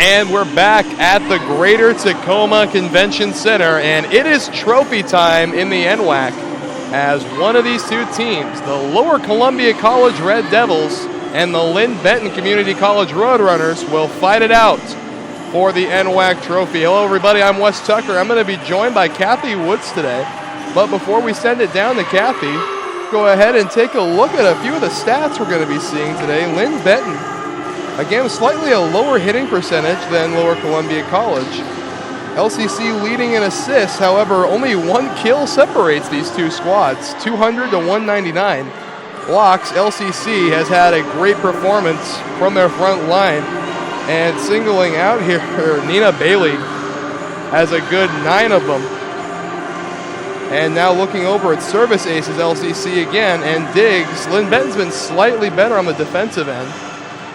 And we're back at the Greater Tacoma Convention Center, and it is trophy time in the NWAC as one of these two teams, the Lower Columbia College Red Devils and the Linn-Benton Community College Roadrunners, will fight it out for the NWAC trophy. Hello, everybody. I'm Wes Tucker. I'm going to be joined by Kathy Woods today. But before we send it down to Kathy, go ahead and take a look at a few of the stats we're going to be seeing today. Linn-Benton, again, slightly a lower hitting percentage than Lower Columbia College. LCC leading in assists, however, only one kill separates these two squads, 200 to 199. Blocks, LCC has had a great performance from their front line, and singling out here, Nina Bailey has a good 9 of them. And now looking over at service aces, LCC again, and digs. Linn-Benton's been slightly better on the defensive end,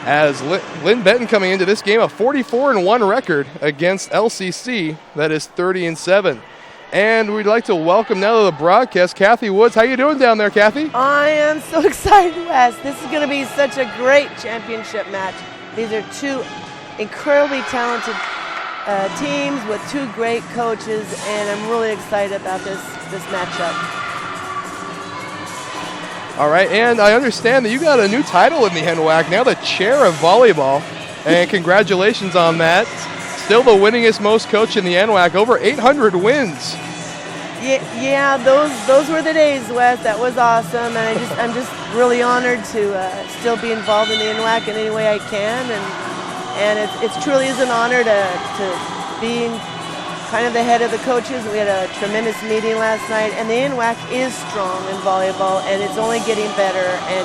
as Linn-Benton coming into this game a 44-1 record against LCC, that is 30-7. And we'd like to welcome now to the broadcast Kathy Woods. How you doing down there, Kathy? I am so excited, Wes. This is going to be such a great championship match. These are two incredibly talented teams with two great coaches, and I'm really excited about this matchup. All right, and I understand that you got a new title in the NWAC, now the chair of volleyball, and congratulations on that. Still the winningest most coach in the NWAC, over 800 wins. Yeah, those were the days, Wes. That was awesome, and I'm just really honored to still be involved in the NWAC in any way I can, and it truly is an honor to be kind of the head of the coaches. We had a tremendous meeting last night, and the NWAC is strong in volleyball, and it's only getting better. And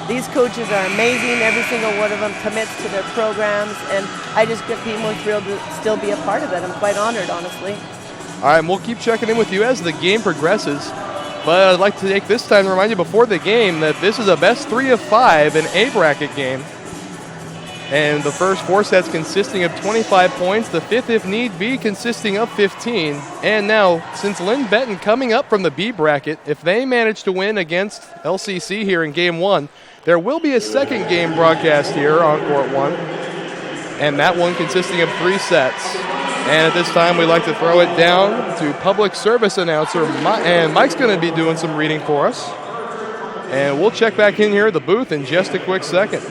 these coaches are amazing. Every single one of them commits to their programs, and I just couldn't be more thrilled to still be a part of it. I'm quite honored, honestly. All right, and we'll keep checking in with you as the game progresses. But I'd like to take this time to remind you before the game that this is a best 3 of 5 in A bracket game. And the first 4 sets consisting of 25 points, the fifth, if need be, consisting of 15. And now, since Linn-Benton coming up from the B bracket, if they manage to win against LCC here in Game 1, there will be a second game broadcast here on Court 1, and that one consisting of 3 sets. And at this time, we'd like to throw it down to public service announcer, and Mike's going to be doing some reading for us. And we'll check back in here at the booth in just a quick second.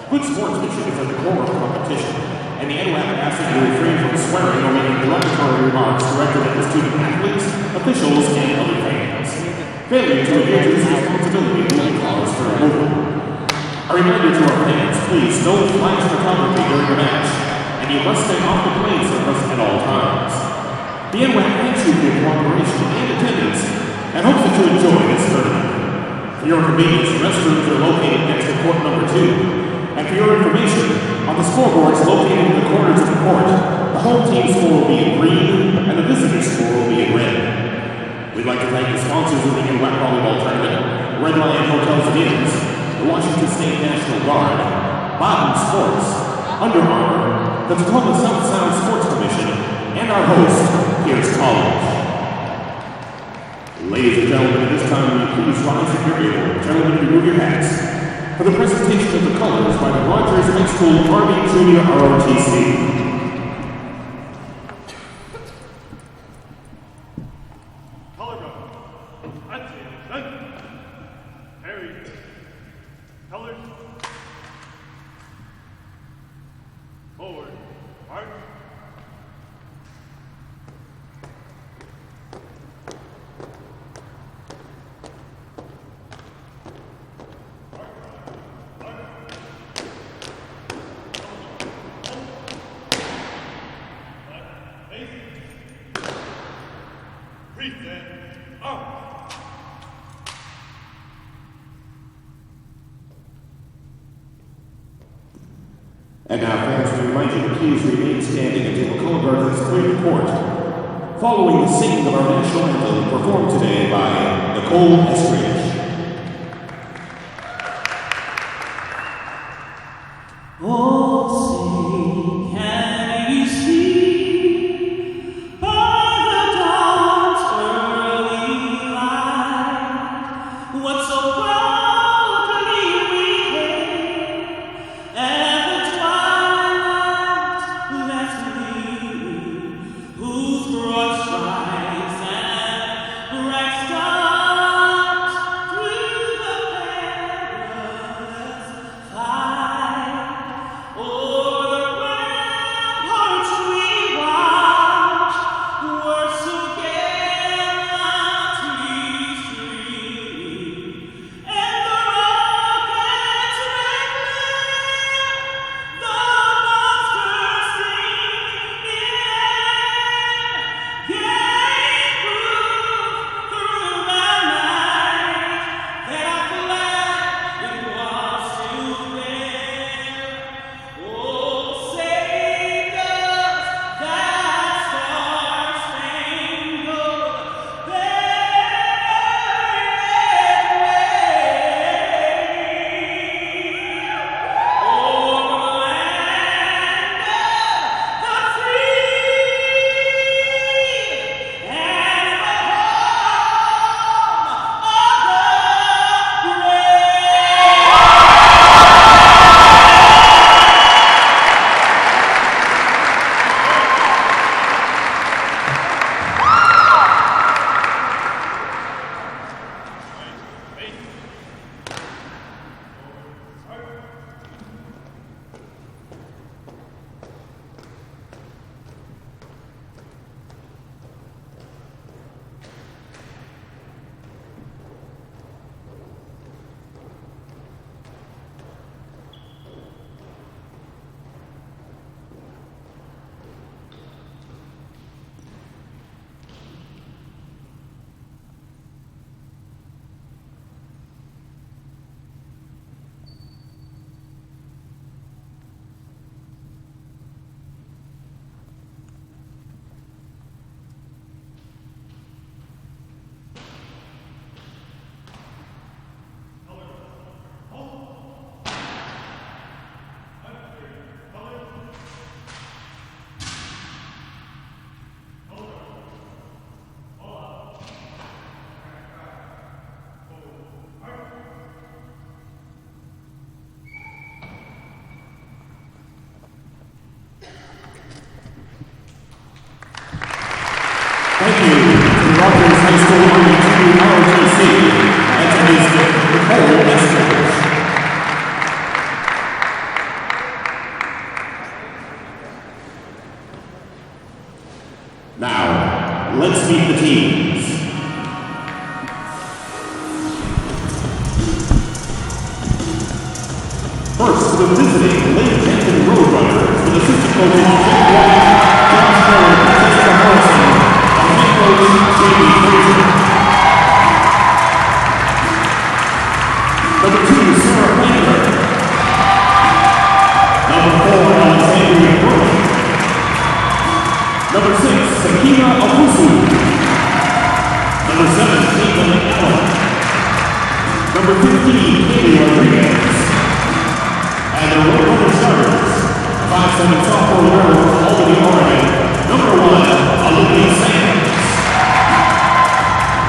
Good sportsmanship is at the core of competition, and the NWAC asks you to refrain from swearing or making derogatory remarks directed at the student athletes, officials, and other fans. Failure to adhere to this responsibility will cause for removal. A reminder to our fans, please, no flash photography during the match, and you must stay off the playing surface at all times. The NWAC thanks you for your cooperation and attendance, and hopes that you enjoy this tournament. For your convenience, restrooms are located next to court number 2. And for your information, on the scoreboards located in the corners of the court, the home team score will be in green and the visitor score will be in red. We'd like to thank the sponsors of the NWAC Volleyball Tournament, Red Lion Hotels and Inns, the Washington State National Guard, Baden Sports, Under Armour, the Tacoma South Sound Sports Commission, and our host, Pierce College. Ladies and gentlemen, at this time, will you please rise if you're able. Gentlemen, remove your hats for the presentation of the colors by the Rogers High School Army Junior ROTC. Color run. Attention. Harry. Colors. Forward. March. And now, fans, we remind you to please remain standing until the color guard has cleared the court. Following the singing of our national anthem, performed today by Nicole Estridge. Oh, say, can you see by the dawn's early light what so proudly we visiting Linn-Benton Roadrunners with assistant coaches Jim White, John Stone, Jessica Harrison, and head coach Jamie Fraser. Number 2, Sarah Plankler. Number 4, Alexandria Burley. Number 6, Sakina Abusu. Number 7, Caitlin Allen. Number 15, Haley Rodriguez. And the Roadrunner starters, 5'7" sophomore girl from Albany, Oregon. Number 1, Olivia Sands.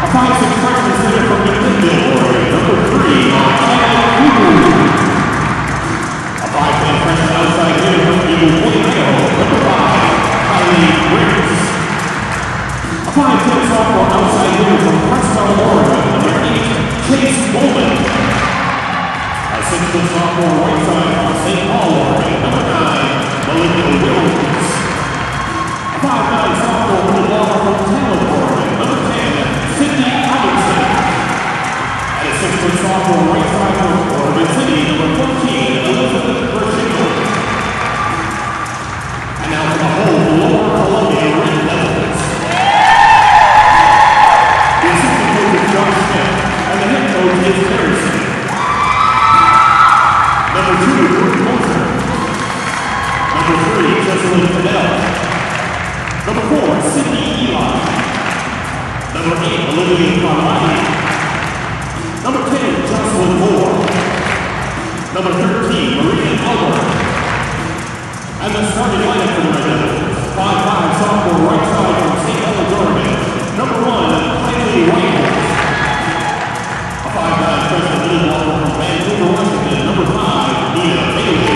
A 5'6" freshman center from Linn-Benton, Oregon. Number 3, Montana Guru. A 5'10" freshman outside hitter from Eagle Point, Idaho. Number 5, Kylie Briggs. A 5'10" sophomore outside hitter from Prescott, Oregon. Number 8, Chase Bowman. A 6' sophomore right side from St. Paul, Oregon. Number 9, Melinda Williams. A 5'9" sophomore middle blocker from Talent, Oregon. Number 10, Sydney Albertson. And a 6' sophomore right side from Oregon City. Number 14, Elizabeth Bershington. And now to the whole Lower Columbia Red Devils. The assistant coach is John Schmidt, and the head coach is Harrison. Number 2, Ruth Moser. Number 3, Jesselyn Fidel. Number 4, Sydney Eli. Number 8, Olivia Carmani. Number 10, Jocelyn Moore. Number 13, Maria Albert. And the starting lineup for the Red Devils, 5'5" sophomore right side from St. Helens, Oregon. Number 1, Kylie Whitehorse. A 5'9" freshman middle blocker from Vancouver, Washington. Number 5, Nina Bailey.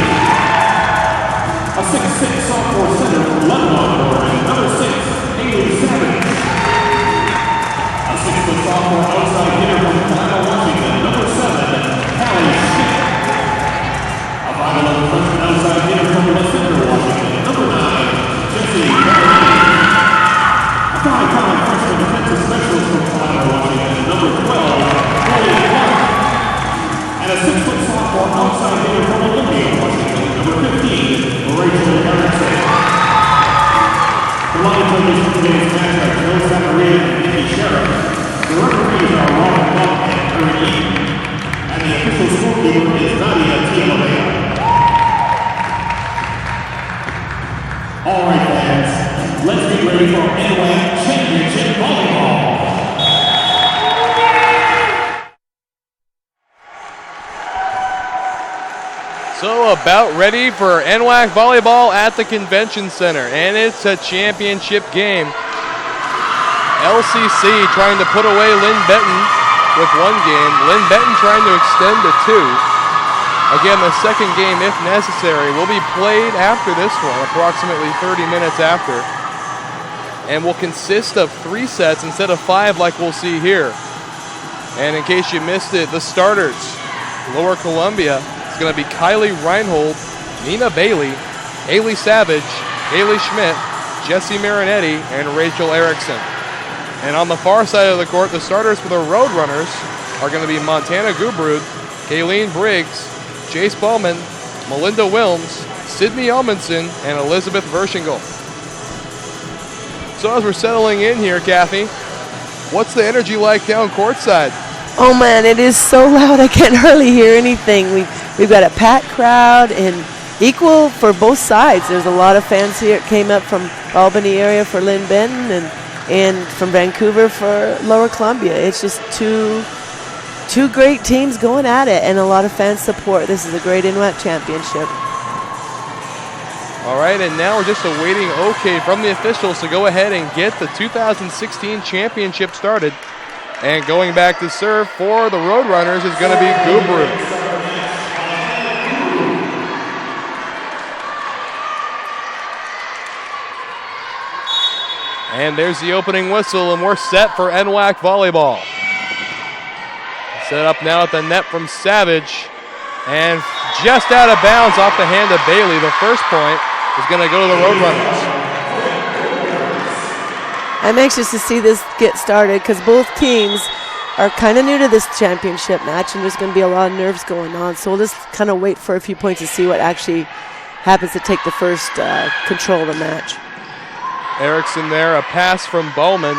A 6'6" sophomore center from Lebanon, Oregon. Number 6, Haley Savage. A 6' sophomore outside hitter from Atlanta, Washington. Number 7, Callie Schmidt. A 5'11" freshman outside hitter from West Center, Washington. Number 9, Jesse Bellini. A 5'5" freshman defensive specialist from Atlanta, Washington. Number 12, Chloe Clark. And a 6' sophomore outside hitter from Olympia, Washington. Number 15, Rachel Erickson. The line judges for today's matchup, Joe Zachariah and Nikki Sheriff. The referees are Ron Buck and Ernie Eaton. And the official scorekeeper is Nadia Tialavea. All right, fans, let's get ready for NWAC Championship Volleyball. So about ready for NWAC Volleyball at the Convention Center, and it's a championship game. LCC trying to put away Linn-Benton with one game. Linn-Benton trying to extend to 2. Again, the second game, if necessary, will be played after this one, approximately 30 minutes after, and will consist of 3 sets instead of 5 like we'll see here. And in case you missed it, the starters, Lower Columbia, is going to be Kylie Reinhold, Nina Bailey, Haley Savage, Haley Schmidt, Jessie Marinetti, and Rachel Erickson. And on the far side of the court, the starters for the Roadrunners are going to be Montana Gubrud, Kayleen Briggs, Chase Bowman, Melinda Wilms, Sydney Elmanson, and Elizabeth Verschingle. So as we're settling in here, Kathy, what's the energy like down courtside? Oh man, it is so loud I can't hardly hear anything. We've got a packed crowd and equal for both sides. There's a lot of fans here. Came up from Albany area for Linn-Benton and from Vancouver for Lower Columbia. It's just two great teams going at it and a lot of fan support. This is a great NWAC championship. All right, and now we're just awaiting okay from the officials to go ahead and get the 2016 championship started. And going back to serve for the Roadrunners is going to be Gubru. And there's the opening whistle, and we're set for NWAC Volleyball. Set up now at the net from Savage. And just out of bounds off the hand of Bailey. The first point is going to go to the Roadrunners. I'm anxious to see this get started because both teams are kind of new to this championship match, and there's going to be a lot of nerves going on. So we'll just kind of wait for a few points to see what actually happens to take the first control of the match. Erickson there, a pass from Bowman.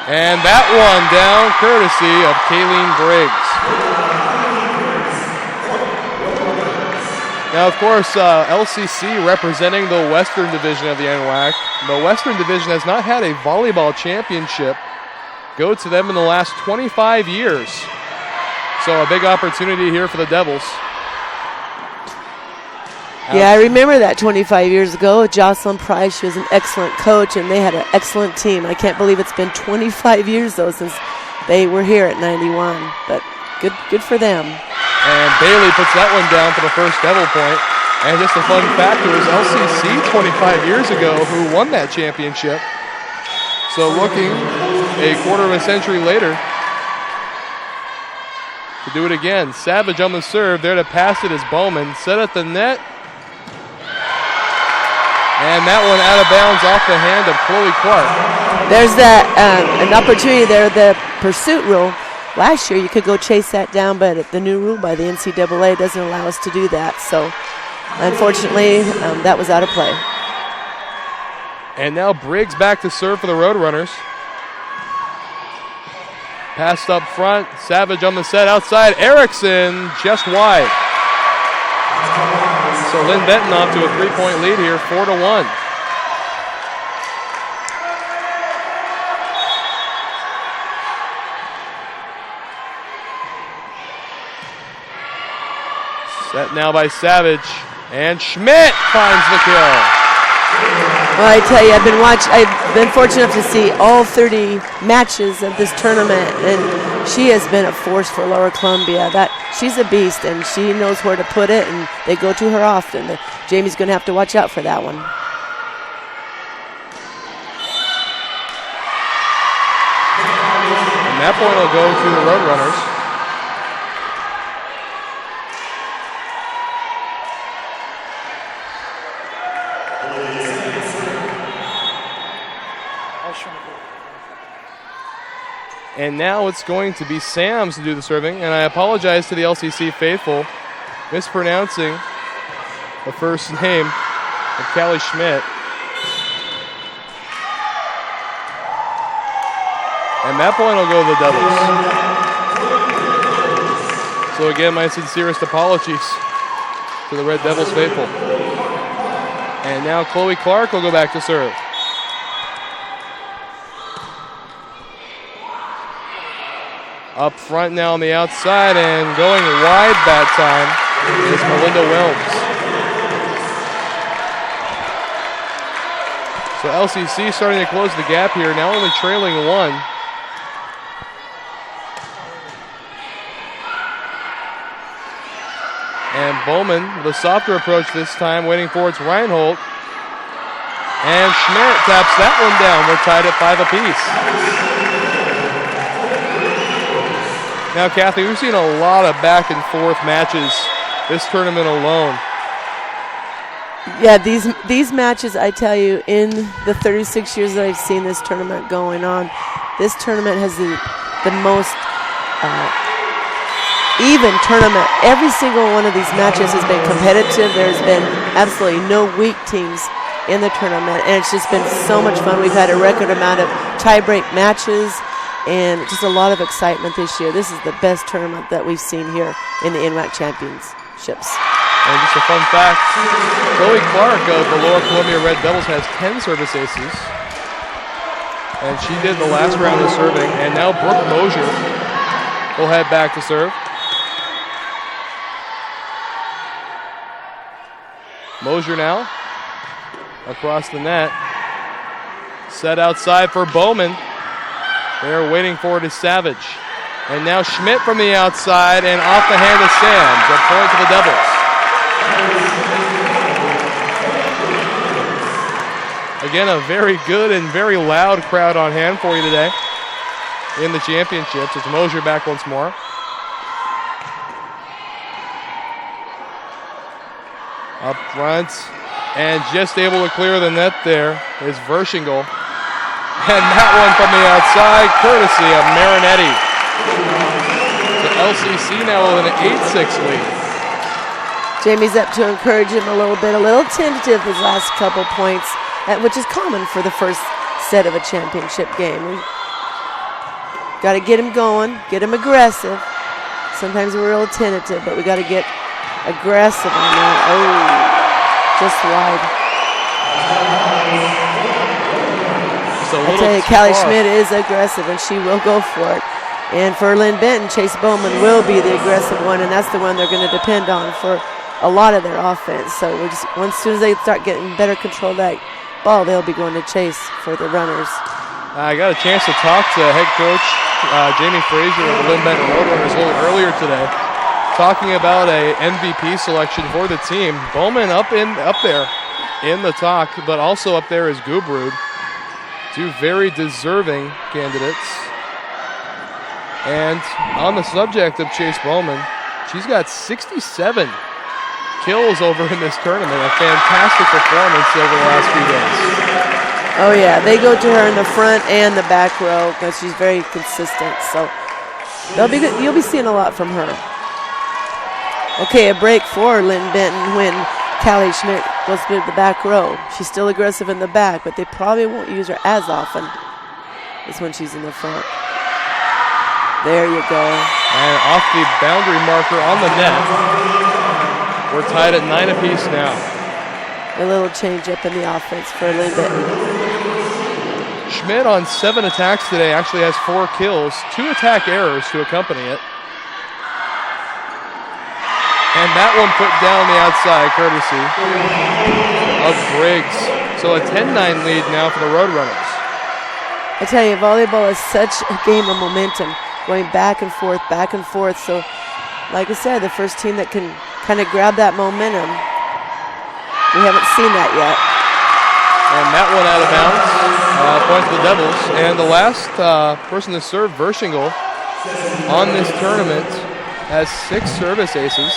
And that one down courtesy of Kayleen Briggs. Now, of course, LCC representing the Western Division of the NWAC. The Western Division has not had a volleyball championship go to them in the last 25 years. So a big opportunity here for the Devils. Yeah, I remember that 25 years ago. Jocelyn Price, she was an excellent coach, and they had an excellent team. I can't believe it's been 25 years, though, since they were here at 91. But good for them. And Bailey puts that one down for the first Devil point. And just a fun fact, it was LCC 25 years ago who won that championship. So looking a quarter of a century later to do it again. Savage on the serve, there to pass it is Bowman. Set at the net. And that one out of bounds off the hand of Chloe Clark. There's that an opportunity there, the pursuit rule. Last year you could go chase that down, but the new rule by the NCAA doesn't allow us to do that. So unfortunately, that was out of play. And now Briggs back to serve for the Roadrunners. Passed up front, Savage on the set outside, Erickson just wide. So Linn-Benton off to a 3-point lead here, 4-1. Set now by Savage, and Schmidt finds the kill. Well, I tell you, I've been fortunate enough to see all 30 matches of this tournament, and she has been a force for Lower Columbia. She's a beast, and she knows where to put it, and they go to her often. Jamie's going to have to watch out for that one. And that point will go to the Roadrunners. And now it's going to be Sams to do the serving. And I apologize to the LCC faithful, mispronouncing the first name of Callie Schmidt. And that point will go to the Devils. So again, my sincerest apologies to the Red Devils faithful. And now Chloe Clark will go back to serve. Up front now on the outside, and going wide that time is Melinda Wilms. So LCC starting to close the gap here, now only trailing one. And Bowman with a softer approach this time, waiting for its Reinhold. And Schmidt taps that one down. We're tied at 5 apiece. Now, Kathy, we've seen a lot of back and forth matches this tournament alone. Yeah, these matches, I tell you, in the 36 years that I've seen this tournament going on, this tournament has the most even tournament. Every single one of these matches has been competitive. There's been absolutely no weak teams in the tournament, and it's just been so much fun. We've had a record amount of tie-break matches, and just a lot of excitement this year. This is the best tournament that we've seen here in the NWAC Championships. And just a fun fact, Chloe Clark of the Lower Columbia Red Devils has 10 service aces. And she did the last round of serving. And now Brooke Mosier will head back to serve. Mosier now across the net. Set outside for Bowman. They're waiting for it is Savage. And now Schmidt from the outside and off the hand of Sams. A point to the Devils. Again, a very good and very loud crowd on hand for you today in the championships. It's Mosier back once more. Up front and just able to clear the net there is Verschingel. And that one from the outside, courtesy of Marinetti. The LCC now with an 8-6 lead. Jamie's up to encourage him a little bit, a little tentative his last couple points, which is common for the first set of a championship game. We got to get him going, get him aggressive. Sometimes we're a little tentative, but we got to get aggressive on that. Oh, just wide. I tell you, Callie Schmidt is aggressive, and she will go for it. And for Linn-Benton, Chase Bowman will be the aggressive one, and that's the one they're going to depend on for a lot of their offense. So we're just, as soon as they start getting better control of that ball, they'll be going to Chase for the runners. I got a chance to talk to head coach Jamie Frazier of the Linn-Benton Roadrunners a little earlier today, talking about a MVP selection for the team. Bowman up there in the talk, but also up there is Gubrud. Two very deserving candidates. And on the subject of Chase Bowman, she's got 67 kills over in this tournament. A fantastic performance over the last few days. Oh yeah, they go to her in the front and the back row because she's very consistent. So they'll be good. You'll be seeing a lot from her. Okay, a break for Linn-Benton when Callie Schmidt goes to the back row. She's still aggressive in the back, but they probably won't use her as often as when she's in the front. There you go. And off the boundary marker on the net. We're tied at 9 apiece now. A little change up in the offense for Linn-Benton. Schmidt on 7 attacks today actually has 4 kills, 2 attack errors to accompany it. And that one put down the outside, courtesy of Briggs. So a 10-9 lead now for the Roadrunners. I tell you, volleyball is such a game of momentum, going back and forth, back and forth. So, like I said, the first team that can kind of grab that momentum, we haven't seen that yet. And that one out of bounds, point to the Devils. And the last person to serve, Verschingle, on this tournament has 6 service aces.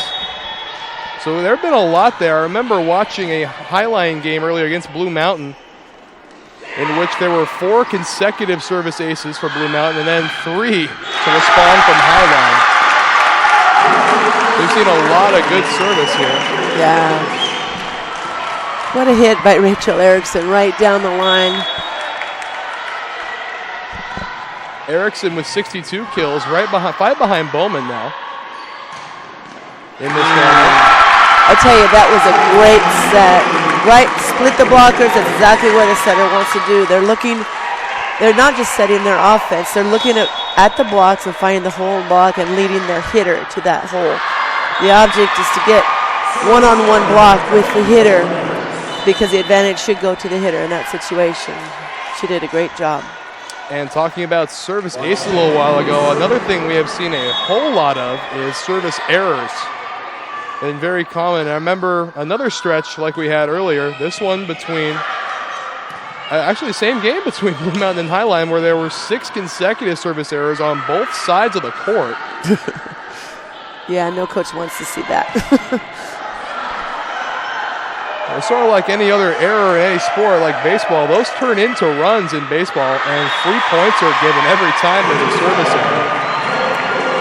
So there have been a lot there. I remember watching a Highline game earlier against Blue Mountain in which there were 4 consecutive service aces for Blue Mountain and then 3 to respond from Highline. We've seen a lot of good service here. Yeah. What a hit by Rachel Erickson right down the line. Erickson with 62 kills, right behind, 5 behind Bowman now in this tournament. I tell you, that was a great set. Right, split the blockers. That's exactly what a setter wants to do. They're not just setting their offense. They're looking at the blocks and finding the hole in block and leading their hitter to that hole. The object is to get one-on-one block with the hitter because the advantage should go to the hitter in that situation. She did a great job. And talking about service ace a little while ago, another thing we have seen a whole lot of is service errors. And very common. I remember another stretch like we had earlier, this one between, actually same game between Blue Mountain and Highline where there were 6 consecutive service errors on both sides of the court. Yeah, no coach wants to see that. It's sort of like any other error in any sport like baseball. Those turn into runs in baseball and free points are given every time there's a service error.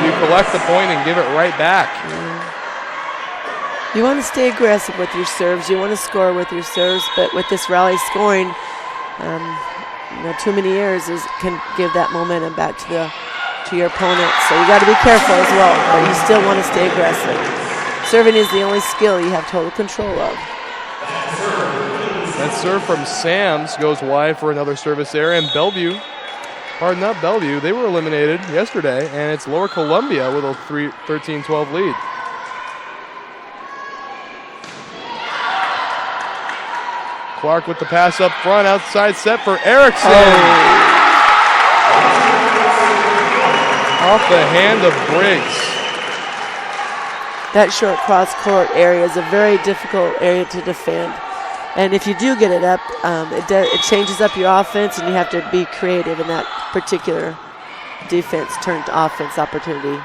You collect the point and give it right back. You want to stay aggressive with your serves. You want to score with your serves, but with this rally scoring, too many errors can give that momentum back to your opponent. So you got to be careful as well, but you still want to stay aggressive. Serving is the only skill you have total control of. That serve from Sams goes wide for another service error, and Bellevue, they were eliminated yesterday, and it's Lower Columbia with a 13-12 lead. Clark with the pass up front, outside set for Erickson. Off the hand of Briggs. That short cross court area is a very difficult area to defend. And if you do get it up, it changes up your offense, and you have to be creative in that particular defense turned offense opportunity.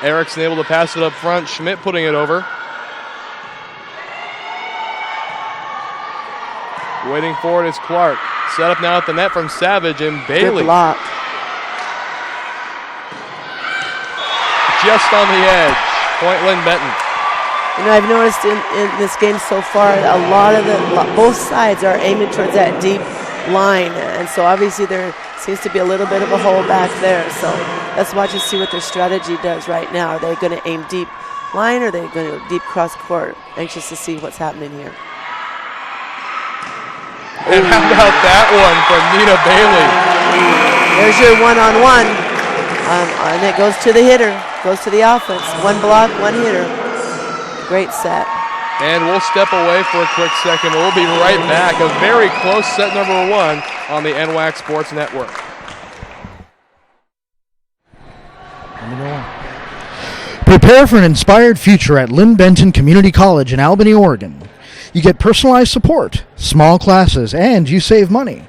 Erickson able to pass it up front. Schmidt putting it over. Waiting for it is Clark. Set up now at the net from Savage and Bailey. Good block. Just on the edge. Point Linn-Benton. You know, I've noticed in this game so far, a lot of both sides are aiming towards that deep line, and so obviously there seems to be a little bit of a hole back there. So let's watch and see what their strategy does right now. Are they going to aim deep line, or are they going to go deep cross court? Anxious to see what's happening here. And how about that one from Nina Bailey? There's your one-on-one, and it goes to the hitter, goes to the offense. One block, one hitter. Great set. And we'll step away for a quick second. We'll be right back. A very close set number 1 on the NWAC Sports Network. Prepare for an inspired future at Linn-Benton Community College in Albany, Oregon. You get personalized support, small classes, and you save money.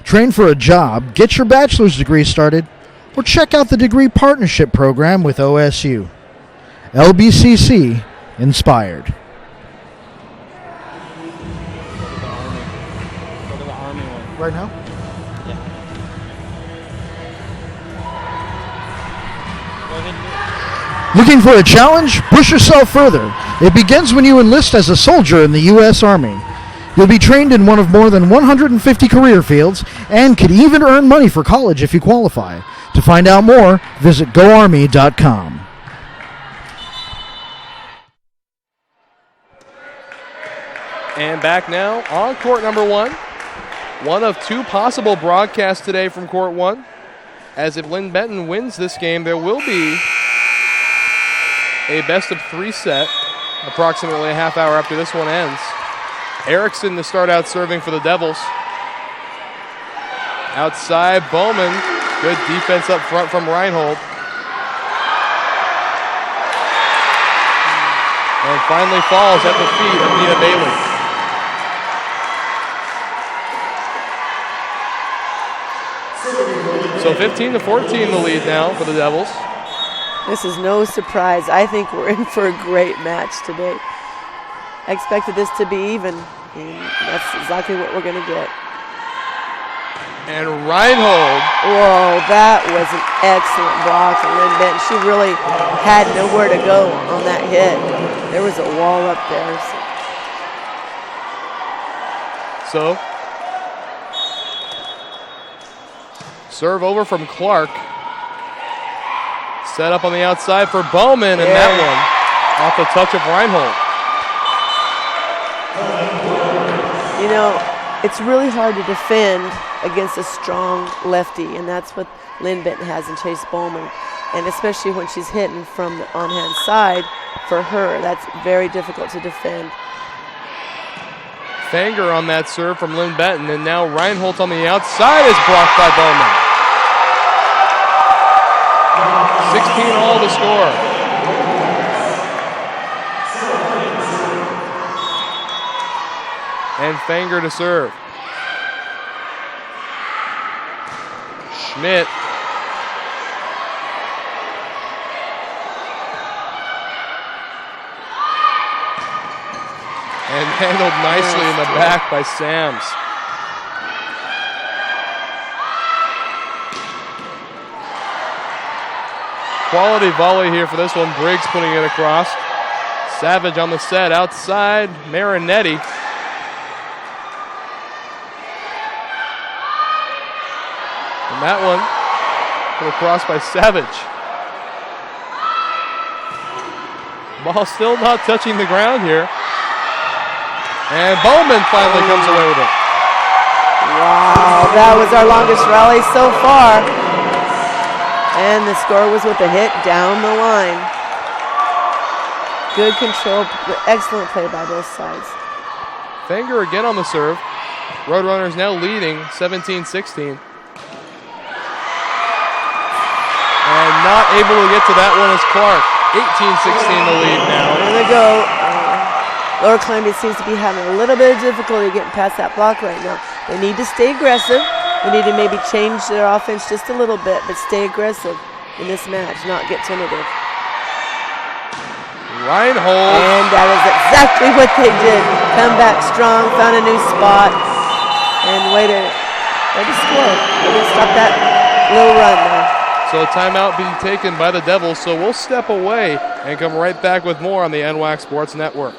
Train for a job, get your bachelor's degree started, or check out the Degree Partnership Program with OSU. LBCC Inspired. Right now? Looking for a challenge? Push yourself further. It begins when you enlist as a soldier in the U.S. Army. You'll be trained in one of more than 150 career fields and could even earn money for college if you qualify. To find out more, visit goarmy.com. And back now on court number 1. One of 2 possible broadcasts today from court 1. As if Linn-Benton wins this game, there will be a best-of-3 set, approximately a half hour after this one ends. Erickson to start out serving for the Devils. Outside, Bowman. Good defense up front from Reinhold. And finally falls at the feet of Nina Bailey. So 15-14 the lead now for the Devils. This is no surprise. I think we're in for a great match today. I expected this to be even, and that's exactly what we're going to get. And Reinhold. Whoa, that was an excellent block from Linn-Benton. She really had nowhere to go on that hit. There was a wall up there. So serve over from Clark. Set up on the outside for Bowman, and that one off the touch of Reinhold. You know, it's really hard to defend against a strong lefty, and that's what Linn-Benton has in Chase Bowman. And especially when she's hitting from the on-hand side, for her, that's very difficult to defend. Fanger on that serve from Linn-Benton, and now Reinhold on the outside is blocked by Bowman. 16 all to score. And Fanger to serve. Schmidt. And handled nicely in the back by Sams. Quality volley here for this one. Briggs putting it across. Savage on the set. Outside, Marinetti. And that one put across by Savage. Ball still not touching the ground here. And Bowman finally comes away with it. Wow, that was our longest rally so far. And the score was with a hit down the line. Good control, excellent play by both sides. Fanger again on the serve. Roadrunners now leading 17-16. And not able to get to that one is Clark. 18-16 the lead now. There they go. Lower Columbia seems to be having a little bit of difficulty getting past that block right now. They need to stay aggressive. They need to maybe change their offense just a little bit, but stay aggressive in this match, not get tentative. Reinhold. And that is exactly what they did. Come back strong, found a new spot. And way to score. Way to stop that little run there. So a timeout being taken by the Devils, so we'll step away and come right back with more on the NWAC Sports Network.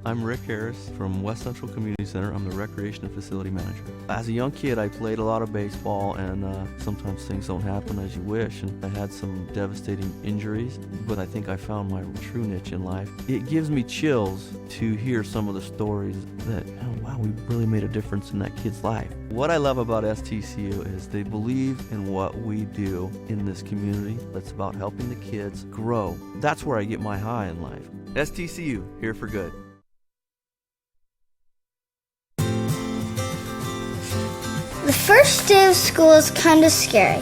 I'm Rick Harris from West Central Community Center. I'm the Recreation and Facility Manager. As a young kid, I played a lot of baseball, and sometimes things don't happen as you wish, and I had some devastating injuries, but I think I found my true niche in life. It gives me chills to hear some of the stories that, oh, wow, we really made a difference in that kid's life. What I love about STCU is they believe in what we do in this community. That's about helping the kids grow. That's where I get my high in life. STCU, here for good. The first day of school is kind of scary.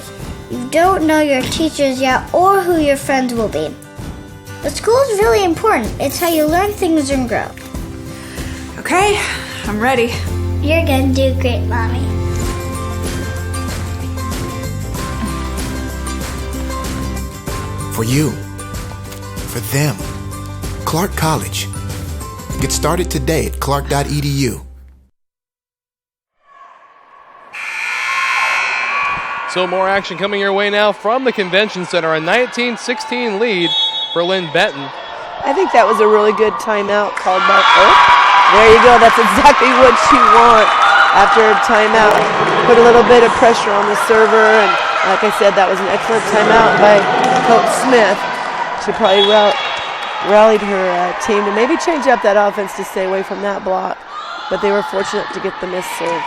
You don't know your teachers yet or who your friends will be. But school is really important. It's how you learn things and grow. Okay, I'm ready. You're gonna do great, Mommy. For you. For them. Clark College. Get started today at clark.edu. So more action coming your way now from the Convention Center. A 19-16 lead for Linn-Benton. I think that was a really good timeout called by. Oh, there you go. That's exactly what you want after a timeout. Put a little bit of pressure on the server, and like I said, that was an excellent timeout by Coach Smith. She probably rallied her team to maybe change up that offense to stay away from that block, but they were fortunate to get the miss serve.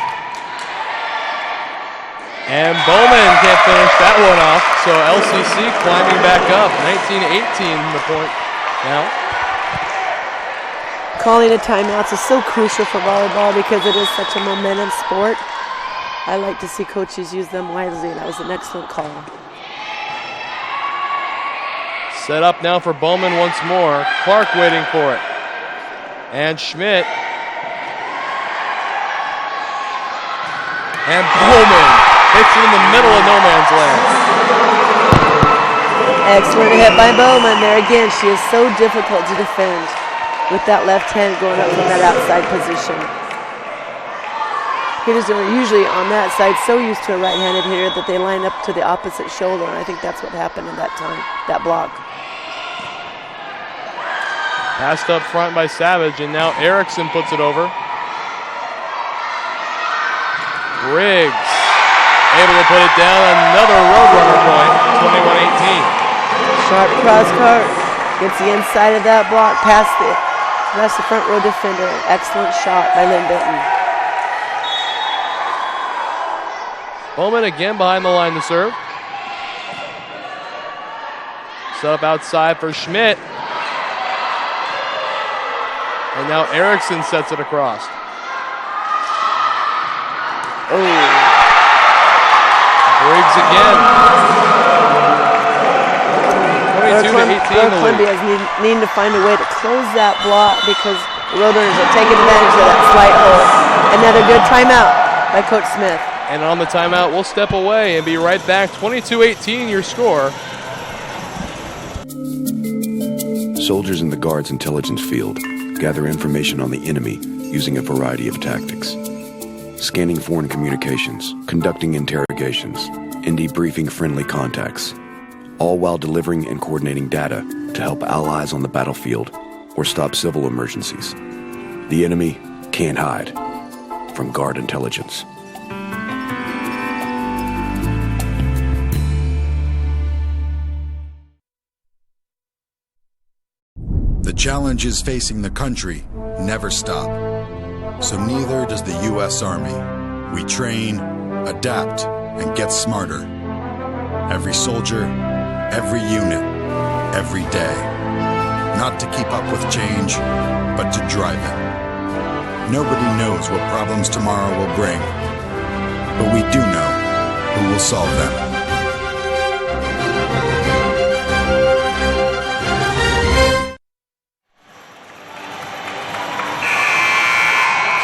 And Bowman can't finish that one off, so LCC climbing back up. 19-18 the point now. Calling a timeouts is so crucial for volleyball because it is such a momentum sport. I like to see coaches use them wisely, and that was an excellent call. Set up now for Bowman once more. Clark waiting for it. And Schmidt. And Bowman hits it in the middle of no man's land. Excellent hit by Bowman. There again, she is so difficult to defend with that left hand going up from that outside position. Hitters are usually on that side so used to a right-handed hitter that they line up to the opposite shoulder, and I think that's what happened in that time, that block. Passed up front by Savage, and now Erickson puts it over. Briggs able to put it down. Another Roadrunner point, 21-18. Sharp cross court, gets the inside of that block, past the front row defender. Excellent shot by Linn-Benton. Bowman again behind the line to serve. Set up outside for Schmidt. And now Erickson sets it across. Oh. Briggs again. 22-18 the Columbia is needing to find a way to close that block because the Roadrunners are taking advantage of that slight hole. Another good timeout by Coach Smith. And on the timeout, we'll step away and be right back. 22-18 your score. Soldiers in the Guard's intelligence field gather information on the enemy using a variety of tactics. Scanning foreign communications, conducting interrogations, and debriefing friendly contacts, all while delivering and coordinating data to help allies on the battlefield or stop civil emergencies. The enemy can't hide from Guard intelligence. The challenges facing the country never stop. So neither does the U.S. Army. We train, adapt, and get smarter. Every soldier, every unit, every day. Not to keep up with change, but to drive it. Nobody knows what problems tomorrow will bring, but we do know who will solve them.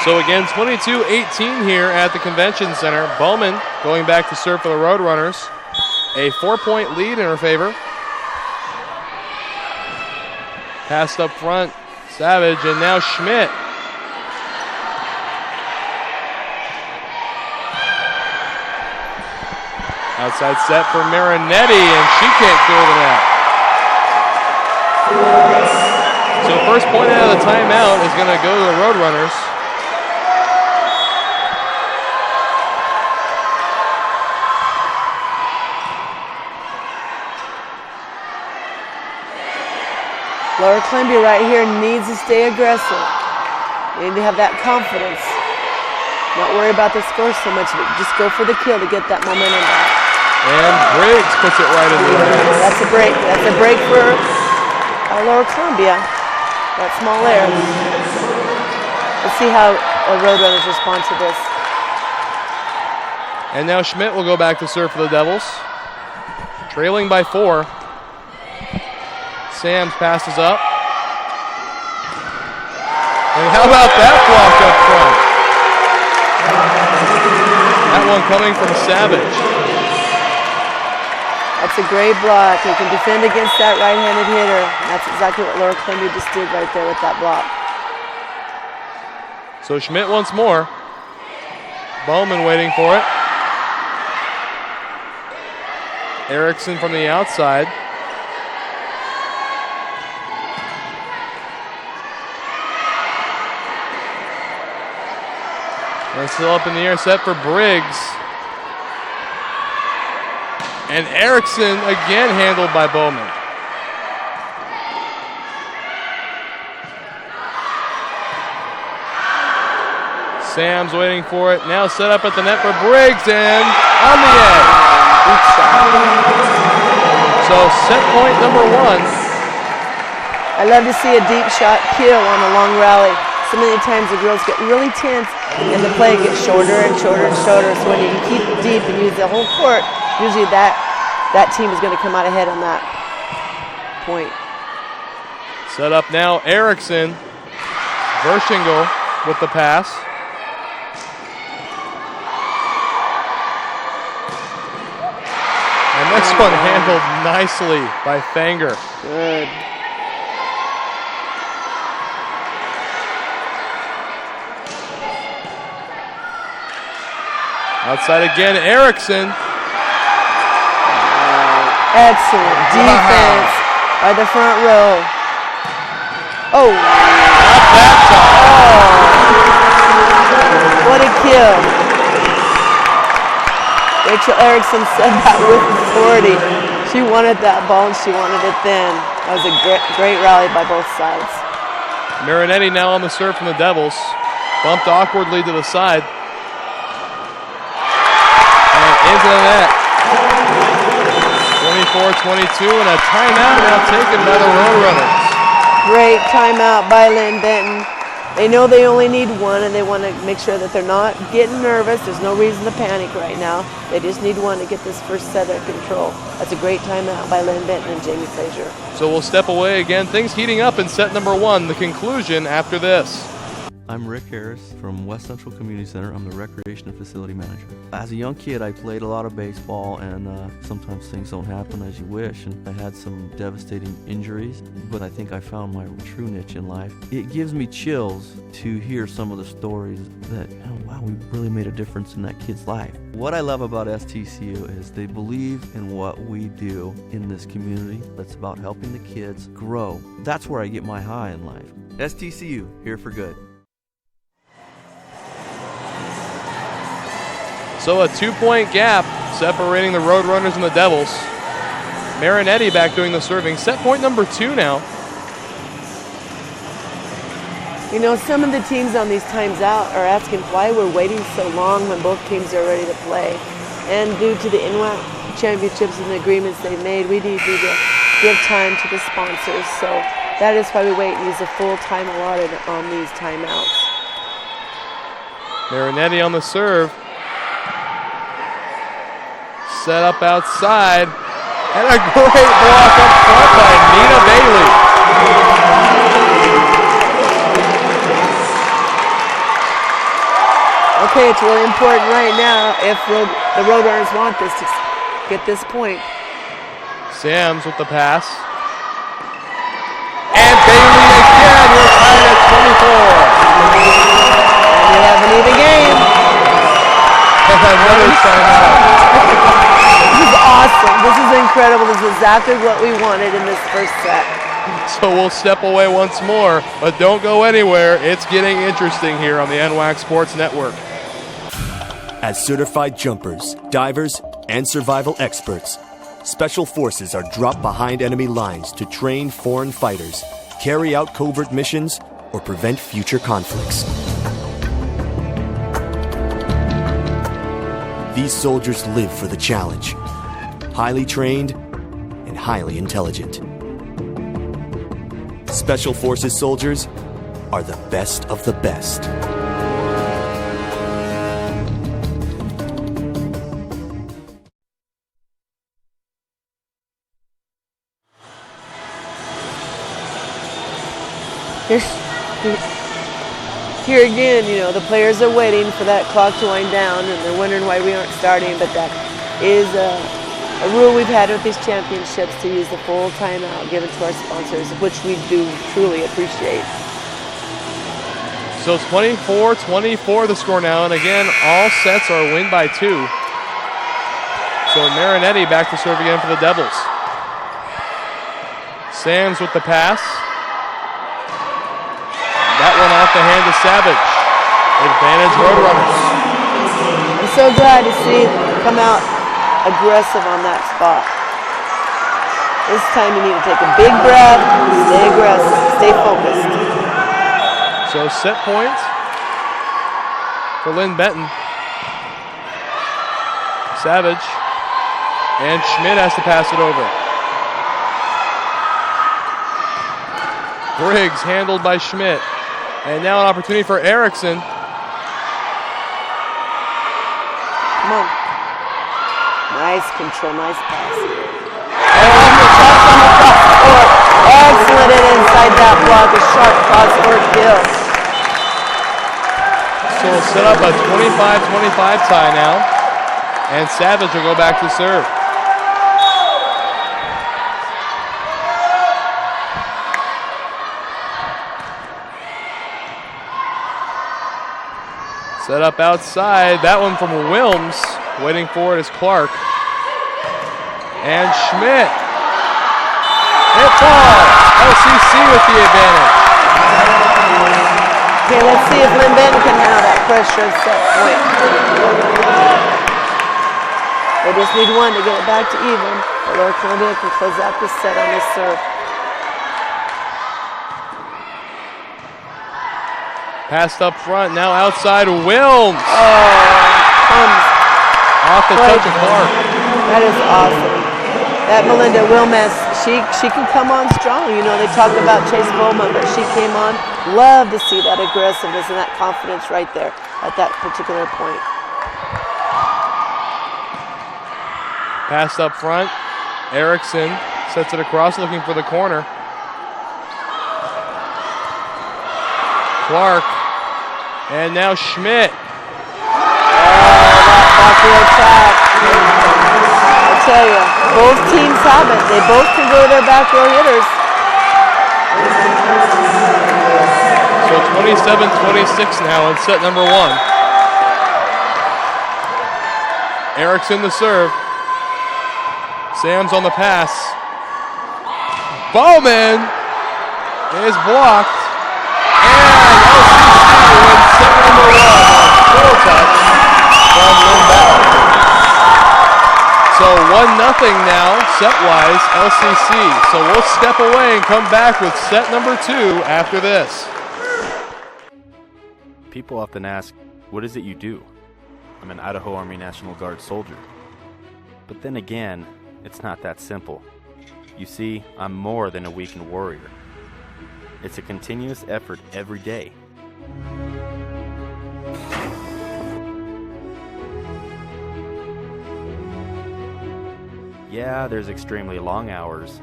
So again, 22-18 here at the Convention Center. Bowman going back to serve for the Roadrunners. A 4-point lead in her favor. Passed up front, Savage, and now Schmidt. Outside set for Marinetti, and she can't clear the net. So first point out of the timeout is going to go to the Roadrunners. Lower Columbia right here needs to stay aggressive. They need to have that confidence. Not worry about the score so much, but just go for the kill to get that momentum back. And Briggs puts it right in the net. That's a break. That's a break for Lower Columbia. That small error. Let's see how Roadrunners respond to this. And now Schmidt will go back to serve for the Devils. Trailing by 4. Sams passes up. And how about that block up front? That one coming from Savage. That's a great block. You can defend against that right-handed hitter. That's exactly what Lower Columbia just did right there with that block. So Schmidt once more. Bowman waiting for it. Erickson from the outside. And still up in the air, set for Briggs. And Erickson again handled by Bowman. Sam's waiting for it. Now set up at the net for Briggs and on the edge. So set point number 1. I love to see a deep shot kill on a long rally. So many times the girls get really tense and the play gets shorter and shorter and shorter. So when you can keep it deep and use the whole court, usually that team is going to come out ahead on that point. Set up now, Erickson. Verschingel with the pass. And this one handled nicely by Fanger. Good. Outside again, Erickson. Excellent defense by the front row. Oh. Not that time. Oh. What a kill. Rachel Erickson said that with authority. She wanted that ball and she wanted it then. That was a great rally by both sides. Marinetti now on the serve from the Devils. Bumped awkwardly to the side. Into the net. 24-22 and a timeout now taken by the Roadrunners. Great timeout by Linn-Benton. They know they only need one and they want to make sure that they're not getting nervous. There's no reason to panic right now. They just need one to get this first set under control. That's a great timeout by Linn-Benton and Jamie Frazier. So we'll step away again. Things heating up in set number 1. The conclusion after this. I'm Rick Harris from West Central Community Center. I'm the Recreation and Facility Manager. As a young kid, I played a lot of baseball, and sometimes things don't happen as you wish, and I had some devastating injuries, but I think I found my true niche in life. It gives me chills to hear some of the stories that, oh, wow, we really made a difference in that kid's life. What I love about STCU is they believe in what we do in this community. That's about helping the kids grow. That's where I get my high in life. STCU, here for good. So a 2-point gap separating the Roadrunners and the Devils. Marinetti back doing the serving. Set point number 2 now. You know, some of the teams on these times out are asking why we're waiting so long when both teams are ready to play. And due to the NWAC championships and the agreements they've made, we need to give time to the sponsors. So that is why we wait and use the full time allotted on these timeouts. Marinetti on the serve. Set up outside, and a great block up front by Nina Bailey. Okay, it's really important right now if the Roadrunners want this to get this point. Sams with the pass. And Bailey again, we're tied at 24. And we have an even game. Another timeout. incredible. This is exactly what we wanted in this first set. So we'll step away once more, but don't go anywhere. It's getting interesting here on the NWAC Sports Network. As certified jumpers, divers, and survival experts, Special Forces are dropped behind enemy lines to train foreign fighters, carry out covert missions, or prevent future conflicts. These soldiers live for the challenge, highly trained and highly intelligent. Special Forces soldiers are the best of the best. Here again, you know, the players are waiting for that clock to wind down, and they're wondering why we aren't starting, but that is a rule we've had with these championships, to use the full timeout given to our sponsors, which we do truly appreciate. So 24-24 the score now, and again, all sets are win by 2. So Marinetti back to serve again for the Devils. Sams with the pass. That one off the hand of Savage. Advantage Roadrunners. I'm so glad to see them come out aggressive on that spot. This time you need to take a big breath, stay aggressive, stay focused. So set point for Linn-Benton. Savage. And Schmidt has to pass it over. Briggs handled by Schmidt. And now an opportunity for Erickson. Come on. Nice control, nice pass. Excellent and inside that block, a sharp cross-court kill. So we'll set up a 25-25 tie now. And Savage will go back to serve. Set up outside. That one from Wilms. Waiting for it is Clark. And Schmidt. It falls. LCC with the advantage. Okay, let's see if Linn-Benton can handle that pressure and set point. They just need one to get it back to even. But Lower Columbia can close out this set on this serve. Passed up front, now outside Wilms. Off the touch of Clark. That is awesome. That Melinda Wilmes, she can come on strong. You know, they talked about Chase Bowman, but she came on. Love to see that aggressiveness and that confidence right there at that particular point. Passed up front. Erickson sets it across, looking for the corner. Clark. And now Schmidt. That back row attack. I tell you, both teams have it. They both can go to their back row hitters. So 27-26 now in set number 1. Erickson the serve. Sam's on the pass. Bowman is blocked. Set number 1 on full touch from Linn-Benton. So 1-0 now, set-wise, LCC. So we'll step away and come back with set number 2 after this. People often ask, what is it you do? I'm an Idaho Army National Guard soldier. But then again, it's not that simple. You see, I'm more than a weekend warrior. It's a continuous effort every day. Yeah, there's extremely long hours,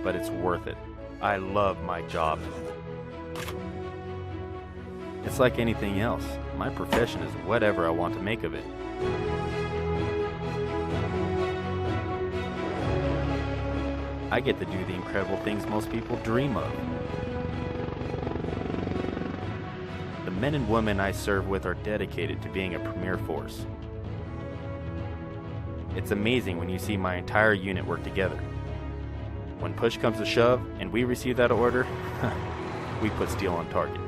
but it's worth it. I love my job. It's like anything else. My profession is whatever I want to make of it. I get to do the incredible things most people dream of. The men and women I serve with are dedicated to being a premier force. It's amazing when you see my entire unit work together. When push comes to shove and we receive that order, we put steel on target.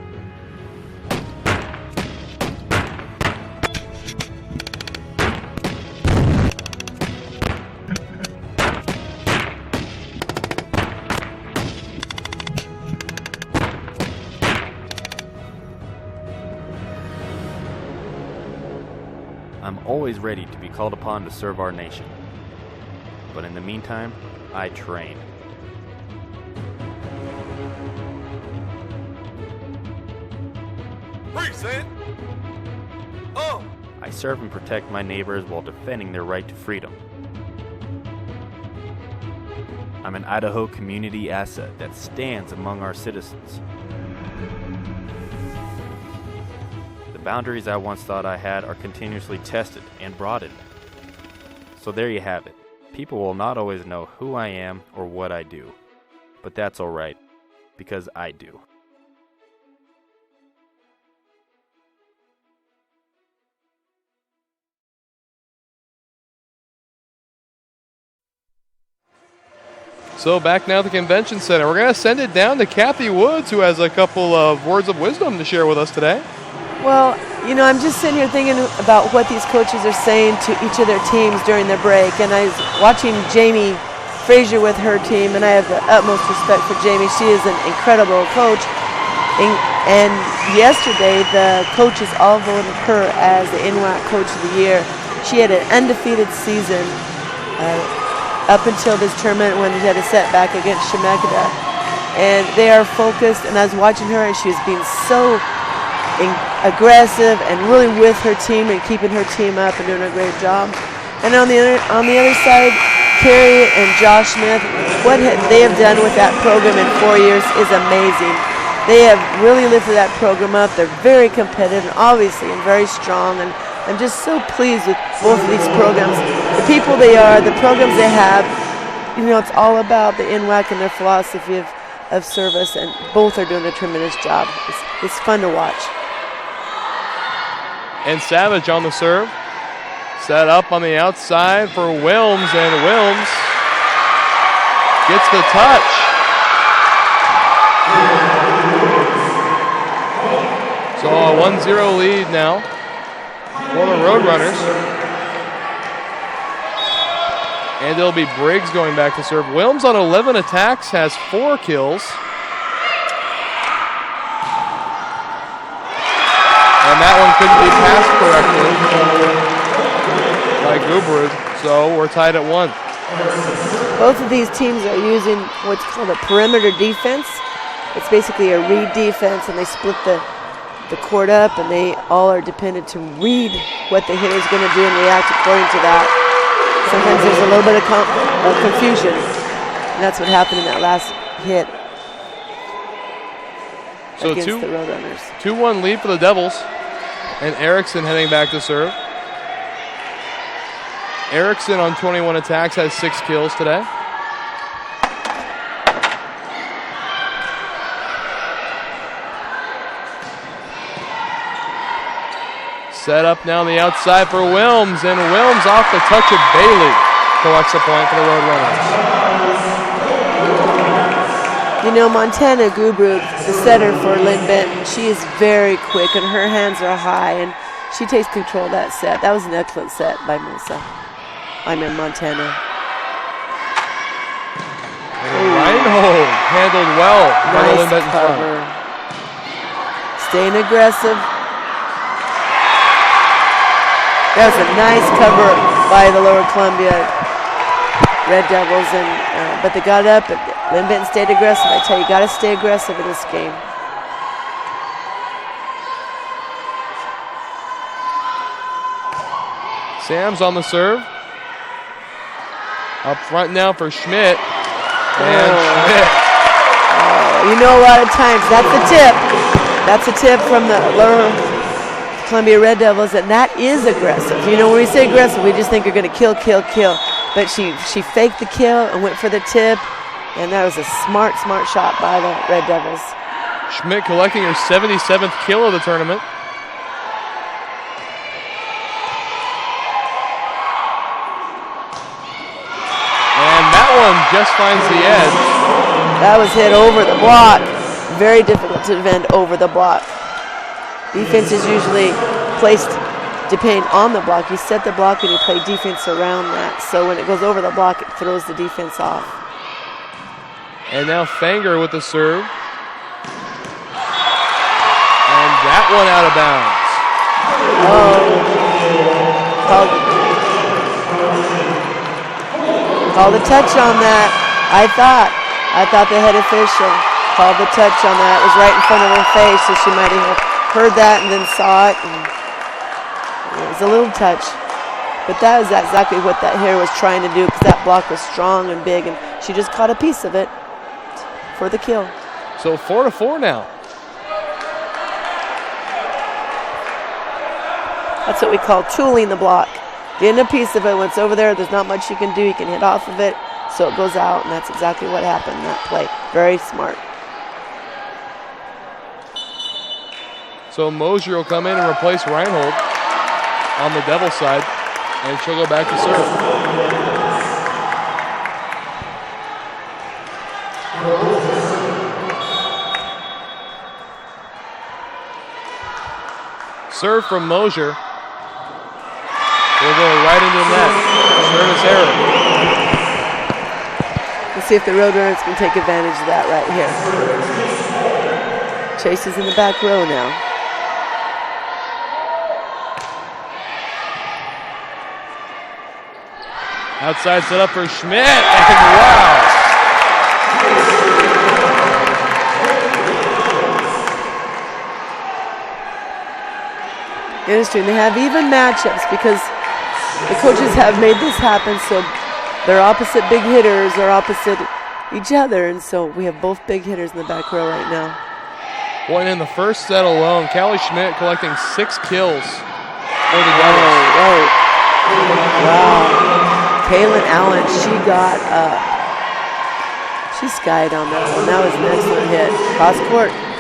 I'm always ready to be called upon to serve our nation. But in the meantime, I train. Present. Oh. I serve and protect my neighbors while defending their right to freedom. I'm an Idaho community asset that stands among our citizens. The boundaries I once thought I had are continuously tested and broadened. So there you have it. People will not always know who I am or what I do. But that's alright, because I do. So back now at the convention center. We're going to send it down to Kathy Woods, who has a couple of words of wisdom to share with us today. Well, you know, I'm just sitting here thinking about what these coaches are saying to each of their teams during their break. And I was watching Jamie Frazier with her team, and I have the utmost respect for Jamie. She is an incredible coach. And yesterday, the coaches all voted her as the NWAC Coach of the Year. She had an undefeated season up until this tournament when she had a setback against Shemekada. And they are focused, and I was watching her, and she was being so aggressive and really with her team and keeping her team up and doing a great job. And on the other side, Carrie and Josh Smith, what they have done with that program in 4 years is amazing. They have really lifted that program up. They're very competitive and obviously and very strong, and I'm just so pleased with both of these programs. The people they are, the programs they have, you know, it's all about the NWAC and their philosophy of service, and both are doing a tremendous job. It's fun to watch. And Savage on the serve. Set up on the outside for Wilms, and Wilms gets the touch. So a 1-0 lead now for the Roadrunners. And it'll be Briggs going back to serve. Wilms on 11 attacks has 4 kills. And that one couldn't be passed correctly by Gubrud, so we're tied at 1. Both of these teams are using what's called a perimeter defense. It's basically a read defense, and they split the court up, and they all are dependent to read what the hitter's going to do and react according to that. Sometimes there's a little bit of confusion, and that's what happened in that last hit against the Roadrunners. 2-1 lead for the Devils, and Erickson heading back to serve. Erickson on 21 attacks has 6 kills today. Set up now on the outside for Wilms, and Wilms off the touch of Bailey collects a point for the Roadrunners. You know, Montana Gubrud, the setter for Linn-Benton, she is very quick, and her hands are high, and she takes control of that set. That was an excellent set by Melissa. I'm in Montana. Reinhold handled well by the Linn-Benton cover. Staying aggressive. That was a nice cover by the Lower Columbia Red Devils, and but they got up, and Linn-Benton stayed aggressive. I tell you, got to stay aggressive in this game. Sam's on the serve. Up front now for Schmidt. And Schmidt. You know, a lot of times, that's the tip. That's a tip from the Lower Columbia Red Devils, and that is aggressive. You know, when we say aggressive, we just think you're going to kill. But she faked the kill and went for the tip, and that was a smart shot by the Red Devils. Schmidt collecting her 77th kill of the tournament. just finds the edge. That was hit over the block. Very difficult to defend over the block. Defense is usually placed depending on the block. You set the block and you play defense around that. So when it goes over the block, it throws the defense off. And now Fanger with the serve. And that one out of bounds. Called a touch on that. I thought the head official called the touch on that. It was right in front of her face, so she might have heard that and then saw it. And it was a little touch. But that is exactly what that hair was trying to do, because that block was strong and big, and she just caught a piece of it for the kill. So 4-4 now. That's what we call tooling the block. Getting a piece of it. When it's over there, there's not much you can do. You can hit off of it, so it goes out, and that's exactly what happened in that play. Very smart. So Mosier will come in and replace Reinhold on the Devil side, and she'll go back to serve. Serve from Mosier. Will go right into the net. Service error. Let's see if the Roadrunners can take advantage of that right here. Chase is in the back row now. Outside set up for Schmidt, and wow. Interesting. They have even matchups because the coaches have made this happen, so they're opposite big hitters are opposite each other, and so we have both big hitters in the back row right now. Boy, in the first set alone, Callie Schmidt collecting 6 kills for the Devils. Wow. Kaylin Allen, she got up. She skied on that one. That was an excellent hit.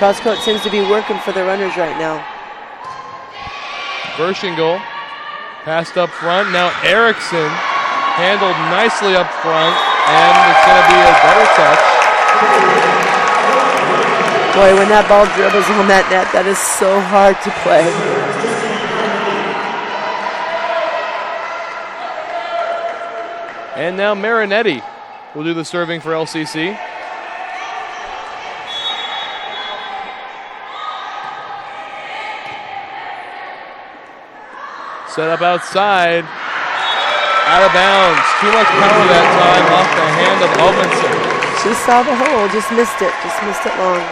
Cross court seems to be working for the runners right now. Verschingel passed up front. Now Erickson handled nicely up front, and it's going to be a better touch. Boy, when that ball dribbles on that net, that is so hard to play. And now Marinetti will do the serving for LCC. Set up outside. Out of bounds. Too much power that time off the hand of Alvinson. She saw the hole, just missed it. Just missed it long.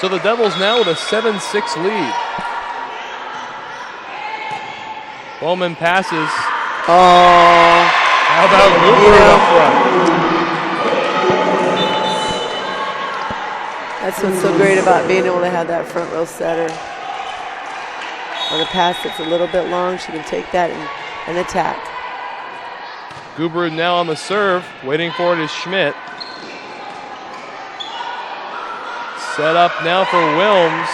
So the Devils now with a 7-6 lead. Bowman passes. Oh. How about Cooper up front? That's what's so great about being able to have that front row setter. On a pass that's a little bit long, she can take that and attack. Gubrud now on the serve. Waiting for it is Schmidt. Set up now for Wilms.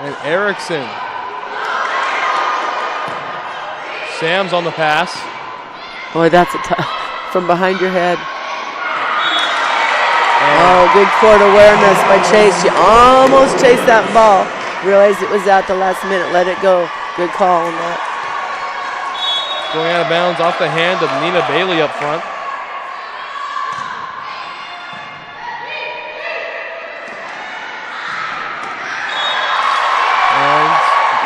And Erickson. Sam's on the pass. Boy, that's a tough. From behind your head. Oh, good court awareness by Chase. She almost chased that ball. Realized it was out the last minute. Let it go. Good call on that. Going out of bounds off the hand of Nina Bailey up front. And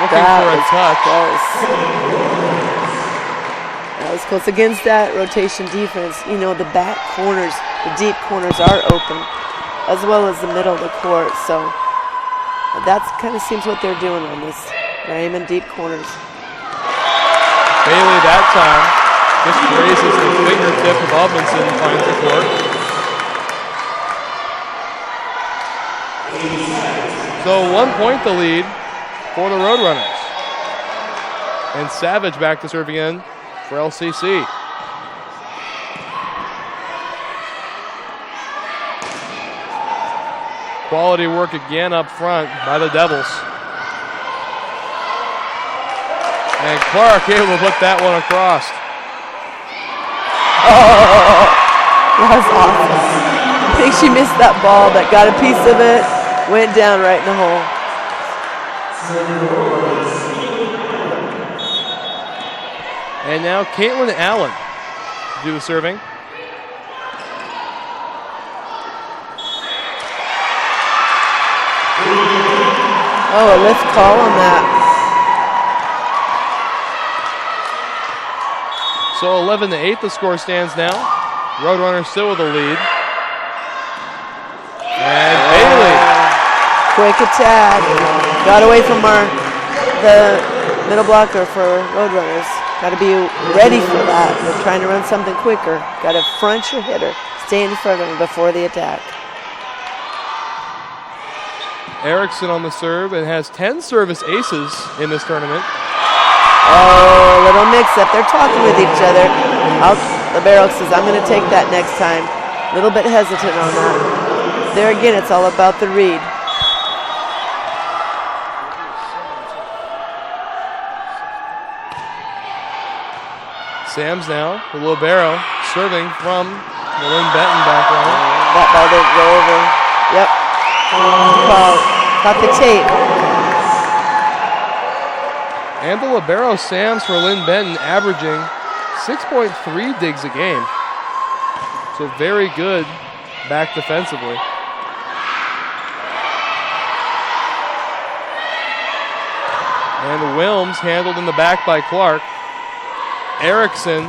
looking for a touch. That was close. Against that rotation defense, you know, the back corners, the deep corners are open, as well as the middle of the court. So that kind of seems what they're doing on this. They're aiming deep corners. Bailey that time just raises the fingertip of Alvinson and finds the court. So 1 point the lead for the Roadrunners. And Savage back to serve again for LCC. Quality work again up front by the Devils. And Clark able to put that one across. Oh, that's awesome. I think she missed that ball, but got a piece of it. Went down right in the hole. And now Caitlin Allen to do the serving. Oh, a lift call on that. So 11-8 the score stands now. Roadrunners still with the lead. And Bailey. Quick attack. Got away from the middle blocker for Roadrunners. Got to be ready for that. They're trying to run something quicker. Got to front your hitter. Stay in front of him before the attack. Erickson on the serve and has 10 service aces in this tournament. Oh, little mix-up. They're talking with each other. Libero says, I'm going to take that next time. A little bit hesitant on that. There again, it's all about the read. Sams now, the Libero, serving from the Linn-Benton back line. That ball didn't go over. Yep. Caught the tape. And the Libero Sams for Linn-Benton averaging 6.3 digs a game. So very good back defensively. And Wilms handled in the back by Clark. Erickson,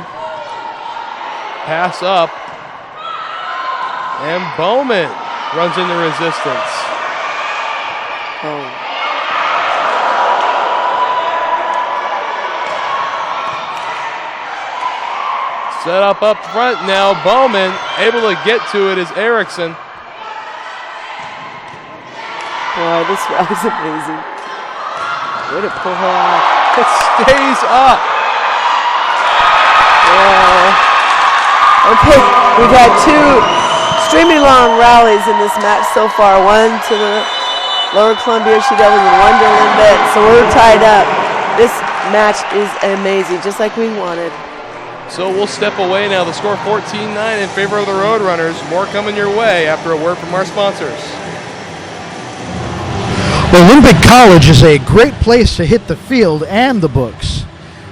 pass up. And Bowman runs into resistance. Oh. Set up front now. Bowman able to get to it is Erickson. Boy, this route is amazing. Way to pull her off. It stays up. Yeah. Okay, we've had two extremely long rallies in this match so far. One to the Lower Columbia She Devils and one to Linn-Benton. So we're tied up. This match is amazing, just like we wanted. So we'll step away now. The score 14-9 in favor of the Roadrunners. More coming your way after a word from our sponsors. Well, Olympic College is a great place to hit the field and the books.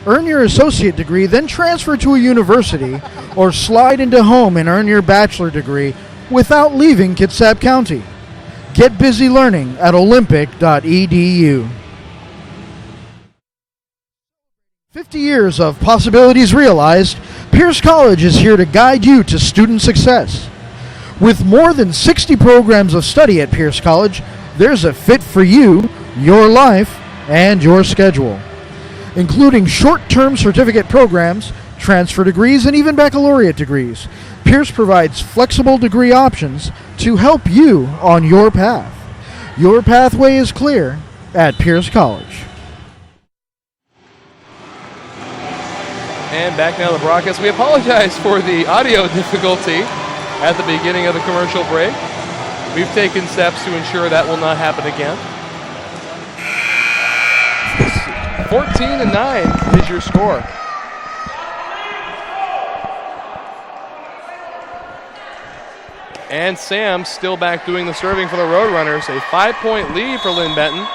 Earn your associate degree, then transfer to a university, or slide into home and earn your bachelor degree without leaving Kitsap County. Get busy learning at olympic.edu. 50 years of possibilities realized, Pierce College is here to guide you to student success. With more than 60 programs of study at Pierce College, there's a fit for you, your life, and your schedule. Including short-term certificate programs, transfer degrees, and even baccalaureate degrees, Pierce provides flexible degree options to help you on your path. Your pathway is clear at Pierce College. And back now to the broadcast. We apologize for the audio difficulty at the beginning of the commercial break. We've taken steps to ensure that will not happen again. 14-9 is your score. And Sam still back doing the serving for the Roadrunners. A 5-point lead for Linn-Benton.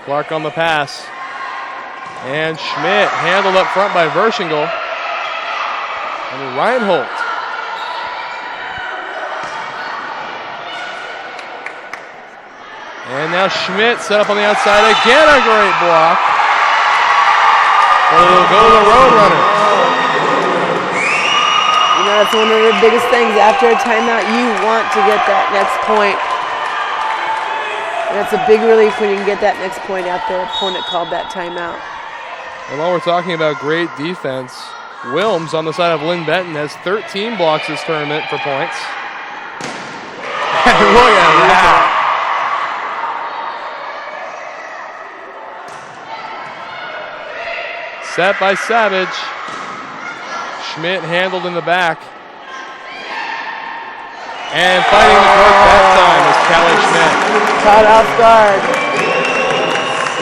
Clark on the pass. And Schmidt handled up front by Verschingel. And Reinhold. And now Schmidt set up on the outside. Again, a great block. But it'll go to the Roadrunners. You know, that's one of the biggest things. After a timeout, you want to get that next point. And it's a big relief when you can get that next point after the opponent called that timeout. And while we're talking about great defense, Wilms on the side of Linn-Benton has 13 blocks this tournament for points. Look at that. Set by Savage. Schmidt handled in the back. And fighting the court back point, Schmidt. Caught off guard.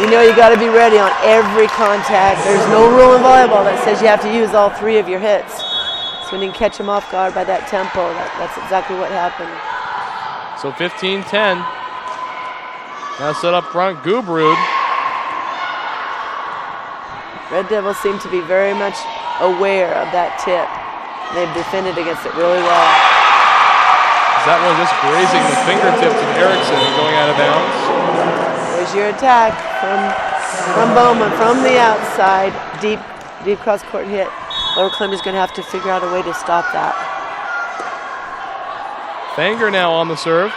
You know you got to be ready on every contact. There's no rule in volleyball that says you have to use all 3 of your hits. So when you can catch them off guard by that tempo, that's exactly what happened. So 15-10. Now set up front, Gubrud. Red Devils seem to be very much aware of that tip. They've defended against it really well. That one just grazing the fingertips of Erickson and going out of bounds. There's your attack from Bowman from the outside. Deep cross-court hit. Lower Columbia's going to have to figure out a way to stop that. Fanger now on the serve.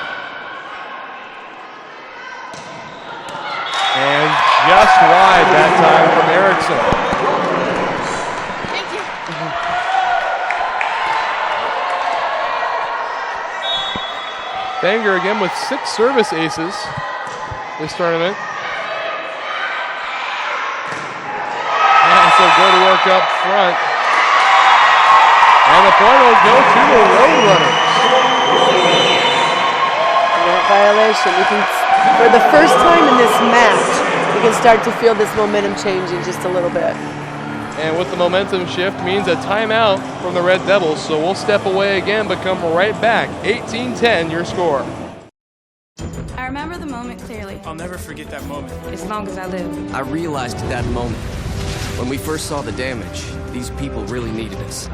And just wide that time from Erickson. Thank you. Fanger again with 6 service aces this tournament. And so good work up front. And the point will go to the Roadrunners. Net violation. You can, for the first time in this match, you can start to feel this momentum changing just a little bit. And with the momentum shift means a timeout from the Red Devils, so we'll step away again but come right back. 18-10 your score. I remember the moment clearly. I'll never forget that moment. As long as I live. I realized at that moment, when we first saw the damage, these people really needed us.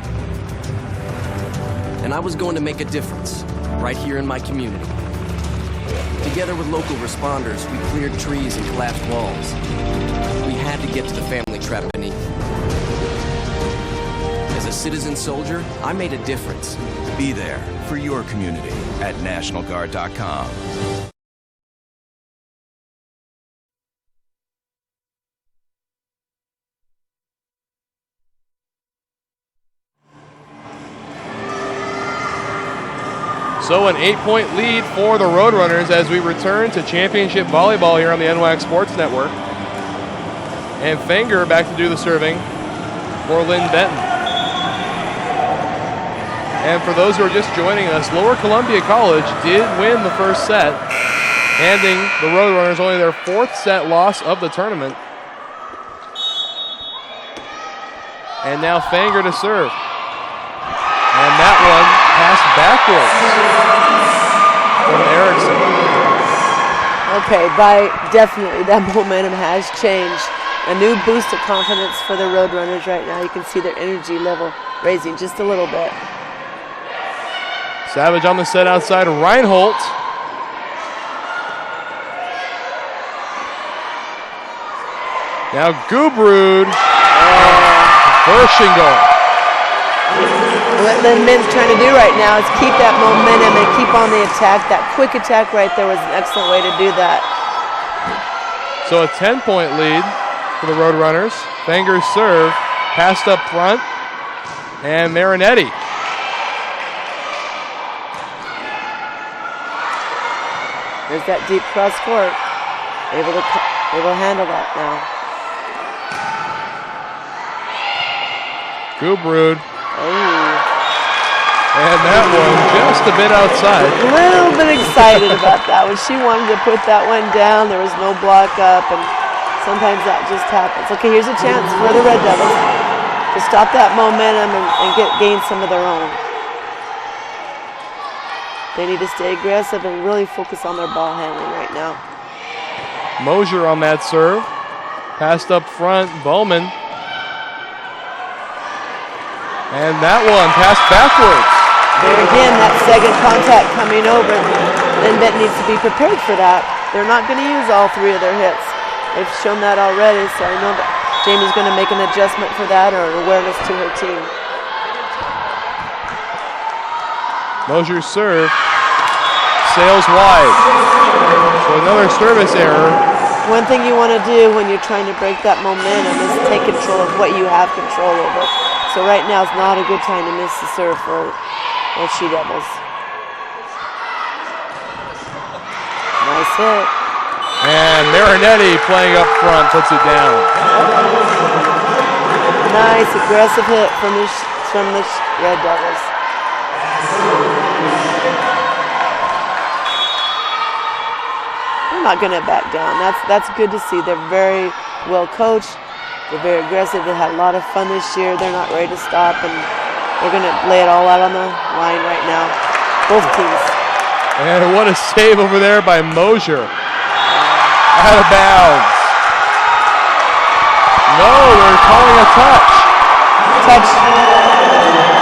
And I was going to make a difference, right here in my community. Together with local responders, we cleared trees and collapsed walls. We had to get to the family trapped beneath. As a citizen soldier, I made a difference. Be there for your community at NationalGuard.com. So an 8-point lead for the Roadrunners as we return to championship volleyball here on the NWAC Sports Network. And Fanger back to do the serving for Linn-Benton. And for those who are just joining us, Lower Columbia College did win the first set, handing the Roadrunners only their 4th set loss of the tournament. And now Fanger to serve. And that one passed backwards from Erickson. Okay, definitely that momentum has changed. A new boost of confidence for the Roadrunners right now. You can see their energy level raising just a little bit. Savage on the set outside, Reinholt. Now Gubrud. Bershingel. What Linn-Benton's trying to do right now is keep that momentum and keep on the attack. That quick attack right there was an excellent way to do that. So a 10-point lead for the Roadrunners. Fanger's serve, passed up front, and Marinetti. There's that deep cross court. Able to handle that now. Gubrud. And that one just a bit outside. A little bit excited about that one. She wanted to put that one down. There was no block up, and sometimes that just happens. Okay, here's a chance for the Red Devils to stop that momentum and gain some of their own. They need to stay aggressive and really focus on their ball handling right now. Mosier on that serve. Passed up front, Bowman. And that one passed backwards. There again, that second contact coming over. Linn-Benton needs to be prepared for that. They're not going to use all 3 of their hits. They've shown that already, so I know that Jamie's going to make an adjustment for that or an awareness to her team. Mosier's serve sails wide. So another service error. One thing you want to do when you're trying to break that momentum is take control of what you have control over. So right now is not a good time to miss the serve for the She Devils. Nice hit. And Marinetti playing up front puts it down. Nice aggressive hit from the Red Devils. not going to back down. That's good to see. They're very well coached. They're very aggressive. They had a lot of fun this year. They're not ready to stop, and they're going to lay it all out on the line right now. Both teams. And what a save over there by Mosier. Out of bounds. No, they're calling a touch. Touch.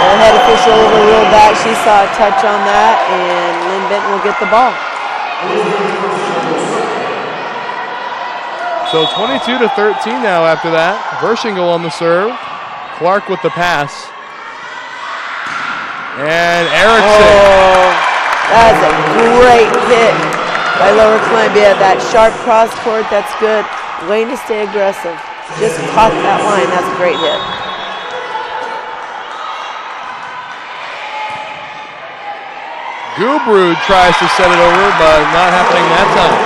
The head official overruled that. She saw a touch on that, and Linn-Benton will get the ball. So 22-13 now after that. Verschingle on the serve. Clark with the pass. And Erickson. Oh, that's a great hit by Lower Columbia. That sharp cross court, that's good. Way to stay aggressive. Just caught that line. That's a great hit. Gubrud tries to set it over, but not happening that time.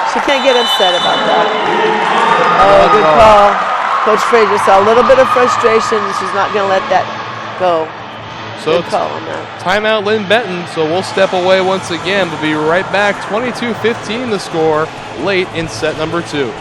She can't get upset about that. Oh, good call. Coach Frazier saw a little bit of frustration. She's not going to let that go. So good call on that. Timeout Linn-Benton, so we'll step away once again. We'll be right back. 22-15 the score late in set number 2.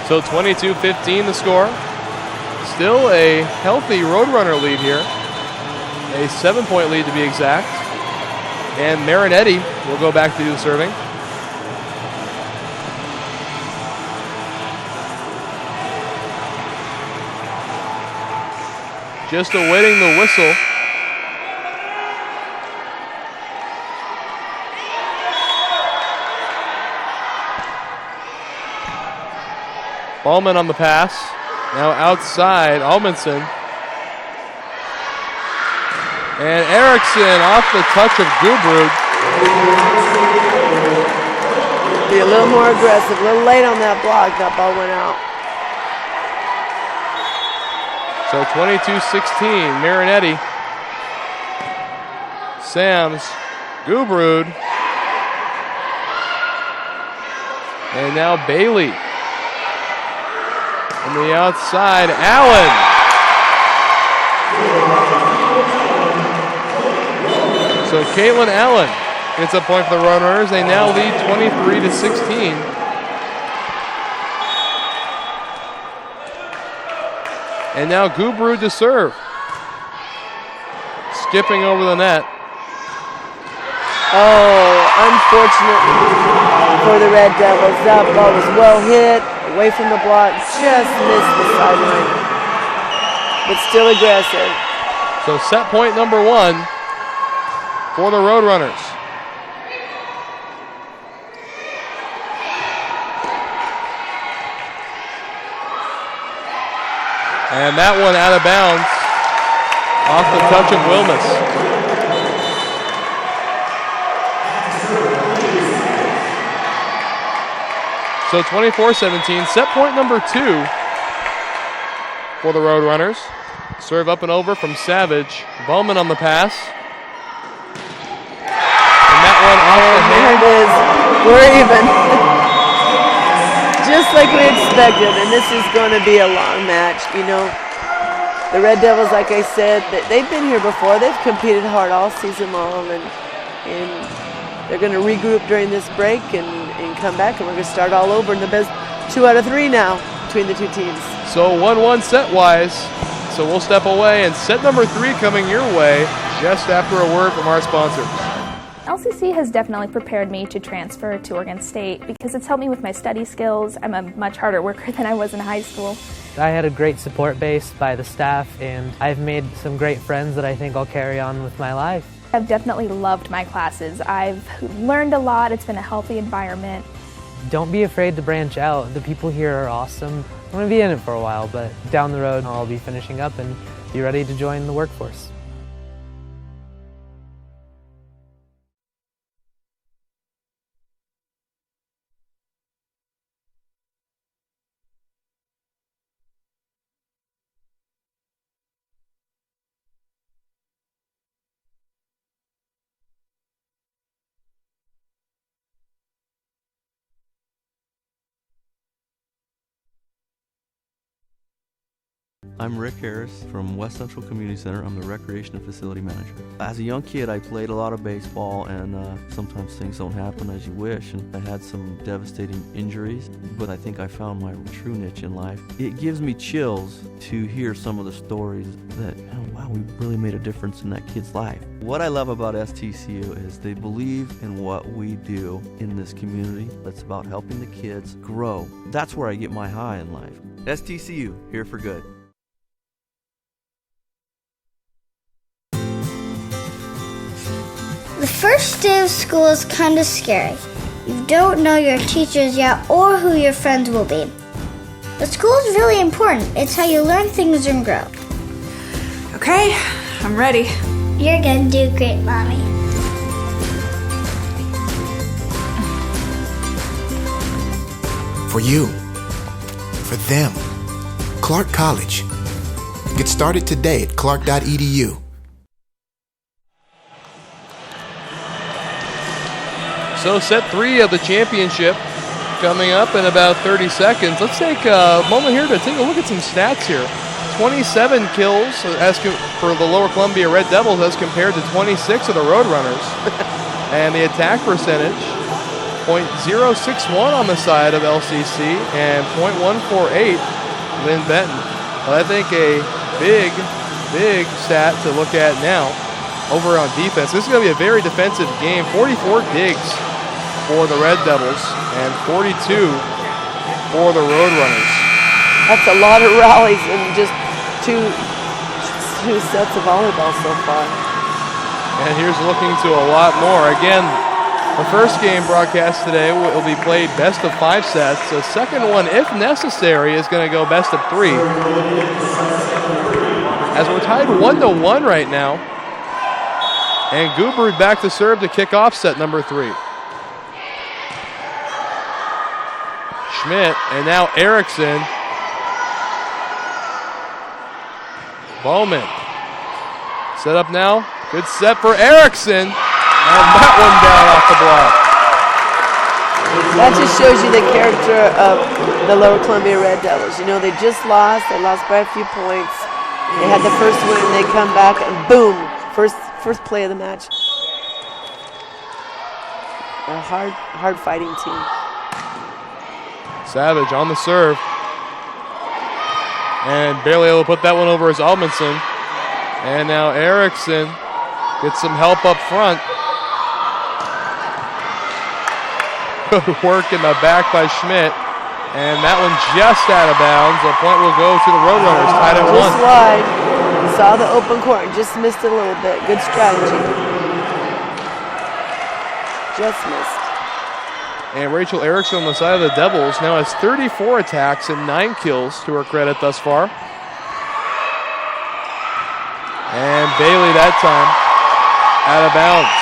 So 22-15 the score. Still a healthy Roadrunner lead here. A 7-point lead to be exact. And Marinetti will go back to do the serving. Just awaiting the whistle. Ballman on the pass. Now outside, Almondson. And Erickson off the touch of Gubrud. Be a little more aggressive, a little late on that block. That ball went out. So 22-16, Marinetti. Sams, Gubrud. And now Bailey. On the outside, Allen. So Caitlin Allen gets a point for the Roadrunners. They now lead 23-16. And now Gubrud to serve. Skipping over the net. Oh, unfortunately for the Red Devils. That ball was well hit. Away from the block, just missed the sideline, but still aggressive. So set point number 1 for the Roadrunners. And that one out of bounds off the touch of Wilmus. So 24-17, set point number 2 for the Roadrunners. Serve up and over from Savage. Bowman on the pass. And that one off the hand. There it is. We're even. Just like we expected, and this is going to be a long match. You know, the Red Devils, like I said, they've been here before. They've competed hard all season long, and they're going to regroup during this break and come back, and we're going to start all over in the best 2 out of 3 now between the two teams. So 1-1 set-wise. So we'll step away, and set number 3 coming your way just after a word from our sponsors. LCC has definitely prepared me to transfer to Oregon State because it's helped me with my study skills. I'm a much harder worker than I was in high school. I had a great support base by the staff, and I've made some great friends that I think I'll carry on with my life. I've definitely loved my classes. I've learned a lot. It's been a healthy environment. Don't be afraid to branch out. The people here are awesome. I'm going to be in it for a while, but down the road I'll be finishing up and be ready to join the workforce. I'm Rick Harris from West Central Community Center. I'm the Recreation and Facility Manager. As a young kid, I played a lot of baseball, and sometimes things don't happen as you wish, and I had some devastating injuries, but I think I found my true niche in life. It gives me chills to hear some of the stories that, oh, wow, we really made a difference in that kid's life. What I love about STCU is they believe in what we do in this community. That's about helping the kids grow. That's where I get my high in life. STCU, here for good. The first day of school is kind of scary. You don't know your teachers yet or who your friends will be. But school is really important. It's how you learn things and grow. Okay, I'm ready. You're gonna do great, Mommy. For you, for them, Clark College. Get started today at clark.edu. So set 3 of the championship coming up in about 30 seconds. Let's take a moment here to take a look at some stats here. 27 kills for the Lower Columbia Red Devils as compared to 26 of the Roadrunners. And the attack percentage, .061 on the side of LCC and .148 Linn-Benton. Well, I think a big stat to look at now over on defense. This is going to be a very defensive game. 44 digs for the Red Devils and 42 for the Roadrunners. That's a lot of rallies in just two sets of volleyball so far. And here's looking to a lot more. Again, the first game broadcast today will be played best of 5 sets. The second one, if necessary, is going to go best of 3. As we're tied 1-1 right now. And Gubrud back to serve to kick off set number 3. Schmidt, and now Erickson. Bowman. Set up now. Good set for Erickson. And that one down off the block. That just shows you the character of the Lower Columbia Red Devils. You know, they just lost. They lost by a few points. They had the first win, and they come back, and boom, first play of the match. A hard fighting team. Savage on the serve. And barely able to put that one over as Albinson. And now Erickson gets some help up front. Good work in the back by Schmidt. And that one just out of bounds. The point will go to the Roadrunners, tied at 1. Just wide. Saw the open court and just missed it a little bit. Good strategy. Just missed. And Rachel Erickson on the side of the Devils now has 34 attacks and 9 kills to her credit thus far. And Bailey that time out of bounds.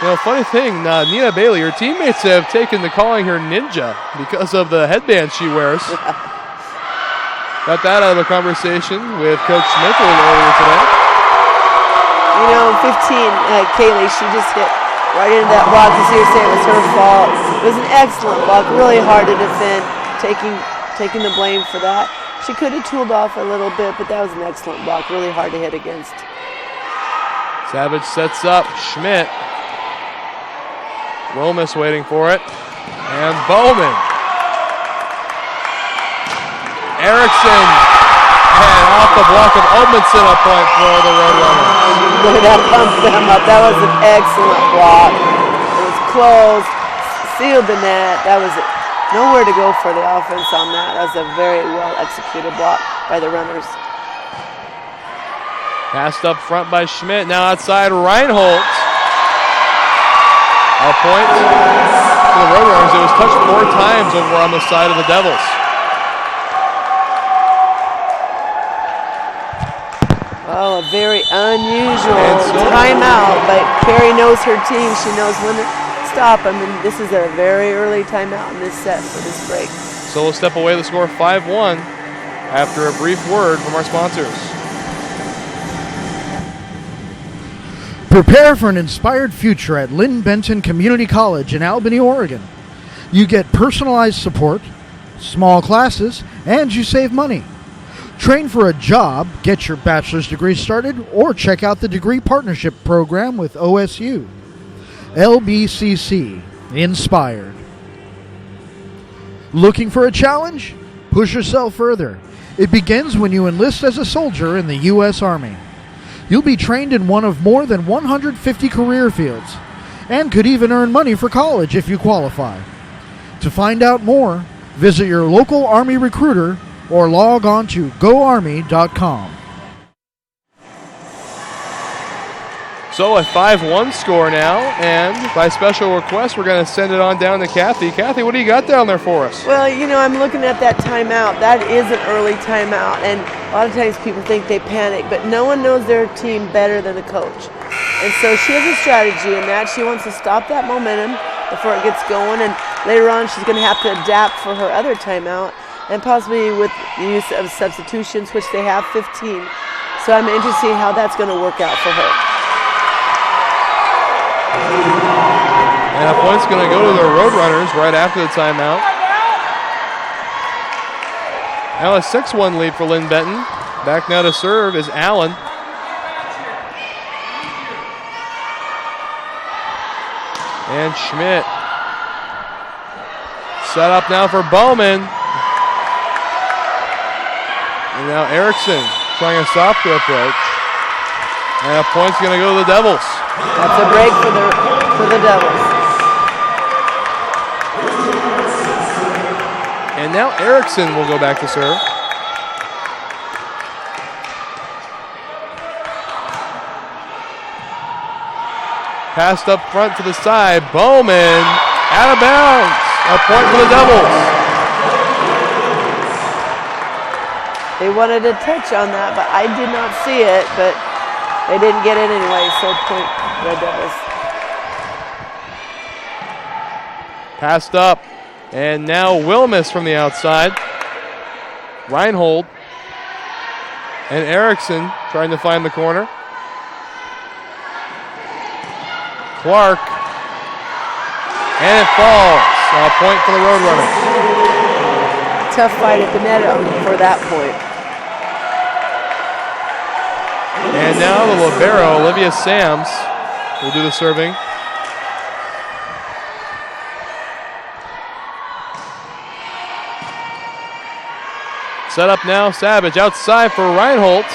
You know, funny thing, Nina Bailey, her teammates have taken to calling her Ninja because of the headband she wears. Got that out of a conversation with Coach Smith earlier today. You know, 15, Kaylee, she just hit right into that block. As you were saying, it was her fault. It was an excellent block, really hard to defend, taking the blame for that. She could have tooled off a little bit, but that was an excellent block, really hard to hit against. Savage sets up Schmidt. Romas waiting for it. And Bowman. Erickson. And off the block of Edmondson, a point for the Roadrunners. Look at that, pump them up. That was an excellent block. It was close, sealed the net. That was nowhere to go for the offense on that. That was a very well executed block by the runners. Passed up front by Schmidt. Now outside Reinhold. A point for the Roadrunners. It was touched 4 times over on the side of the Devils. Oh, a very unusual timeout, but Carrie knows her team. She knows when to stop them, and this is a very early timeout in this set for this break. So we'll step away. The score 5-1 after a brief word from our sponsors. Prepare for an inspired future at Linn-Benton Community College in Albany, Oregon. You get personalized support, small classes, and you save money. Train for a job, get your bachelor's degree started, or check out the degree partnership program with OSU. LBCC, inspired. Looking for a challenge? Push yourself further. It begins when you enlist as a soldier in the U.S. Army. You'll be trained in one of more than 150 career fields, and could even earn money for college if you qualify. To find out more, visit your local Army recruiter or log on to goarmy.com. So a 5-1 score now, and by special request, we're going to send it on down to Kathy. Kathy, what do you got down there for us? Well, you know, I'm looking at that timeout. That is an early timeout, and a lot of times people think they panic, but no one knows their team better than the coach. And so she has a strategy in that. She wants to stop that momentum before it gets going, and later on she's going to have to adapt for her other timeout, and possibly with the use of substitutions, which they have 15. So I'm interested to see how that's going to work out for her. And a point's going to go to the Roadrunners right after the timeout. Now a 6-1 lead for Linn-Benton. Back now to serve is Allen. And Schmidt. Set up now for Bowman. And now Erickson trying a soft approach. And a point's going to go to the Devils. That's a break for the Devils. And now Erickson will go back to serve. Passed up front to the side. Bowman out of bounds. A point for the Devils. They wanted a touch on that, but I did not see it, but they didn't get it anyway, so point Red Devils. Passed up. And now Wilmus from the outside. Reinhold. And Erickson trying to find the corner. Clark. And it falls. A point for the Roadrunners. Tough fight at the net for that point. And now the libero, Olivia Sams, will do the serving. Set up now, Savage outside for Reinhold.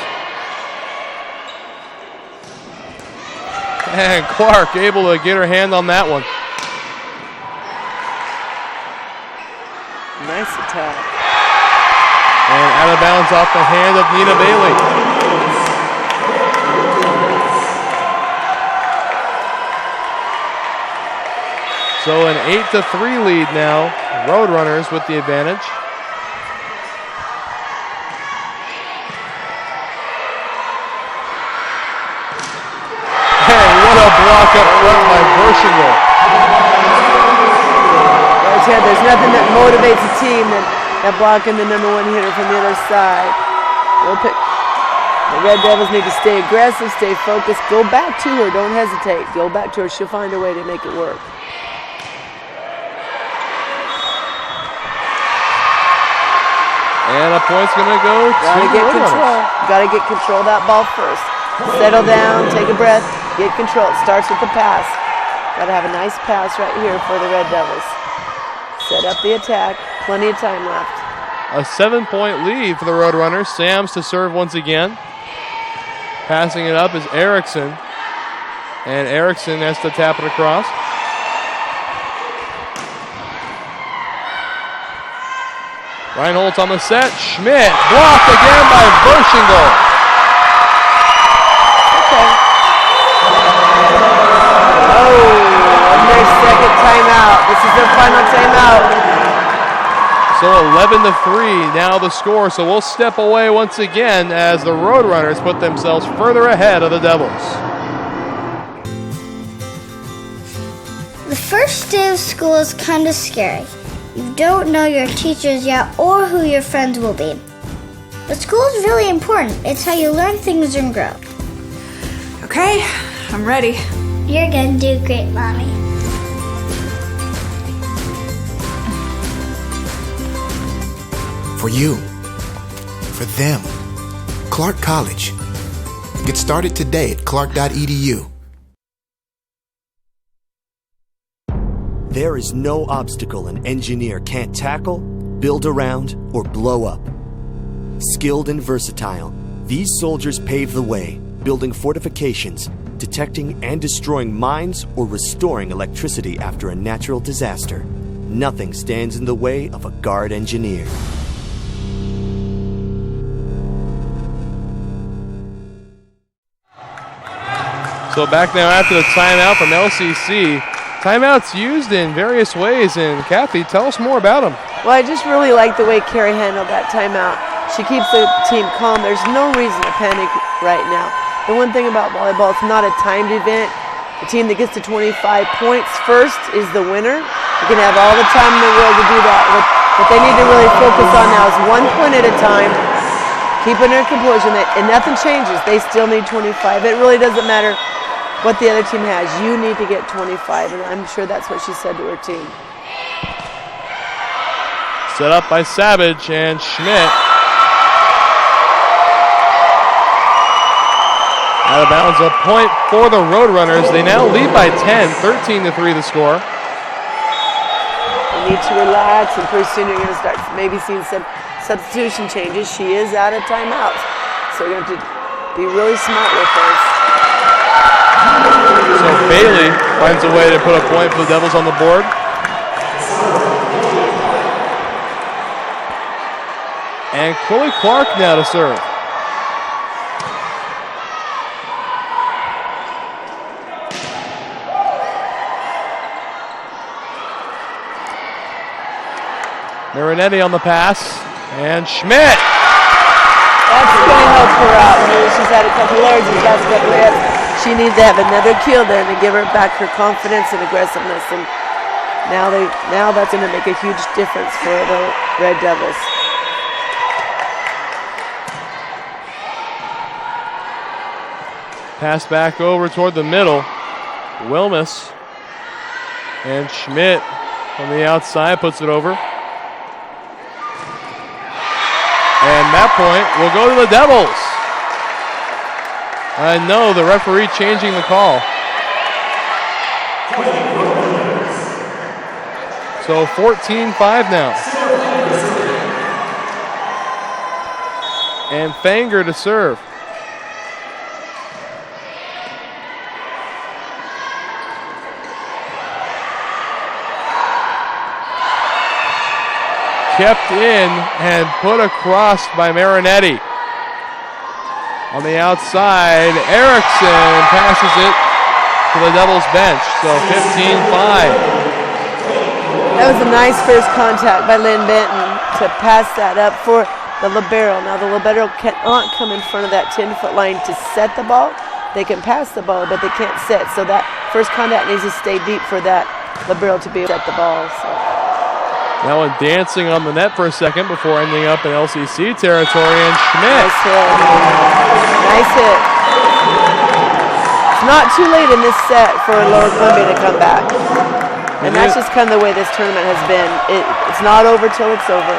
And Clark able to get her hand on that one. Nice attack. And out of bounds off the hand of Nina Bailey. So an 8-3 lead now. Roadrunners with the advantage. Block up front by Berschingel. There's nothing that motivates a team than blocking the number one hitter from the other side. The Red Devils need to stay aggressive, stay focused, go back to her, don't hesitate. Go back to her, she'll find a way to make it work. And a point's going to go to Gotta get control. Gotta get control of that ball first. Settle down, take a breath, get control. It starts with the pass. Gotta have a nice pass right here for the Red Devils. Set up the attack, plenty of time left. A 7-point lead for the Roadrunners. Sams to serve once again. Passing it up is Erickson. And Erickson has to tap it across. Reinhold's on the set. Schmidt blocked again by Berschingel. and their second timeout. This is their final timeout. So 11-3 now the score. So we'll step away once again as the Roadrunners put themselves further ahead of the Devils. The first day of school is kind of scary. You don't know your teachers yet or who your friends will be. But school is really important. It's how you learn things and grow. Okay, I'm ready. You're gonna do great, Mommy. For you, for them, Clark College. Get started today at clark.edu. There is no obstacle an engineer can't tackle, build around, or blow up. Skilled and versatile, these soldiers pave the way, building fortifications, detecting and destroying mines, or restoring electricity after a natural disaster. Nothing stands in the way of a Guard engineer. So back now after the timeout from LCC. Timeouts used in various ways, and Kathy, tell us more about them. Well, I just really like the way Carrie handled that timeout. She keeps the team calm. There's no reason to panic right now. The one thing about volleyball, it's not a timed event. The team that gets to 25 points first is the winner. You can have all the time in the world to do that. What they need to really focus on now is 1 point at a time, keeping their composure, and nothing changes. They still need 25. It really doesn't matter what the other team has. You need to get 25, and I'm sure that's what she said to her team. Set up by Savage and Schmidt. Out of bounds, a point for the Roadrunners. They now lead by 10, 13-3 the score. You need to relax, and pretty soon you're going to start maybe seeing some substitution changes. She is out of timeouts, so you're going to have to be really smart with this. So Bailey finds a way to put a point for the Devils on the board. And Chloe Clark now to serve. Marinetti on the pass, and Schmidt. That's going to help her out. Maybe she's had a couple errors and that's got red. She needs to have another kill there to give her back her confidence and aggressiveness. And now that's going to make a huge difference for the Red Devils. Pass back over toward the middle. Wilmus and Schmidt on the outside puts it over. And that point will go to the Devils. I know the referee changing the call. So 14-5 now. And Fanger to serve. Kept in and put across by Marinetti. On the outside, Erickson passes it to the Devils bench. So 15-5. That was a nice first contact by Linn-Benton to pass that up for the libero. Now the libero cannot come in front of that 10-foot line to set the ball. They can pass the ball, but they can't set. So that first contact needs to stay deep for that libero to be able to set the ball. So. That one dancing on the net for a second before ending up in LCC territory, and Schmidt. Nice hit. Nice hit. It's not too late in this set for Lower Columbia to come back. And that's just kind of the way this tournament has been. It's not over till it's over.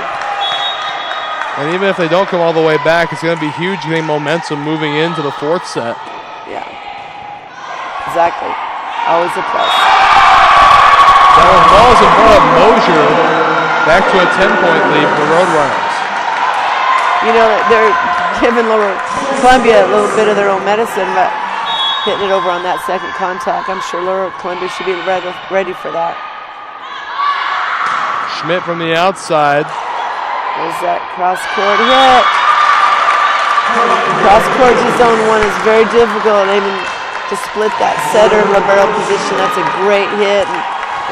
And even if they don't come all the way back, it's going to be huge getting momentum moving into the fourth set. Yeah. Exactly. Always a plus. That one falls in front of Mosier. Back to a 10-point lead for Roadrunners. You know, they're giving Lower Columbia a little bit of their own medicine, but hitting it over on that second contact, I'm sure Lower Columbia should be ready for that. Schmidt from the outside. There's that cross-court hit. Cross-court to zone one is very difficult. Even to split that setter and libero position. That's a great hit. And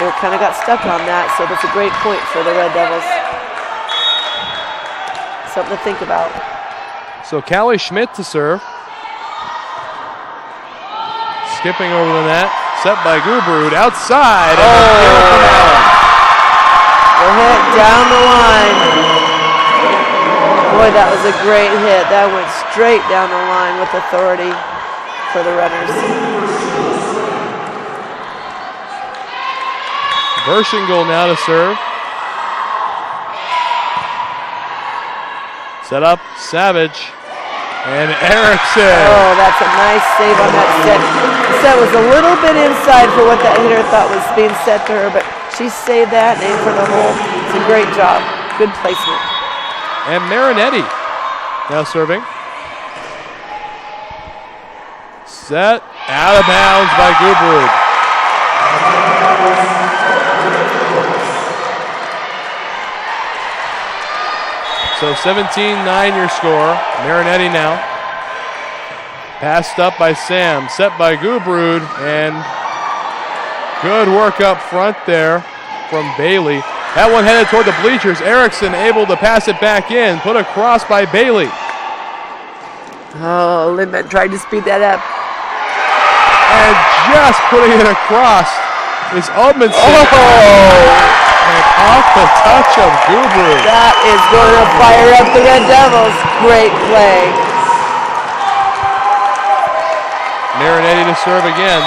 they kind of got stuck on that, so that's a great point for the Red Devils. Something to think about. So Callie Schmidt to serve. Skipping over the net. Set by Gubrud. Outside. The hit down the line. Boy, that was a great hit. That went straight down the line with authority for the runners. Verschingle now to serve. Set up, Savage, and Erickson. Oh, that's a nice save on that set. The set was a little bit inside for what that hitter thought was being set to her, but she saved that and aimed for the hole. It's a great job. Good placement. And Marinetti now serving. Set, out of bounds by Gubrud. So 17-9 your score. Marinetti now. Passed up by Sam, set by Gubrud, and good work up front there from Bailey. That one headed toward the bleachers. Erickson able to pass it back in, put across by Bailey. Oh, Linn-Benton tried to speed that up. And just putting it across is Edmondson. And off the touch of Gubrud. That is going to fire up the Red Devils. Great play. Marinetti to serve again.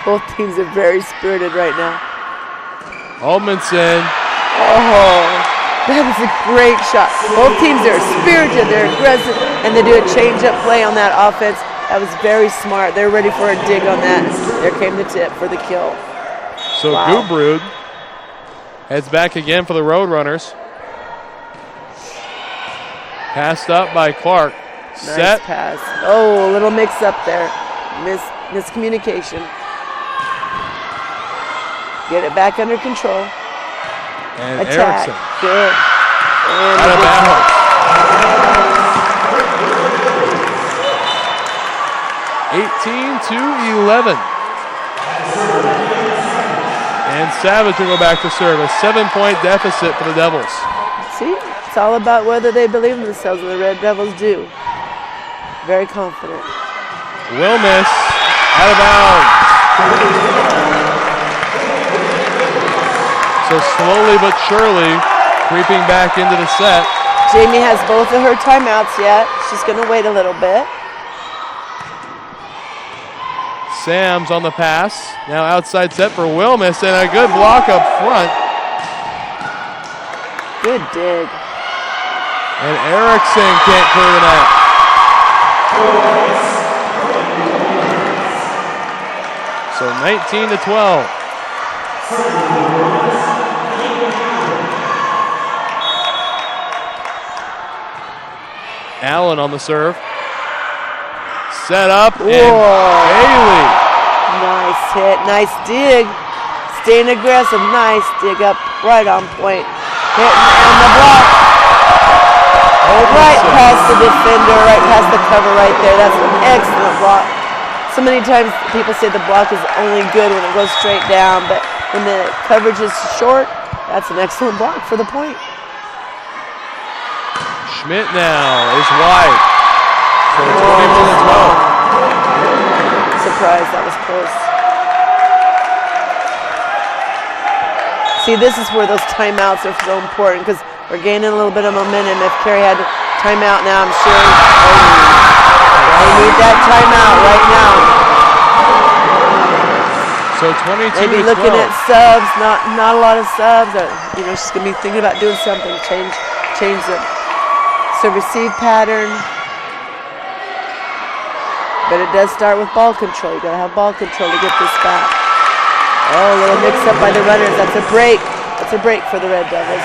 Both teams are very spirited right now. Edmondson. Oh, that is a great shot. Both teams are spirited, they're aggressive, and they do a change-up play on that offense. That was very smart. They're ready for a dig on that. There came the tip for the kill. So Gubrud heads back again for the Roadrunners. Passed up by Clark. Nice pass. Oh, a little mix-up there. Miscommunication. Get it back under control. And attack. Erickson. Good. And out of bounds. 18-11. And Savage will go back to serve. A 7-point deficit for the Devils. See, it's all about whether they believe in themselves, and the Red Devils do. Very confident. Will miss. Out of bounds. So slowly but surely creeping back into the set. Jamie has both of her timeouts yet. She's going to wait a little bit. Sam's on the pass. Now outside set for Wilmus, and a good block up front. Good dig. And Erickson can't clear the net. So 19-12. Allen on the serve. Set up, and Bailey. Nice hit, nice dig. Staying aggressive, nice dig up, right on point. Hitting on the block. Right past the defender, right past the cover right there. That's an excellent block. So many times people say the block is only good when it goes straight down, but when the coverage is short, that's an excellent block for the point. Schmidt now is wide. So 21-12. Surprise, that was close. See, this is where those timeouts are so important because we're gaining a little bit of momentum. If Carey had a timeout now, I'm sure they need that timeout right now. So 22-12. Maybe looking at subs, not a lot of subs. She's gonna be thinking about doing something, change the serve-receive pattern. But it does start with ball control. You gotta have ball control to get this back. Oh, a little mix up by the runners. That's a break. That's a break for the Red Devils.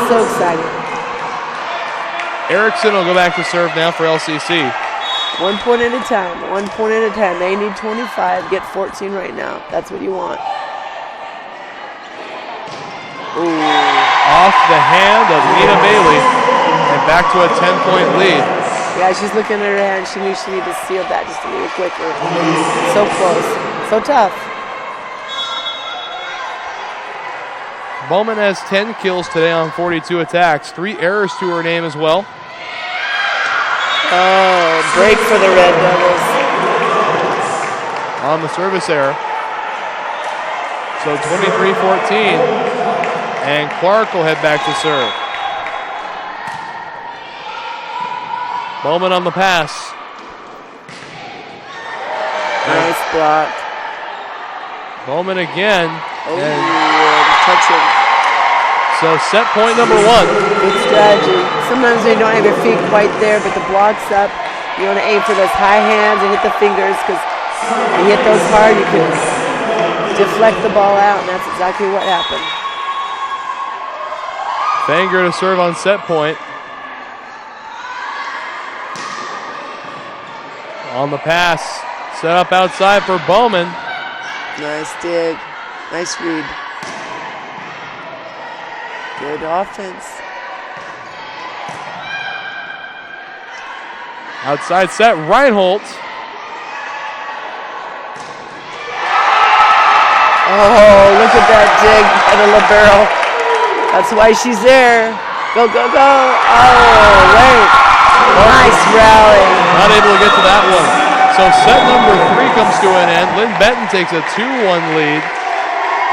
So exciting. Erickson will go back to serve now for LCC. 1 point at a time. 1 point at a time. They need 25. Get 14 right now. That's what you want. Ooh. Off the hand of Nina Bailey. And back to a 10-point lead. Yeah, she's looking at her hand. She knew she needed to seal that just a little quicker. So close. So tough. Bowman has 10 kills today on 42 attacks. 3 errors to her name as well. Oh, break for the Red Devils. On the service error. So 23-14. And Clark will head back to serve. Bowman on the pass. Nice block. Bowman again. Oh, touch him. So set point number 1. Good strategy. Sometimes when you don't have your feet quite there, but the block's up. You want to aim for those high hands and hit the fingers, because you hit those hard, you can deflect the ball out, and that's exactly what happened. Fanger to serve on set point. On the pass. Set up outside for Bowman. Nice dig. Nice read. Good offense. Outside set, Reinhold. Oh, look at that dig by the libero. That's why she's there. Go, go, go. Oh, wait. Nice rally. Not able to get to that one. So set number 3 comes to an end. Linn-Benton takes a 2-1 lead.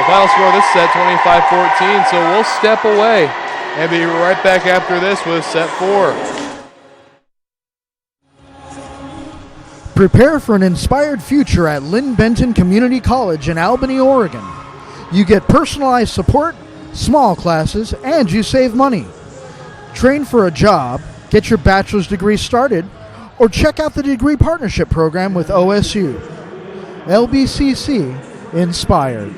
The final score of this set, 25-14. So we'll step away and be right back after this with set 4. Prepare for an inspired future at Linn-Benton Community College in Albany, Oregon. You get personalized support, small classes, and you save money. Train for a job, get your bachelor's degree started, or check out the degree partnership program with OSU. LBCC Inspired.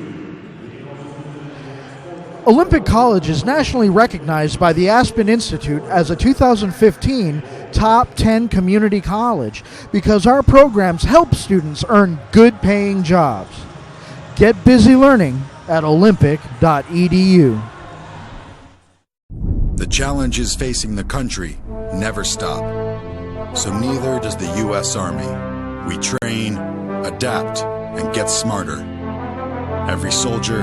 Olympic College is nationally recognized by the Aspen Institute as a 2015 Top 10 Community College because our programs help students earn good-paying jobs. Get busy learning at olympic.edu. The challenges facing the country never stop. So neither does the U.S. Army. We train, adapt, and get smarter. Every soldier,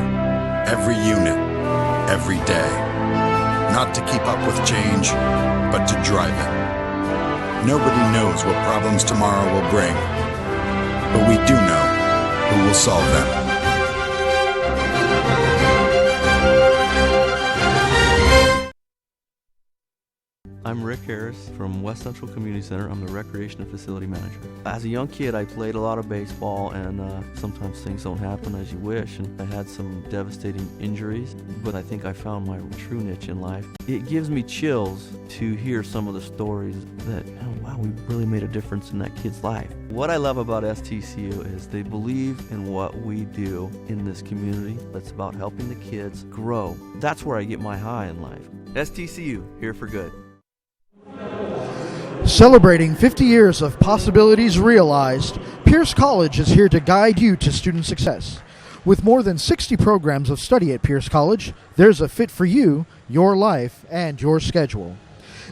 every unit, every day. Not to keep up with change, but to drive it. Nobody knows what problems tomorrow will bring, but we do know who will solve them. I'm Rick Harris from West Central Community Center. I'm the Recreation and Facility Manager. As a young kid, I played a lot of baseball, and sometimes things don't happen as you wish, and I had some devastating injuries, but I think I found my true niche in life. It gives me chills to hear some of the stories that, oh, wow, we really made a difference in that kid's life. What I love about STCU is they believe in what we do in this community. That's about helping the kids grow. That's where I get my high in life. STCU, here for good. Celebrating 50 years of possibilities realized, Pierce College is here to guide you to student success. With more than 60 programs of study at Pierce College, there's a fit for you, your life, and your schedule.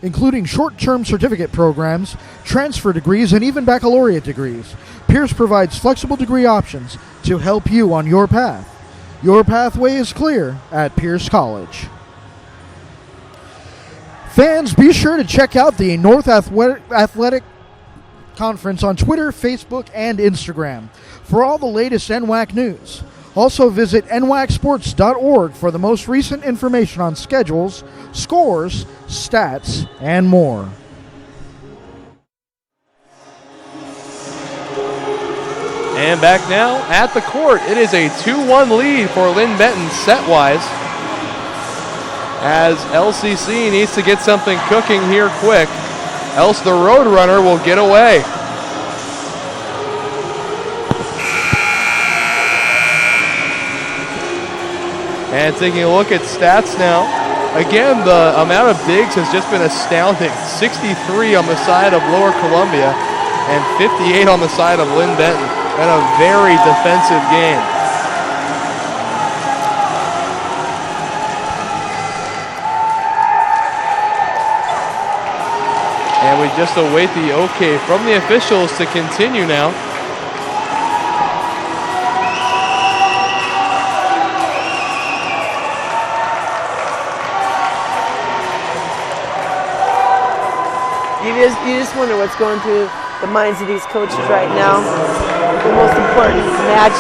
Including short-term certificate programs, transfer degrees, and even baccalaureate degrees, Pierce provides flexible degree options to help you on your path. Your pathway is clear at Pierce College. Fans, be sure to check out the North Athletic Conference on Twitter, Facebook, and Instagram for all the latest NWAC news. Also visit nwacsports.org for the most recent information on schedules, scores, stats, and more. And back now at the court, it is a 2-1 lead for Linn-Benton set-wise, as LCC needs to get something cooking here quick, else the Roadrunner will get away. And taking a look at stats now, again, the amount of digs has just been astounding. 63 on the side of Lower Columbia and 58 on the side of Linn-Benton. And a very defensive game. And And we just await the okay from the officials to continue now. You just wonder what's going through the minds of these coaches right now. The most important match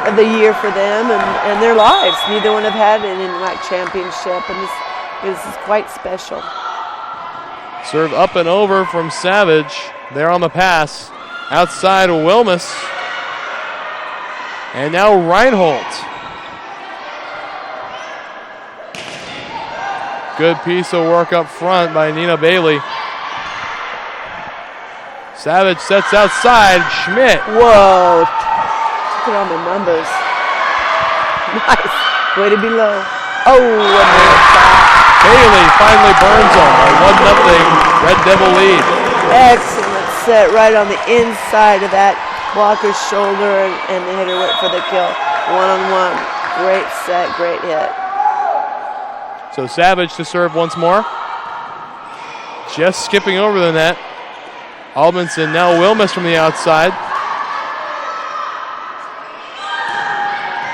of the year for them and their lives. Neither one have had an NWAC championship, and this is quite special. Serve up and over from Savage. There on the pass. Outside Wilmus. And now Reinhold. Good piece of work up front by Nina Bailey. Savage sets outside. Schmidt. Whoa. Look at all the numbers. Nice. Way to be low. Oh, Bailey finally burns them. A 1-0 Red Devil lead. Excellent set right on the inside of that blocker's shoulder, and the hitter went for the kill. 1-on-1. Great set, great hit. So Savage to serve once more. Just skipping over the net. Albinson, now Wilmus from the outside.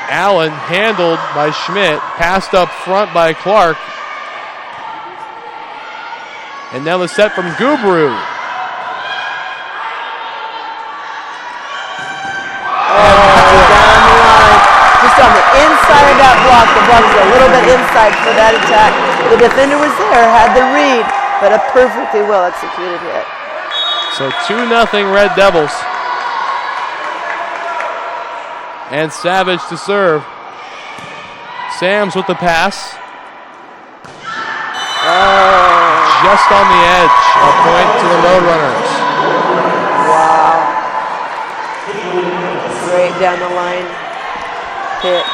Allen handled by Schmidt, passed up front by Clark. And now the set from Gubru. Just on the inside of that block. The block was a little bit inside for that attack. The defender was there, had the read, but a perfectly well executed hit. So 2-0 Red Devils. And Savage to serve. Sams with the pass. Just on the edge. A point to the Roadrunners. Wow. Straight down the line. Hit.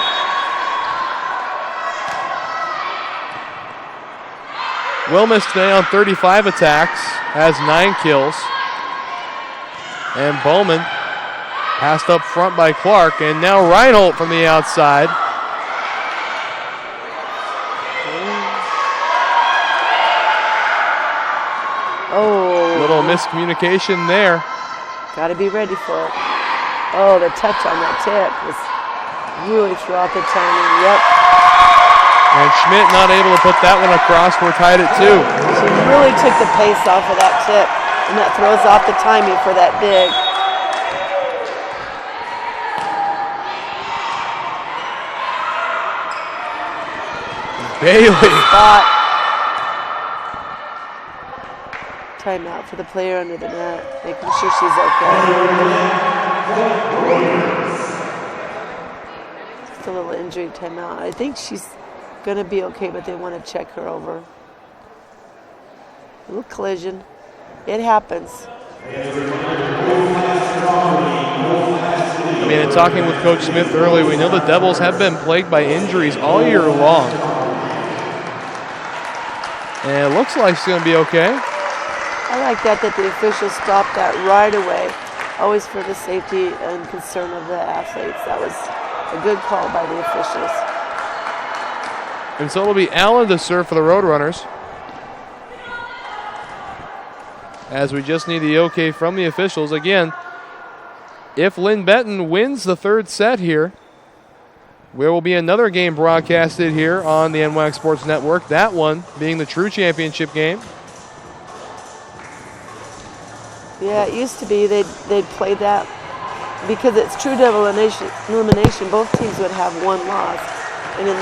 Wilmus today on 35 attacks. Has 9 kills. And Bowman passed up front by Clark, and now Reinhold from the outside. Oh. Little miscommunication there. Got to be ready for it. Oh, the touch on that tip was really threw out the timing. Yep. And Schmidt not able to put that one across. We're tied at 2. She really took the pace off of that tip, and that throws off the timing for that big. Bailey. Spot. Timeout for the player under the net, making sure she's okay. Just a little injury timeout. I think she's going to be okay, but they want to check her over. A little collision. It happens. I mean, in talking with Coach Smith earlier, we know the Devils have been plagued by injuries all year long. And it looks like she's going to be okay. I like that the officials stopped that right away, always for the safety and concern of the athletes. That was a good call by the officials. And so it'll be Allen to serve for the Roadrunners. As we just need the okay from the officials. Again, if Linn-Benton wins the third set here, there will be another game broadcasted here on the NWAC Sports Network, that one being the true championship game. Yeah, it used to be they'd play that because it's true double elimination. Both teams would have one loss. And in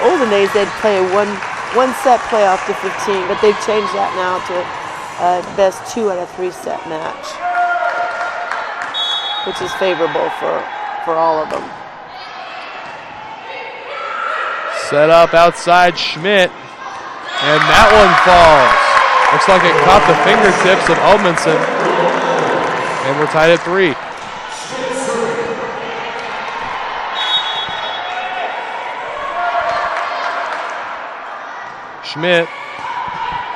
olden days, they'd play a one set playoff to 15, but they've changed that now to best 2 out of 3 set match, which is favorable for all of them. Set up outside Schmidt, and that one falls. Looks like it caught the fingertips of Edmondson, and we're tied at 3. Schmidt,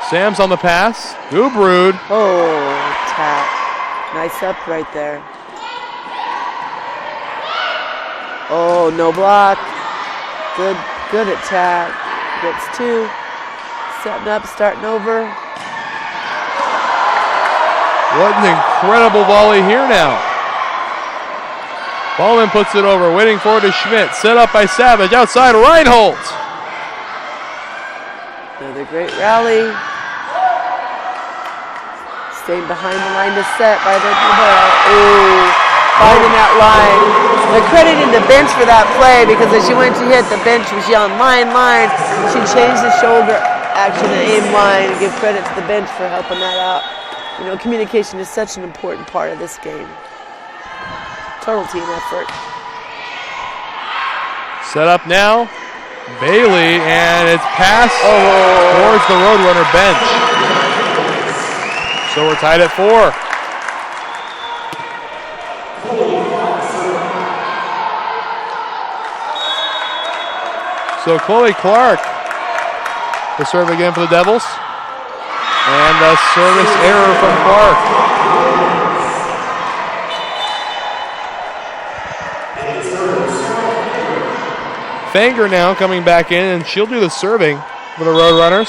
Sam's on the pass, Gubrud. Oh, tap. Nice up right there. Oh, no block. Good attack. Gets 2. Setting up, starting over. What an incredible volley here now. Ballman puts it over, waiting for it to Schmidt. Set up by Savage, outside Reinhold. Another great rally. Staying behind the line to set by the finding that line. They're crediting the bench for that play because as she went to hit, the bench was yelling, line, line. She changed the shoulder action and aim line and give credit to the bench for helping that out. You know, communication is such an important part of this game. Total team effort. Set up now. Bailey, and it's passed towards the Roadrunner bench. So we're tied at 4. So Chloe Clark to serve again for the Devils. And a service error from Clark. Fanger now coming back in, and she'll do the serving for the Roadrunners.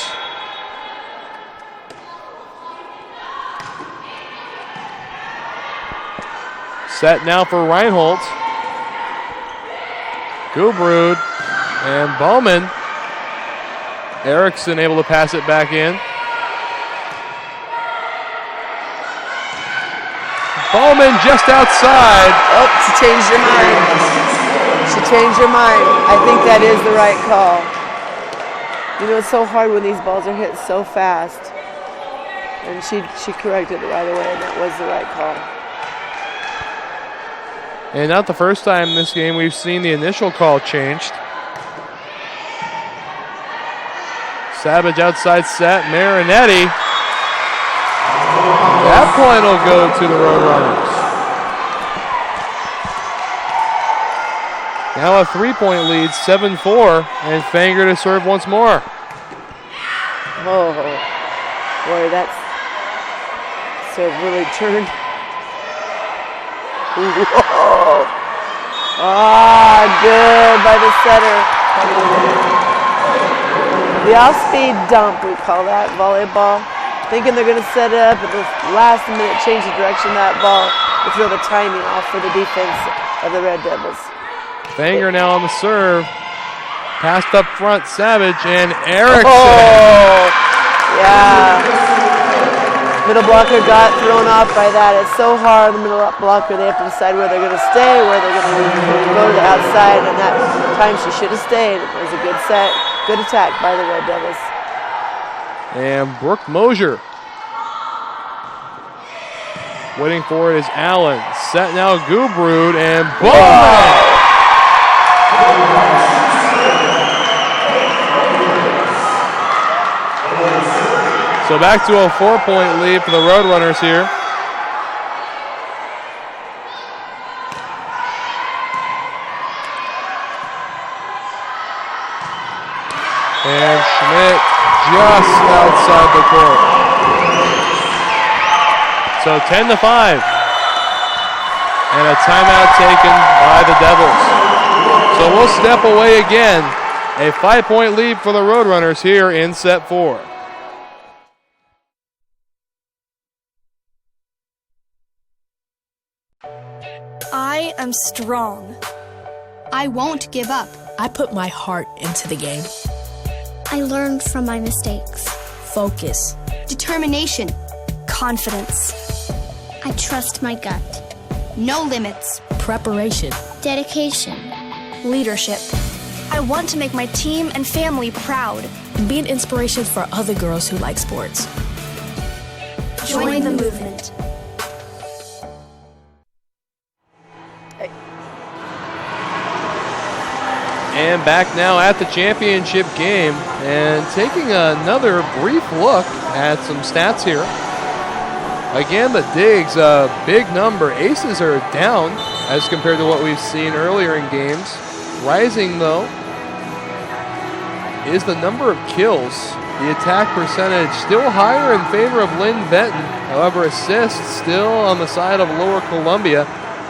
Set now for Reinhold. Gubrud and Bowman. Erickson able to pass it back in. Bowman just outside. Oh, she changed her mind. She changed her mind. I think that is the right call. You know, it's so hard when these balls are hit so fast. And she corrected it right away, and that was the right call. And not the first time in this game we've seen the initial call changed. Savage outside set, Marinetti. That point will go to the Roadrunners. Now a 3-point lead, 7-4, and Fanger to serve once more. Oh, boy, that's serve really turned. Whoa! Ah, good by the setter. The off-speed dump, we call that volleyball. Thinking they're going to set it up at the last minute, change the direction of that ball to throw the timing off for the defense of the Red Devils. Fanger now on the serve. Passed up front, Savage and Erickson. Oh, yeah. Middle blocker got thrown off by that. It's so hard, the middle blocker. They have to decide where they're going to stay, where they're going to go to the outside. And that time she should have stayed. It was a good set, good attack by the Red Devils. And Brooke Mosier. Waiting for it is Allen. Set now Gubrud and Bowman. So back to a 4-point lead for the Roadrunners here. And Schmidt just outside the court. So 10-5. And a timeout taken by the Devils. So we'll step away again. A 5-point lead for the Roadrunners here in set 4. I am strong. I won't give up. I put my heart into the game. I learned from my mistakes. Focus. Determination. Confidence. I trust my gut. No limits. Preparation. Dedication. Leadership. I want to make my team and family proud. And be an inspiration for other girls who like sports. Join the movement. And back now at the championship game and taking another brief look at some stats here. Again, the digs, a big number. Aces are down as compared to what we've seen earlier in games. Rising, though, is the number of kills. The attack percentage still higher in favor of Linn-Benton. However, assists still on the side of Lower Columbia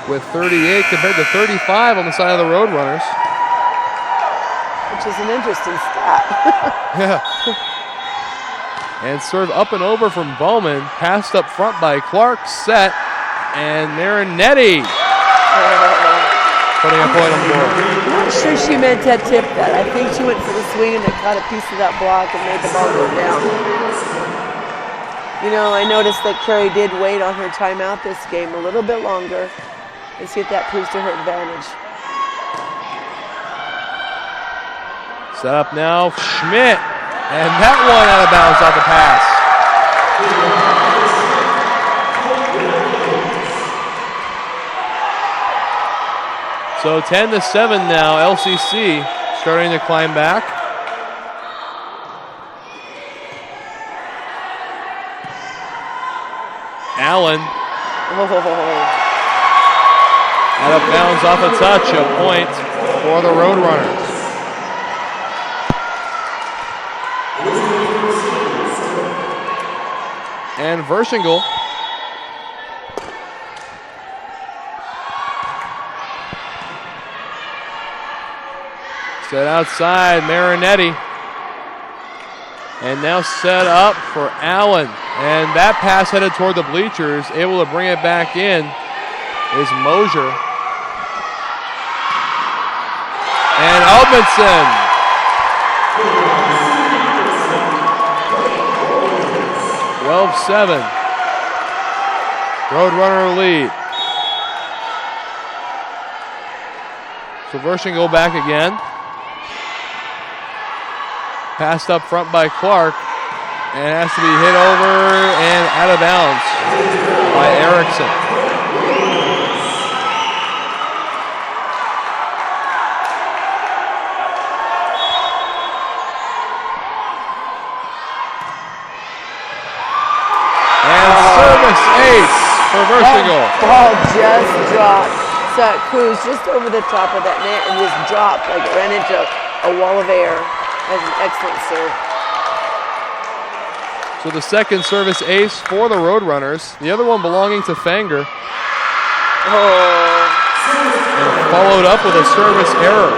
with 38 compared to 35 on the side of the Roadrunners. Which is an interesting stat. Yeah. And serve up and over from Bowman. Passed up front by Clark. Set. And Marinetti putting a point on the board. I'm not sure she meant to tip that. I think she went for the swing and it caught a piece of that block and made the ball go down. You know, I noticed that Carrie did wait on her timeout this game a little bit longer and see if that proves to her advantage. Set up now, Schmidt. And that one out of bounds off the pass. So 10-7 now, LCC starting to climb back. Allen. Out of bounds off a touch, a point for the Roadrunners. And Verschingle set outside, Marinetti. And now set up for Allen. And that pass headed toward the bleachers. Able to bring it back in is Mosier. And Albinson. (12-7). Roadrunner lead. So Verschingle back again. Passed up front by Clark. And it has to be hit over and out of bounds by Erickson. And service ace for Verschingle. Ball just dropped. So it cruised just over the top of that net and just dropped like it ran into a wall of air. That's an excellent serve. So the second service ace for the Roadrunners. The other one belonging to Fanger. And followed up with a service error.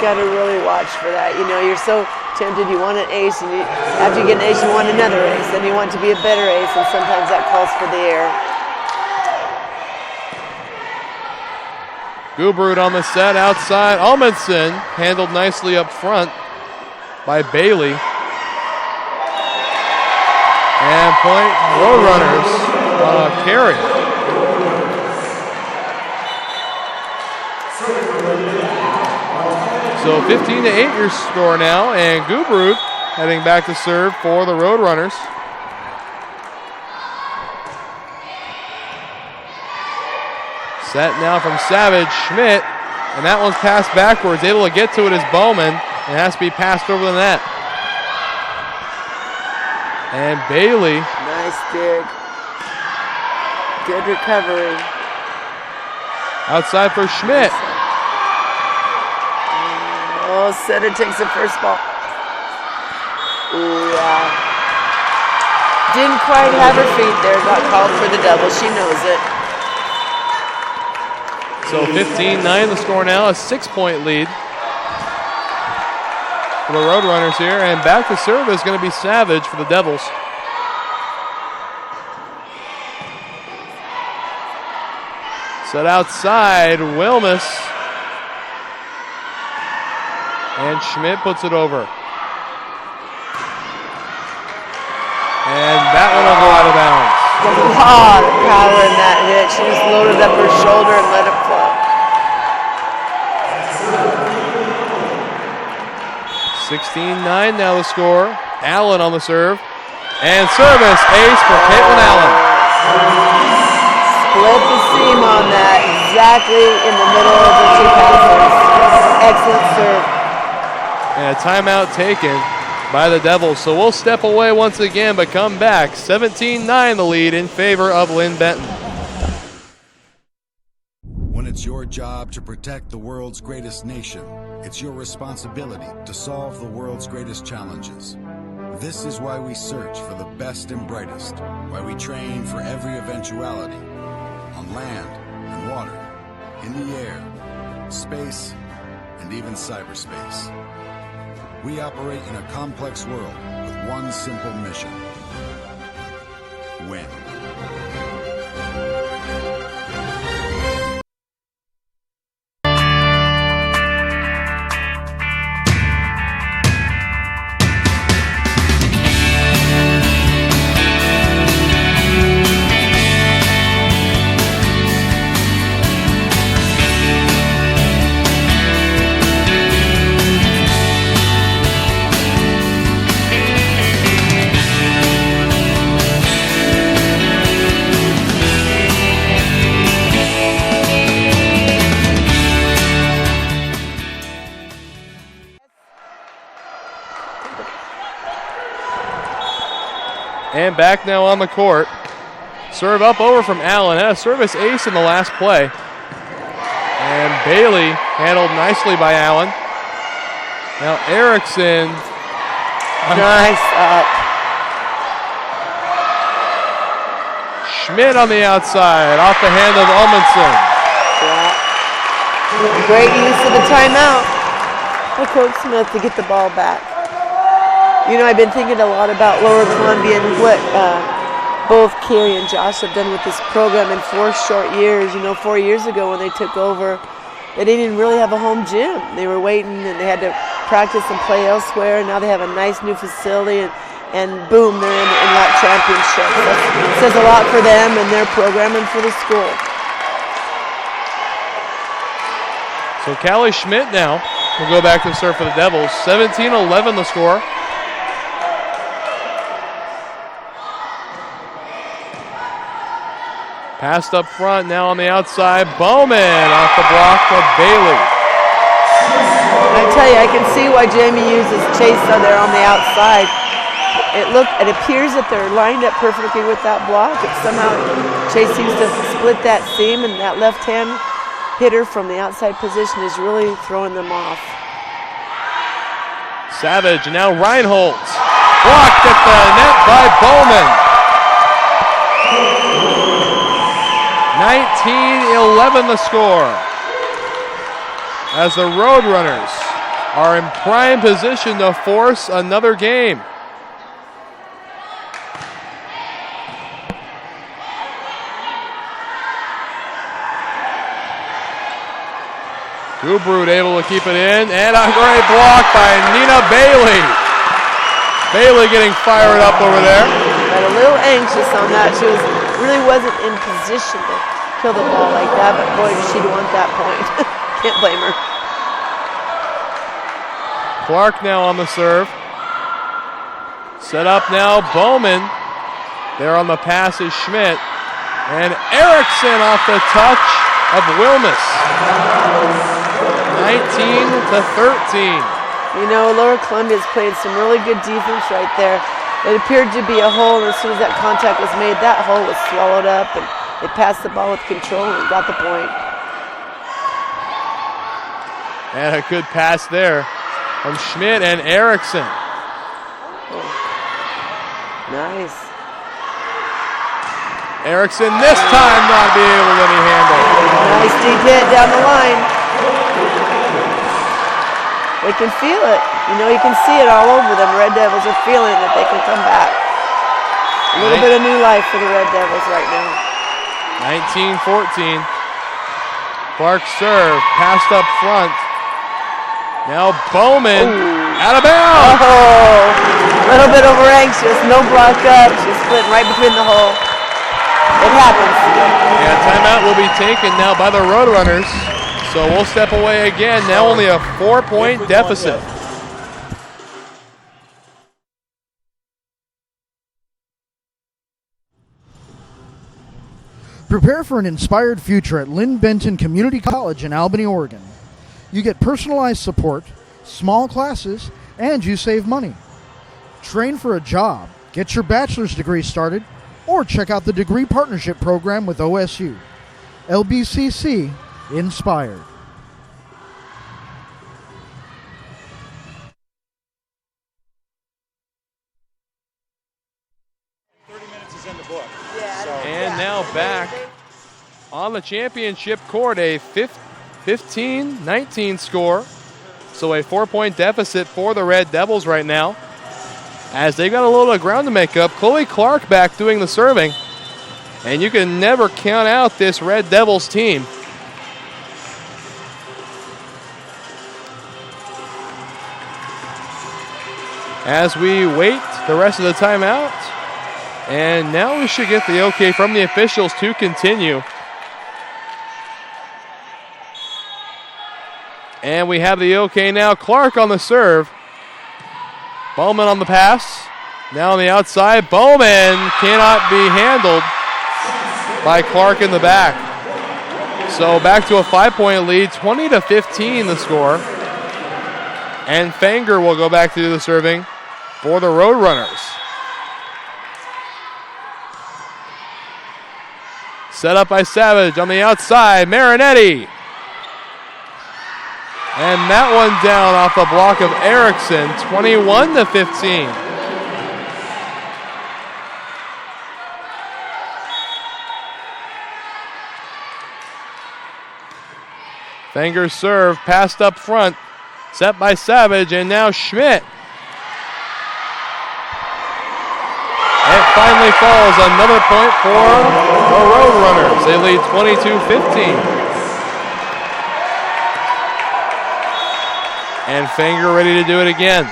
Got to really watch for that. You know, you're so tempted. You want an ace, and after you get an ace, you want another ace, and you want to be a better ace, and sometimes that calls for the error. Gubrud on the set outside. Almondson handled nicely up front by Bailey. And point Roadrunners carry. So 15-8 your score now, and Gubrud heading back to serve for the Roadrunners. Set now from Savage, Schmidt, and that one's passed backwards. Able to get to it is Bowman, and it has to be passed over the net. And Bailey. Nice dig. Good recovery. Outside for Schmidt. Oh, Setter takes the first ball. Ooh, yeah. Didn't quite have her feet there. Got called for the double. She knows it. So 15-9 the score now. A 6-point lead for the Roadrunners here. And back to serve is going to be Savage for the Devils. Set outside, Wilmus. And Schmidt puts it over. And that one will go out of bounds. A lot of power in that hit. She just loaded up her shoulder and let it flow. 16-9 now the score. Allen on the serve. And service ace for Caitlin Allen. Split the seam on that, exactly in the middle of the two passes. Excellent serve. And a timeout taken by the Devils. So we'll step away once again, but come back. 17-9 the lead in favor of Linn-Benton. When it's your job to protect the world's greatest nation, it's your responsibility to solve the world's greatest challenges. This is why we search for the best and brightest, why we train for every eventuality, on land and water, in the air, space, and even cyberspace. We operate in a complex world with one simple mission: win. And back now on the court. Serve up over from Allen. Had a service ace in the last play. And Bailey handled nicely by Allen. Now Erickson. Nice up. Schmidt on the outside, off the hand of Ulmanson. Yeah. Great use of the timeout for Coach Smith to get the ball back. You know, I've been thinking a lot about Lower Columbia and what both Carrie and Josh have done with this program in 4 short years. You know, 4 years ago when they took over, they didn't even really have a home gym. They were waiting and they had to practice and play elsewhere. And now they have a nice new facility and boom, they're in the NWAC championship. So it says a lot for them and their program and for the school. So Callie Schmidt now will go back to serve for the Devils. 17-11 the score. Passed up front, now on the outside. Bowman off the block of Bailey. I tell you, I can see why Jamie uses Chase there on the outside. It appears that they're lined up perfectly with that block. It somehow Chase seems to split that seam, and that left-hand hitter from the outside position is really throwing them off. Savage, and now Reinholtz. Blocked at the net by Bowman. 19-11 the score. As the Roadrunners are in prime position to force another game. Gubrud able to keep it in, and a great block by Nina Bailey. Bailey getting fired up over there. Got a little anxious on that. She really wasn't in position to kill the ball like that, but boy, did she want that point. Can't blame her. Clark now on the serve. Set up now, Bowman. There on the pass is Schmidt. And Erickson off the touch of Wilmus. 19-13. You know, Lower Columbia's playing some really good defense right there. It appeared to be a hole, and as soon as that contact was made, that hole was swallowed up, and they passed the ball with control and got the point. And a good pass there from Schmidt and Erickson. Oh. Nice. Erickson this time not being able to let me handle. Nice deep hit down the line. They can feel it. You know, you can see it all over them. Red Devils are feeling that they can come back. A little bit of new life for the Red Devils right now. 19-14. Clark serve, passed up front. Now Bowman, out of bounds. Oh, a little bit over anxious, no block up. She's splitting right between the hole. It happens. Yeah, timeout will be taken now by the Roadrunners. So we'll step away again. Now only a 4-point deficit. Prepare for an inspired future at Linn-Benton Community College in Albany, Oregon. You get personalized support, small classes, and you save money. Train for a job, get your bachelor's degree started, or check out the degree partnership program with OSU. LBCC Inspired. And now back on the championship court, a 15-19 score. So a 4-point deficit for the Red Devils right now. as they've got a little bit of ground to make up. Chloe Clark back doing the serving. And you can never count out this Red Devils team. As we wait the rest of the timeout. And now we should get the okay from the officials to continue. And we have the okay now. Clark on the serve. Bowman on the pass. Now on the outside. Bowman cannot be handled by Clark in the back. So back to a 5-point lead. 20-15 the score. And Fanger will go back to do the serving for the Roadrunners. Set up by Savage on the outside. Marinetti. And that one down off the block of Erickson, 21-15. Fanger's serve passed up front, set by Savage, and now Schmidt. It finally falls, another point for the Roadrunners. They lead 22-15. And Fanger ready to do it again.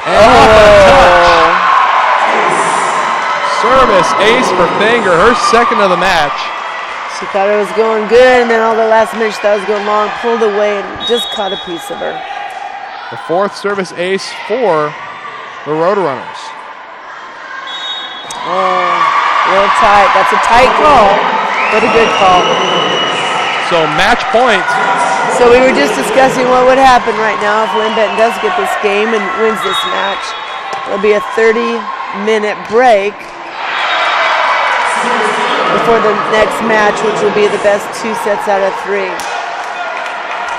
And off the touch. Service ace for Fanger, her second of the match. She thought it was going good, and then all the last minute she thought it was going long, pulled away, and just caught a piece of her. The fourth service ace for the Roadrunners. Oh, real tight. That's a tight call, but a good call. So match point. So we were just discussing what would happen right now if Linn-Benton does get this game and wins this match. There'll be a 30-minute break before the next match, which will be the best 2 sets out of 3.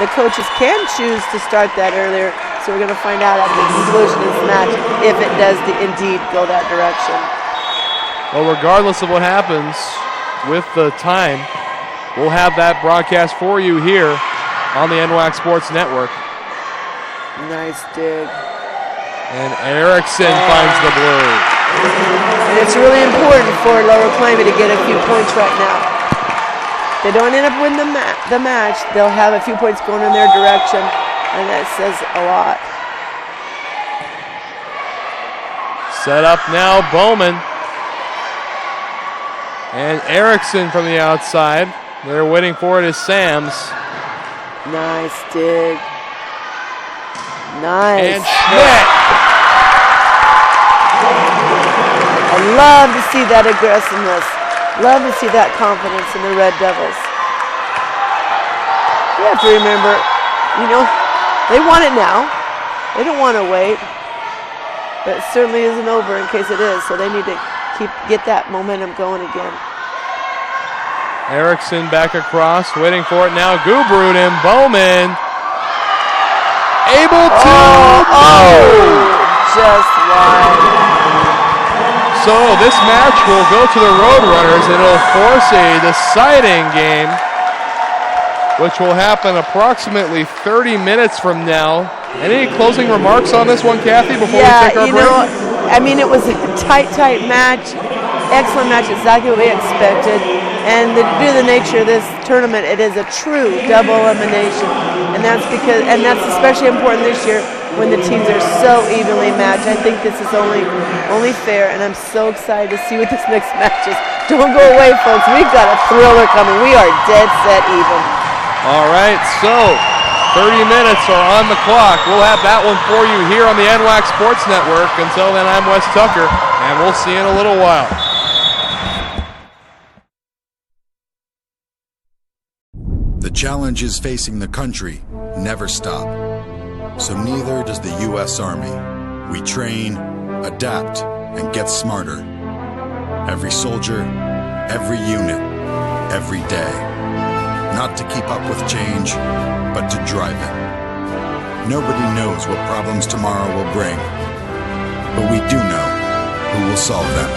The coaches can choose to start that earlier, so we're going to find out at the conclusion of this match if it does indeed go that direction. Well, regardless of what happens with the time, we'll have that broadcast for you here on the NWAC Sports Network. Nice dig. And Erickson finds the blue. And it's really important for Lower Klamath to get a few points right now. If they don't end up winning the match, they'll have a few points going in their direction, and that says a lot. Set up now, Bowman. And Erickson from the outside. They're waiting for it is Sams. Nice dig. Nice. And Schmidt. I love to see that aggressiveness. Love to see that confidence in the Red Devils. You have to remember, they want it now. They don't want to wait. But it certainly isn't over in case it is, so they need to get that momentum going again. Erickson back across, waiting for it now. Gubrud and Bowman able to just wide. So this match will go to the Roadrunners, and it'll force a deciding game, which will happen approximately 30 minutes from now. Any closing remarks on this one, Kathy, before we take our break? It was a tight match. Excellent match, exactly what we expected. And due to the nature of this tournament, it is a true double elimination. And that's especially important this year when the teams are so evenly matched. I think this is only fair, and I'm so excited to see what this next match is. Don't go away, folks. We've got a thriller coming. We are dead set even. All right, so 30 minutes are on the clock. We'll have that one for you here on the NWAC Sports Network. Until then, I'm Wes Tucker, and we'll see you in a little while. The challenges facing the country never stop. So neither does the U.S. Army. We train, adapt, and get smarter. Every soldier, every unit, every day. Not to keep up with change, but to drive it. Nobody knows what problems tomorrow will bring, but we do know who will solve them.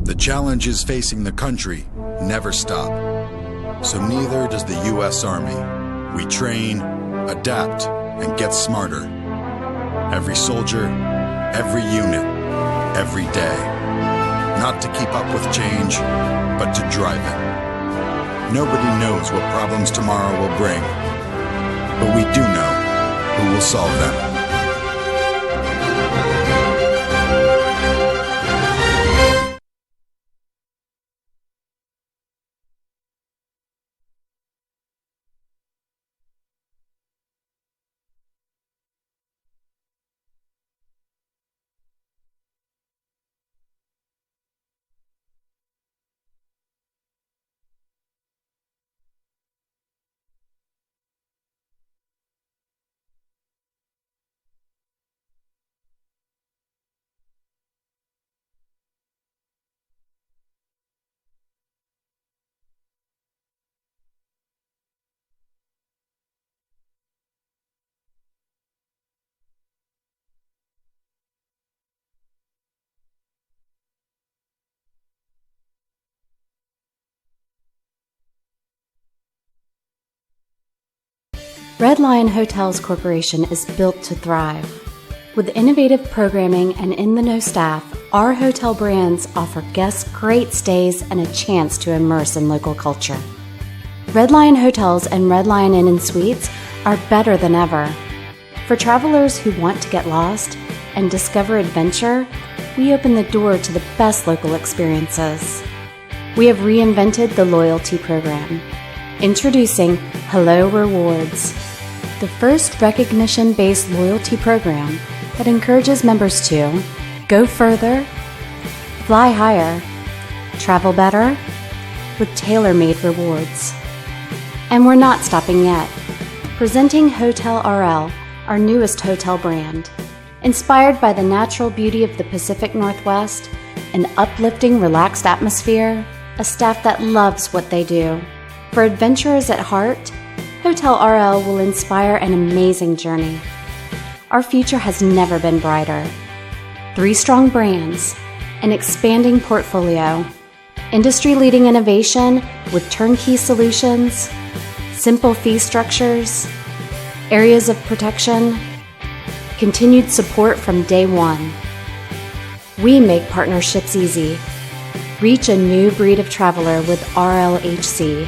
The challenges facing the country never stop. So neither does the U.S. Army. We train, adapt, and get smarter. Every soldier, every unit, every day. Not to keep up with change, but to drive it. Nobody knows what problems tomorrow will bring, but we do know who will solve them. Red Lion Hotels Corporation is built to thrive. With innovative programming and in-the-know staff, our hotel brands offer guests great stays and a chance to immerse in local culture. Red Lion Hotels and Red Lion Inn and Suites are better than ever. For travelers who want to get lost and discover adventure, we open the door to the best local experiences. We have reinvented the loyalty program. Introducing Hello Rewards, the first recognition-based loyalty program that encourages members to go further, fly higher, travel better, with tailor-made rewards. And we're not stopping yet. Presenting Hotel RL, our newest hotel brand. Inspired by the natural beauty of the Pacific Northwest, an uplifting, relaxed atmosphere, a staff that loves what they do. For adventurers at heart, Hotel RL will inspire an amazing journey. Our future has never been brighter. 3 strong brands, an expanding portfolio, industry-leading innovation with turnkey solutions, simple fee structures, areas of protection, continued support from day one. We make partnerships easy. Reach a new breed of traveler with RLHC.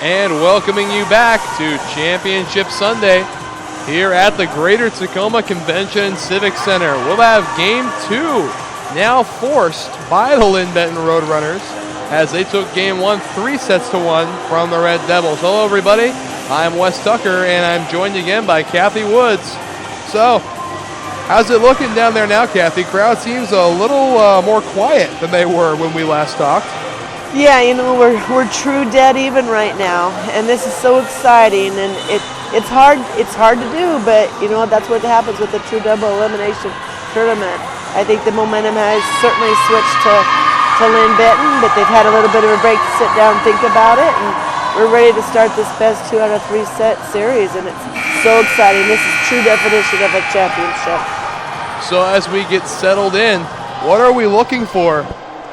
And welcoming you back to Championship Sunday here at the Greater Tacoma Convention Civic Center. We'll have Game 2 now forced by the Linn-Benton Roadrunners as they took Game 1 3-1 from the Red Devils. Hello, everybody. I'm Wes Tucker, and I'm joined again by Kathy Woods. So, how's it looking down there now, Kathy? Crowd seems a little more quiet than they were when we last talked. Yeah, we're true dead even right now, and this is so exciting, and it's hard to do, but that's what happens with the true double elimination tournament. I think the momentum has certainly switched to Linn-Benton, but they've had a little bit of a break to sit down and think about it, and we're ready to start this best 2 out of 3 set series, and it's so exciting. This is true definition of a championship. So as we get settled in, what are we looking for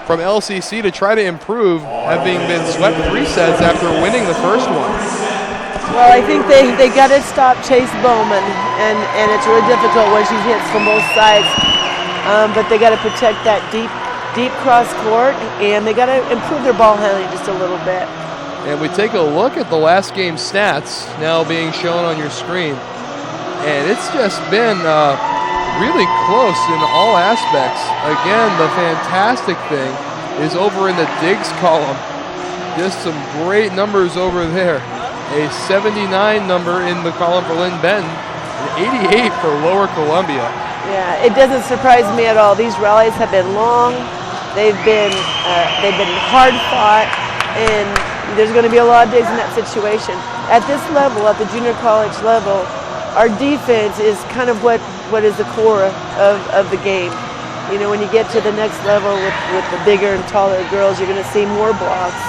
from LCC to try to improve, having been swept 3 sets after winning the first one? Well, I think they got to stop Chase Bowman, and it's really difficult when she hits from both sides. But they got to protect that deep cross court, and they got to improve their ball handling just a little bit. And we take a look at the last game stats now being shown on your screen, and it's just been really close in all aspects. Again, the fantastic thing is over in the digs column. Just some great numbers over there. A 79 number in the column for Linn-Benton, an 88 for Lower Columbia. Yeah, it doesn't surprise me at all. These rallies have been long. They've been hard fought, and there's going to be a lot of days in that situation. At this level, at the junior college level, our defense is kind of what is the core of the game. When you get to the next level with the bigger and taller girls, you're going to see more blocks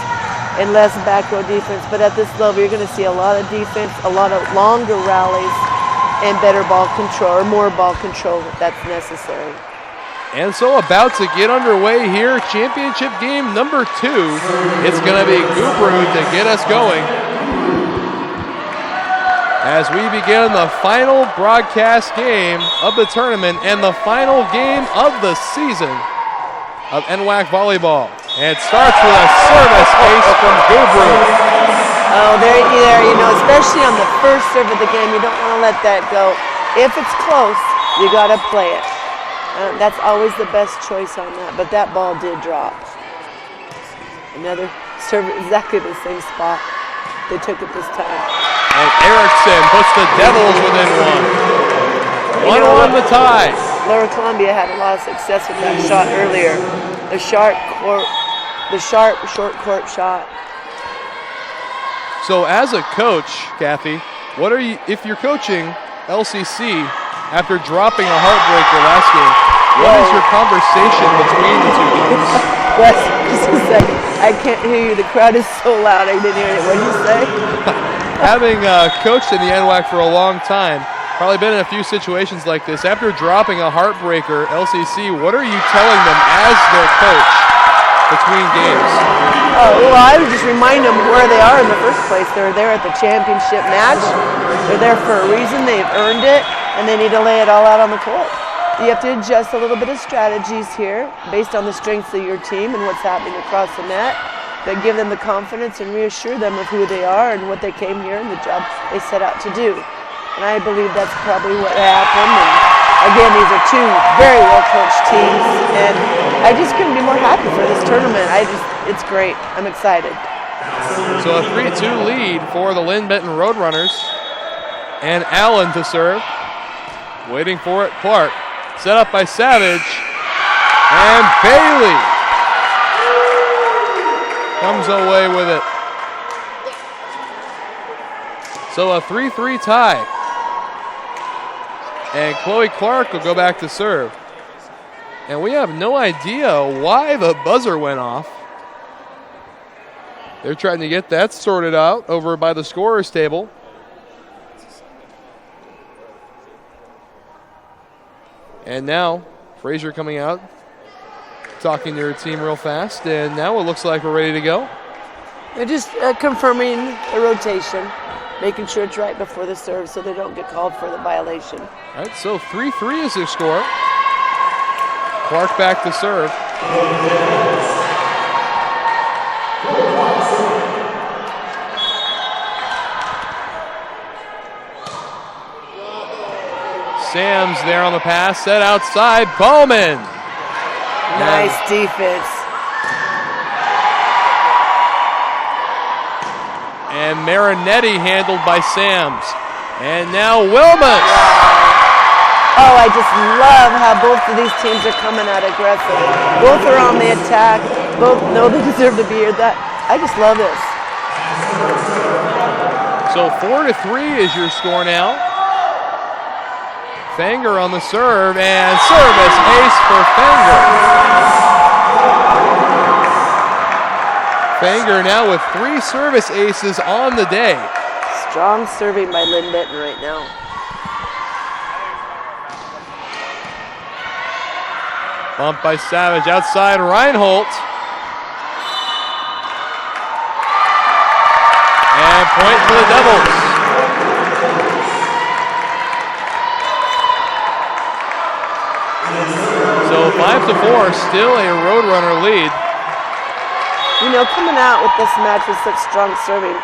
and less back row defense. But at this level, you're going to see a lot of defense, a lot of longer rallies, and better ball control, or more ball control if that's necessary. And so about to get underway here, championship game number 2. It's going to be Gubru to get us going as we begin the final broadcast game of the tournament and the final game of the season of NWAC Volleyball. And it starts with a service ace from Gubru. Oh, there, especially on the first serve of the game, you don't want to let that go. If it's close, you got to play it. That's always the best choice on that, but that ball did drop. Another serve, exactly the same spot. They took it this time. And Erickson puts the Devils within 1. 1-1 the tie. Lower Columbia had a lot of success with that shot earlier. The sharp short court shot. So as a coach, Kathy, if you're coaching LCC after dropping a heartbreaker last game, what is your conversation between the two games? Wes, just a second. I can't hear you. The crowd is so loud. I didn't hear it. What did you say? Having coached in the NWAC for a long time, probably been in a few situations like this. After dropping a heartbreaker, LCC, what are you telling them as their coach between games? Well, I would just remind them where they are in the first place. They're there at the championship match. They're there for a reason. They've earned it, and they need to lay it all out on the court. You have to adjust a little bit of strategies here based on the strengths of your team and what's happening across the net, but give them the confidence and reassure them of who they are and what they came here and the job they set out to do. And I believe that's probably what happened. And again, these are two very well-coached teams, and I just couldn't be more happy for this tournament. It's great. I'm excited. So a 3-2 lead for the Linn-Benton Roadrunners. And Allen to serve. Waiting for it, Clark. Set up by Savage. And Bailey comes away with it. So a 3-3 tie. And Chloe Clark will go back to serve. And we have no idea why the buzzer went off. They're trying to get that sorted out over by the scorer's table. And now, Frazier coming out, talking to her team real fast. And now it looks like we're ready to go. They're just confirming the rotation, making sure it's right before the serve so they don't get called for the violation. All right, so 3-3 is their score. Clark back to serve. Sam's there on the pass, set outside, Bowman. Nice defense. And Marinetti handled by Sams. And now Wilmus. Oh, I just love how both of these teams are coming out aggressive. Both are on the attack. Both know they deserve to be here. I just love this. So 4-3 is your score now. Fenger on the serve, and service ace for Fenger. Fenger now with 3 service aces on the day. Strong serving by Linn-Benton right now. Bump by Savage outside Reinhold. And point for the Devils. So 5-4, still a Roadrunner lead. You know, coming out with this match with such strong serving,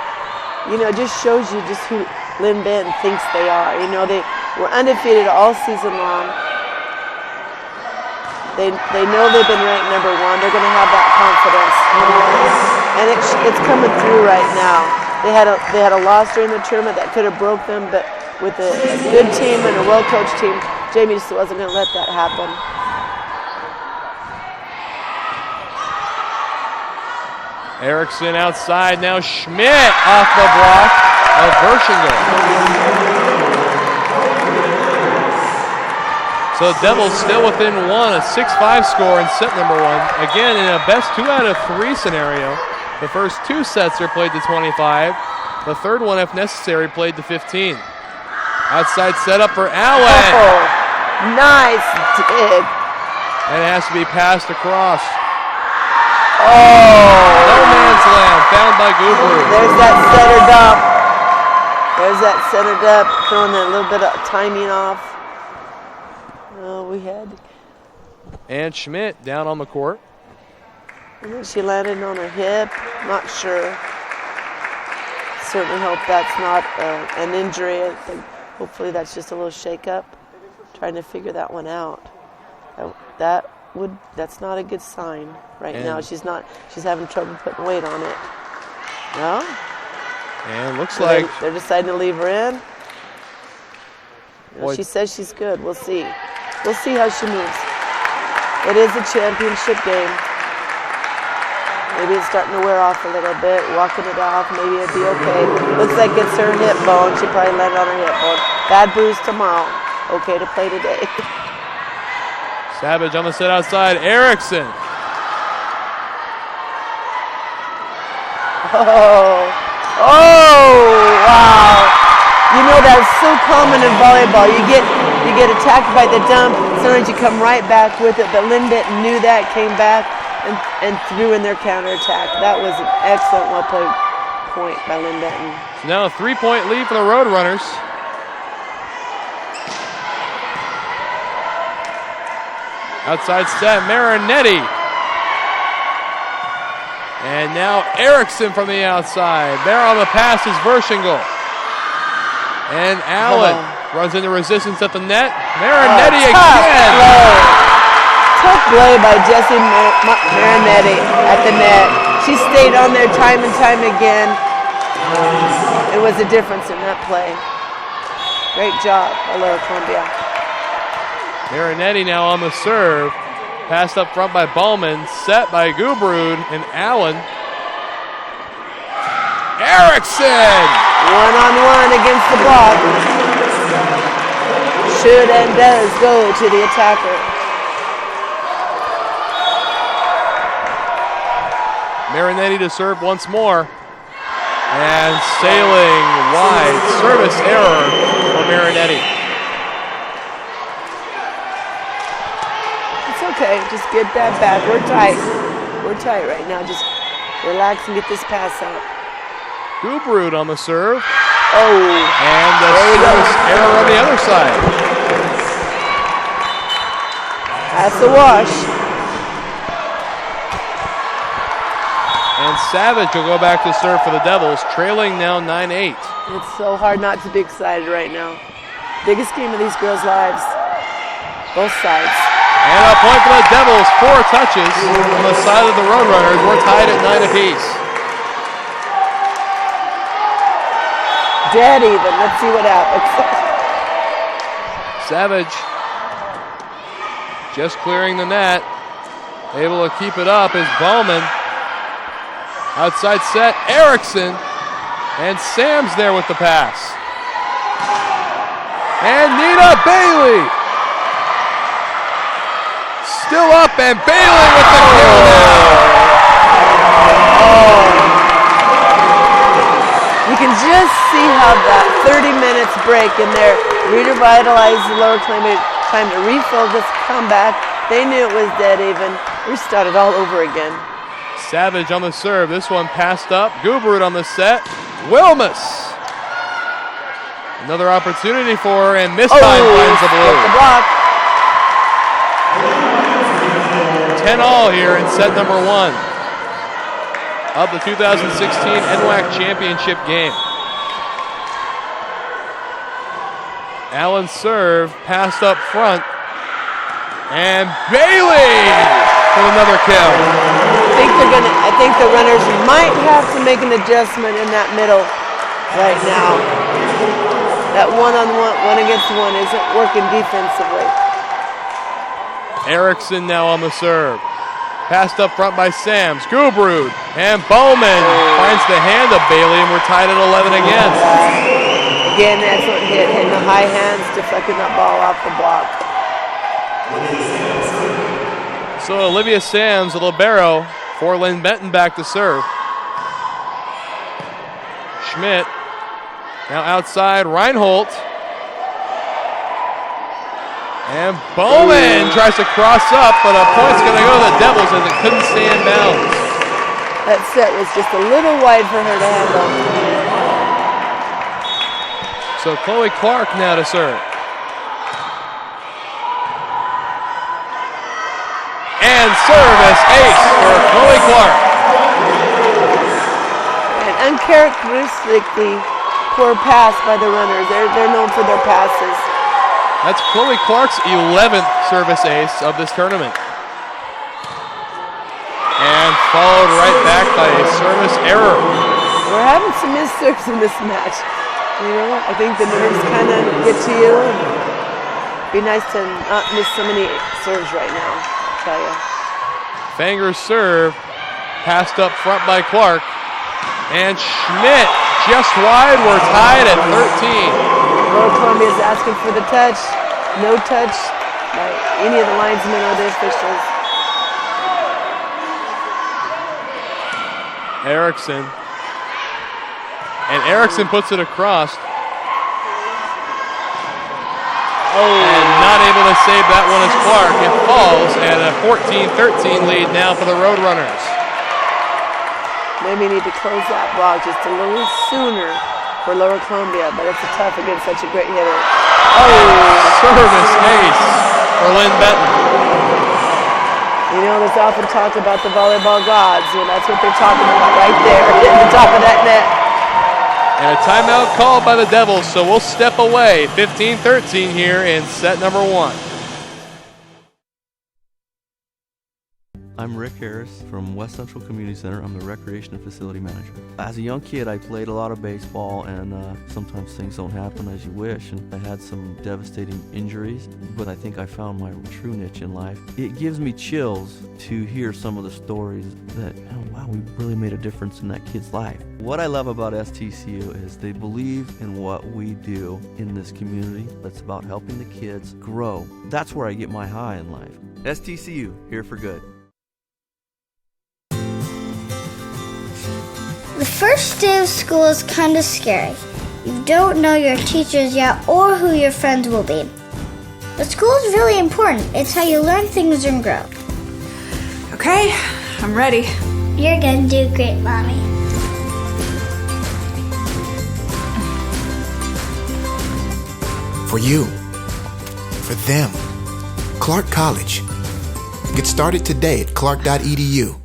you know, just shows you just who Linn-Benton thinks they are. You know, they were undefeated all season long. They know they've been ranked number 1. They're going to have that confidence, and it's coming through right now. They had a loss during the tournament that could have broke them, but with a good team and a well-coached team, Jamie just wasn't going to let that happen. Erickson outside, now Schmidt off the block of Verschingel. So Devils still within 1, a 6-5 score in set number 1. Again, in a best 2 out of 3 scenario. The first 2 sets are played to 25. The third one, if necessary, played to 15. Outside setup for Allen. Oh, nice dig. And it has to be passed across. Oh! No man's land, found by Gubru. There's that centered up. There's that centered up, throwing that little bit of timing off. Oh, we had. And Schmidt down on the court. I think she landed on her hip. Not sure. Certainly hope that's not an injury. I think hopefully that's just a little shake-up. Trying to figure that one out. That's not a good sign right now. She's having trouble putting weight on it. No? And looks like they're deciding to leave her in. Boy. She says she's good. We'll see. We'll see how she moves. It is a championship game. Maybe it's starting to wear off a little bit. Walking it off, maybe it'd be okay. Looks like it's her hip bone. She probably landed on her hip bone. Bad bruise tomorrow. Okay to play today. Savage on the set outside. Erickson. Oh, wow. You know, that's so common in volleyball. You get attacked by the dump. Sometimes you come right back with it. But Linn-Benton knew that, came back, and threw in their counterattack. That was an excellent well-played point by Linn-Benton. So now a 3-point lead for the Roadrunners. Outside set, Marinetti. And now Erickson from the outside. There on the pass is Verschingel. And Allen runs into resistance at the net. Marinetti again. Tough play by Jessie Marinetti at the net. She stayed on there time and time again. It was a difference in that play. Great job by Lower Columbia. Marinetti now on the serve. Passed up front by Bowman. Set by Gubrud and Allen. Erickson! One-on-one against the block. Should and does go to the attacker. Marinetti to serve once more. And sailing wide. Service error for Marinetti. It's okay. Just get that back. We're tight. We're tight right now. Just relax and get this pass out. Gubrud on the serve. Oh. And the service error on the other side. That's a wash. And Savage will go back to serve for the Devils, trailing now 9-8. It's so hard not to be excited right now. biggest game of these girls' lives. Both sides. And a point for the Devils. 4 touches on the side of the Roadrunners. We're tied at 9 apiece. Dead even. Let's see what happens. Savage just clearing the net. Able to keep it up is Bowman. Outside set, Erickson. And Sam's there with the pass. And Nina Bailey. Still up, and Bailey with the kill now. You can just see how that 30 minutes break in there revitalized the Lower Columbia, time to refill this comeback. They knew it was dead even. We started all over again. Savage on the serve. This one passed up. Gubrud on the set. Wilmus. Another opportunity for her, and Miss Time finds the blue. The block. 10-all here in set number 1 of the 2016 NWAC Championship game. Allen's serve passed up front, and Bailey with another kill. I think the runners might have to make an adjustment in that middle right now. That one against one isn't working defensively. Erickson now on the serve. Passed up front by Sams. Gubrud and Bowman finds the hand of Bailey, and we're tied at 11 again. Again, excellent hit, hitting the high hands, deflecting that ball off the block. So Olivia Sams, the libero, for Linn-Benton back to serve. Schmidt now outside, Reinhold. And Bowman tries to cross up, but a point's going to go to the Devils as it couldn't stay in bounds. That set was just a little wide for her to handle. So Chloe Clark now to serve. And service ace for Chloe Clark. And uncharacteristically poor pass by the runners. They're known for their passes. That's Chloe Clark's 11th service ace of this tournament. And followed right back by a service error. We're having some missed serves in this match. You know, I think the nerves kind of get to you. It'd be nice to not miss so many serves right now, I'll tell you. Fanger's serve, passed up front by Clark. And Schmidt just wide. We're tied at 13. Lower Columbia is asking for the touch. No touch by any of the linesmen or the officials. Erickson. And Erickson puts it across. And not able to save that one is Clark. It falls, and a 14-13 lead now for the Roadrunners. Maybe need to close that block just a little sooner for Lower Columbia, but it's tough against such a great hitter. Service ace for Linn-Benton. You know, there's often talk about the volleyball gods, and that's what they're talking about right there at the top of that net. And a timeout called by the Devils, so we'll step away. 15-13 here in set number 1. I'm Rick Harris from West Central Community Center. I'm the Recreation and Facility Manager. As a young kid, I played a lot of baseball, and sometimes things don't happen as you wish, and I had some devastating injuries, but I think I found my true niche in life. It gives me chills to hear some of the stories that, oh, wow, we really made a difference in that kid's life. What I love about STCU is they believe in what we do in this community. That's about helping the kids grow. That's where I get my high in life. STCU, here for good. The first day of school is kind of scary. You don't know your teachers yet or who your friends will be. But school is really important. It's how you learn things and grow. Okay, I'm ready. You're gonna do great, Mommy. For you, for them, Clark College. Get started today at clark.edu.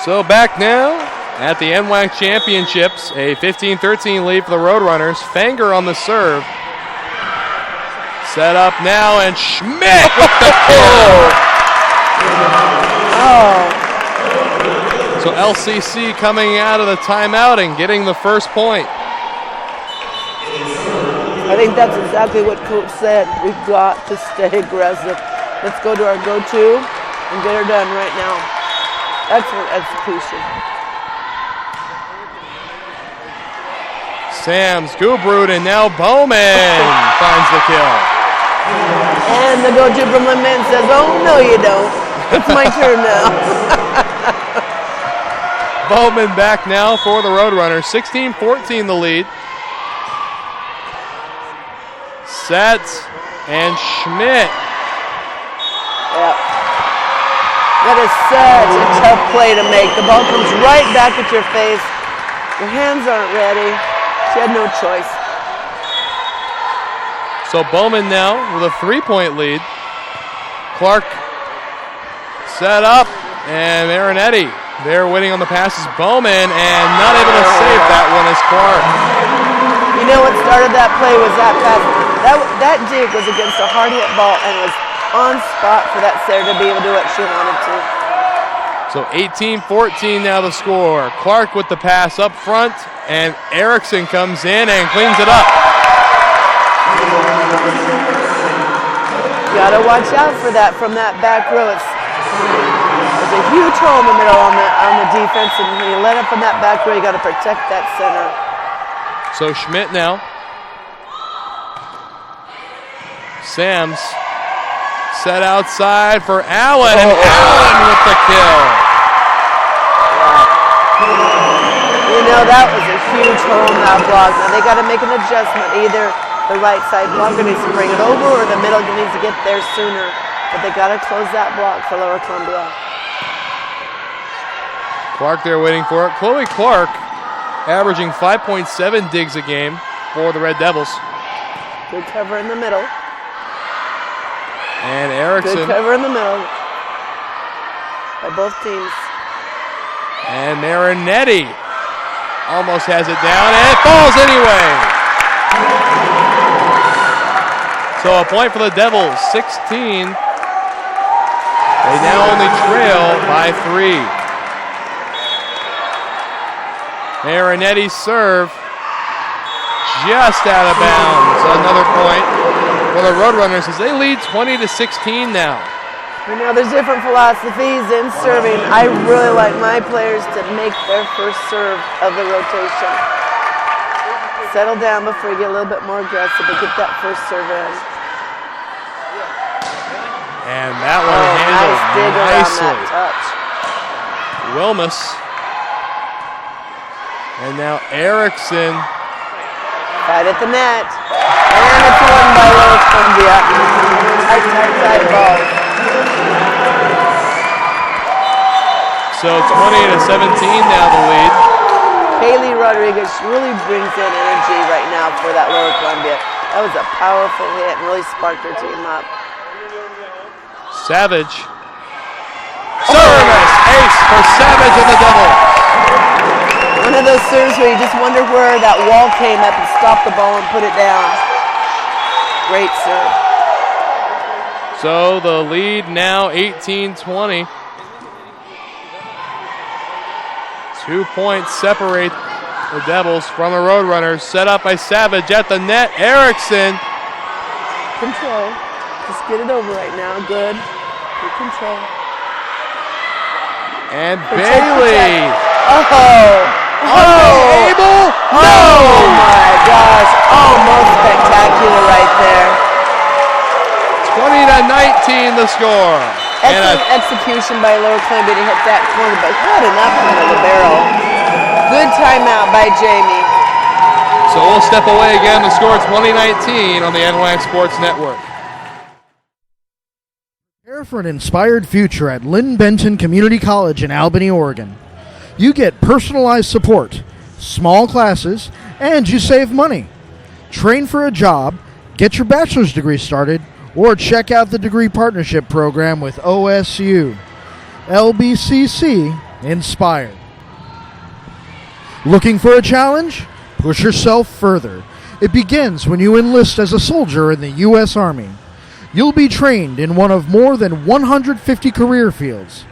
So back now at the NWAC Championships. A 15-13 lead for the Roadrunners. Fanger on the serve. Set up now, and Schmidt with the kill. So LCC coming out of the timeout and getting the first point. I think that's exactly what Coach said. We've got to stay aggressive. Let's go to our go-to and get her done right now. Excellent execution. Sam's Gubrud, and now Bowman finds the kill. And the go-to from Linn-Benton says, oh, no you don't. It's my turn now. Bowman back now for the Roadrunners. 16-14 the lead. Set, and Schmidt. Yeah. That is such a tough play to make. The ball comes right back at your face. Your hands aren't ready. She had no choice. So Bowman now with a 3-point lead. Clark set up, and Marinetti there waiting on the passes. Bowman, and not able to save that one is Clark. You know what started that play was that pass. That dig was against a hard hit ball and was on spot for that Sarah to be able to do what she wanted to. So 18-14 now the score. Clark with the pass up front, and Erickson comes in and cleans it up. Gotta watch out for that from that back row. There's a huge hole in the middle on the defense, and when you let up from that back row, you gotta protect that center. So Schmidt now. Sams set outside for Allen, and Allen with the kill. You know, that was a huge hole in that block. Now they got to make an adjustment. Either the right side blocker needs to bring it over, or the middle needs to get there sooner. But they got to close that block for Lower Columbia. Clark there waiting for it. Chloe Clark averaging 5.7 digs a game for the Red Devils. Good cover in the middle. And Erickson. Good cover in the middle by both teams. And Marinetti almost has it down, and it falls anyway. So a point for the Devils, 16. They now only trail by 3. Marinetti's serve just out of bounds. Another point for the Roadrunners as they lead 20-16 now. You know, there's different philosophies in serving. I really like my players to make their first serve of the rotation. Settle down before you get a little bit more aggressive, but get that first serve in. And that one handled nice dig nicely. around that touch. Wilmus. And now Erickson. Right at the net. And it's won by Lower Columbia. Tight ball. So 20-17 now the lead. Kaylee Rodriguez really brings in energy right now for that Lower Columbia. That was a powerful hit and really sparked her team up. Savage. Service ace for Savage and the Devils. One of those serves where you just wonder where that wall came up and stopped the ball and put it down. Great serve. So the lead now 18-20. 2 points separate the Devils from the Roadrunners. Set up by Savage at the net. Erickson. Control. Just get it over right now. Good. Good control. And Bailey. Unable? No! Oh my gosh. Almost spectacular right there. 20-19 the score. Excellent execution by Lower Columbia to hit that corner, but not enough from the libero. Good timeout by Jamie. So we'll step away again. The score 20-19 on the NWAC Sports Network. Prepare for an inspired future at Linn-Benton Community College in Albany, Oregon. You get personalized support, small classes, and you save money. Train for a job, get your bachelor's degree started, or check out the degree partnership program with OSU. LBCC Inspired. Looking for a challenge? Push yourself further. It begins when you enlist as a soldier in the U.S. Army. You'll be trained in one of more than 150 career fields.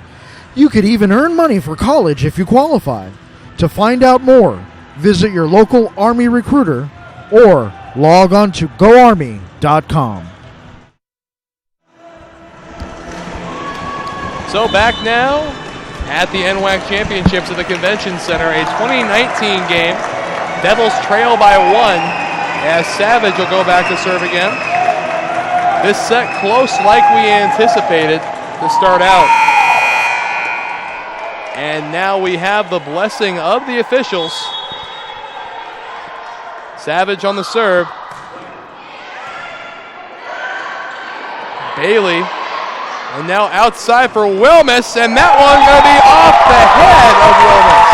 You could even earn money for college if you qualify. To find out more, visit your local Army recruiter or log on to goarmy.com. So back now at the NWAC Championships at the Convention Center, a 2019 game. Devils trail by 1 as Savage will go back to serve again. This set close like we anticipated to start out. And now we have the blessing of the officials. Savage on the serve. Bailey. And now outside for Wilmus, and that one going to be off the head of Wilmus.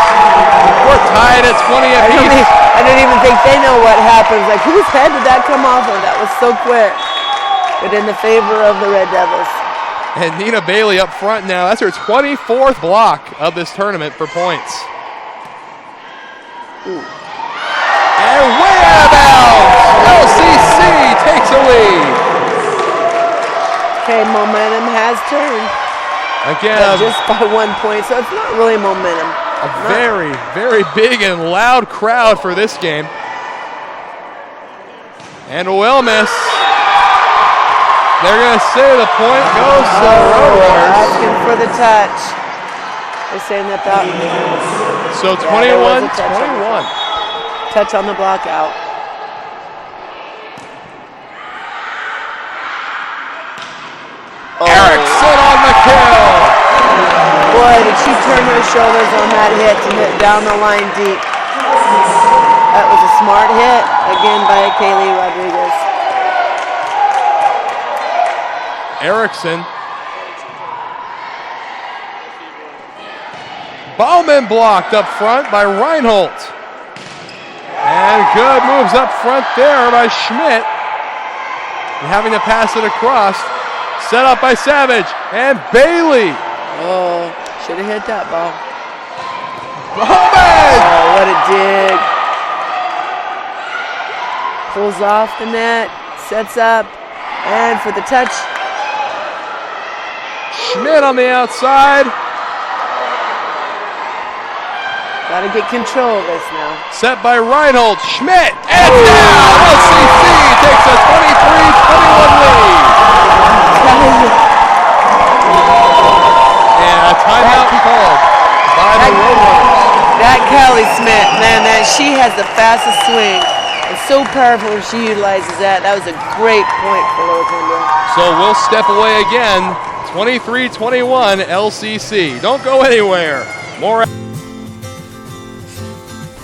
We're tied at 20 apiece. I don't even think they know what happens. Like, whose head did that come off of? That was so quick. But in the favor of the Red Devils. And Nina Bailey up front now. That's her 24th block of this tournament for points. Ooh. And way out of bounds. LCC takes a lead. Okay, momentum has turned. Again, but just by 1 point, so it's not really momentum. A very, very big and loud crowd for this game. And Wilmus. They're going to say the point goes to the Roadrunners. Asking for the touch. They're saying that that. So 21-21. Touch on the block out. Erickson on the kill. Boy, did she turn her shoulders on that hit to hit down the line deep. That was a smart hit, again by Kaylee Rodriguez. Erickson. Bauman blocked up front by Reinhold. And good moves up front there by Schmidt. And having to pass it across. Set up by Savage and Bailey. Oh, should have hit that ball. Bowman! Oh, what a dig. Pulls off the net, sets up, and for the touch. Schmidt on the outside. Got to get control of this now. Set by Reinhold. Schmidt, and down! LCC takes a 23-21 lead. And a timeout called by the Roadrunners. That Callie Smith, man, she has the fastest swing. It's so powerful when she utilizes that. That was a great point for Lower Columbia. So we'll step away again. 23-21 LCC. Don't go anywhere. More.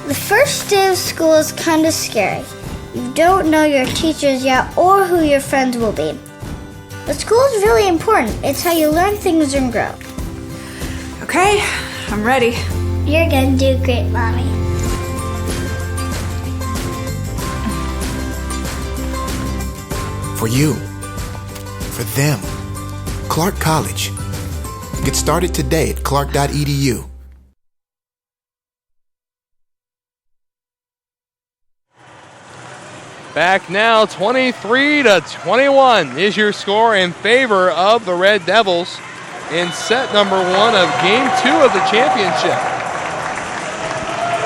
The first day of school is kind of scary. You don't know your teachers yet or who your friends will be. But school is really important. It's how you learn things and grow. Okay, I'm ready. You're gonna do great, Mommy. For you. For them. Clark College. Get started today at clark.edu. Back now, 23-21 is your score in favor of the Red Devils in set number 1 of game 2 of the championship.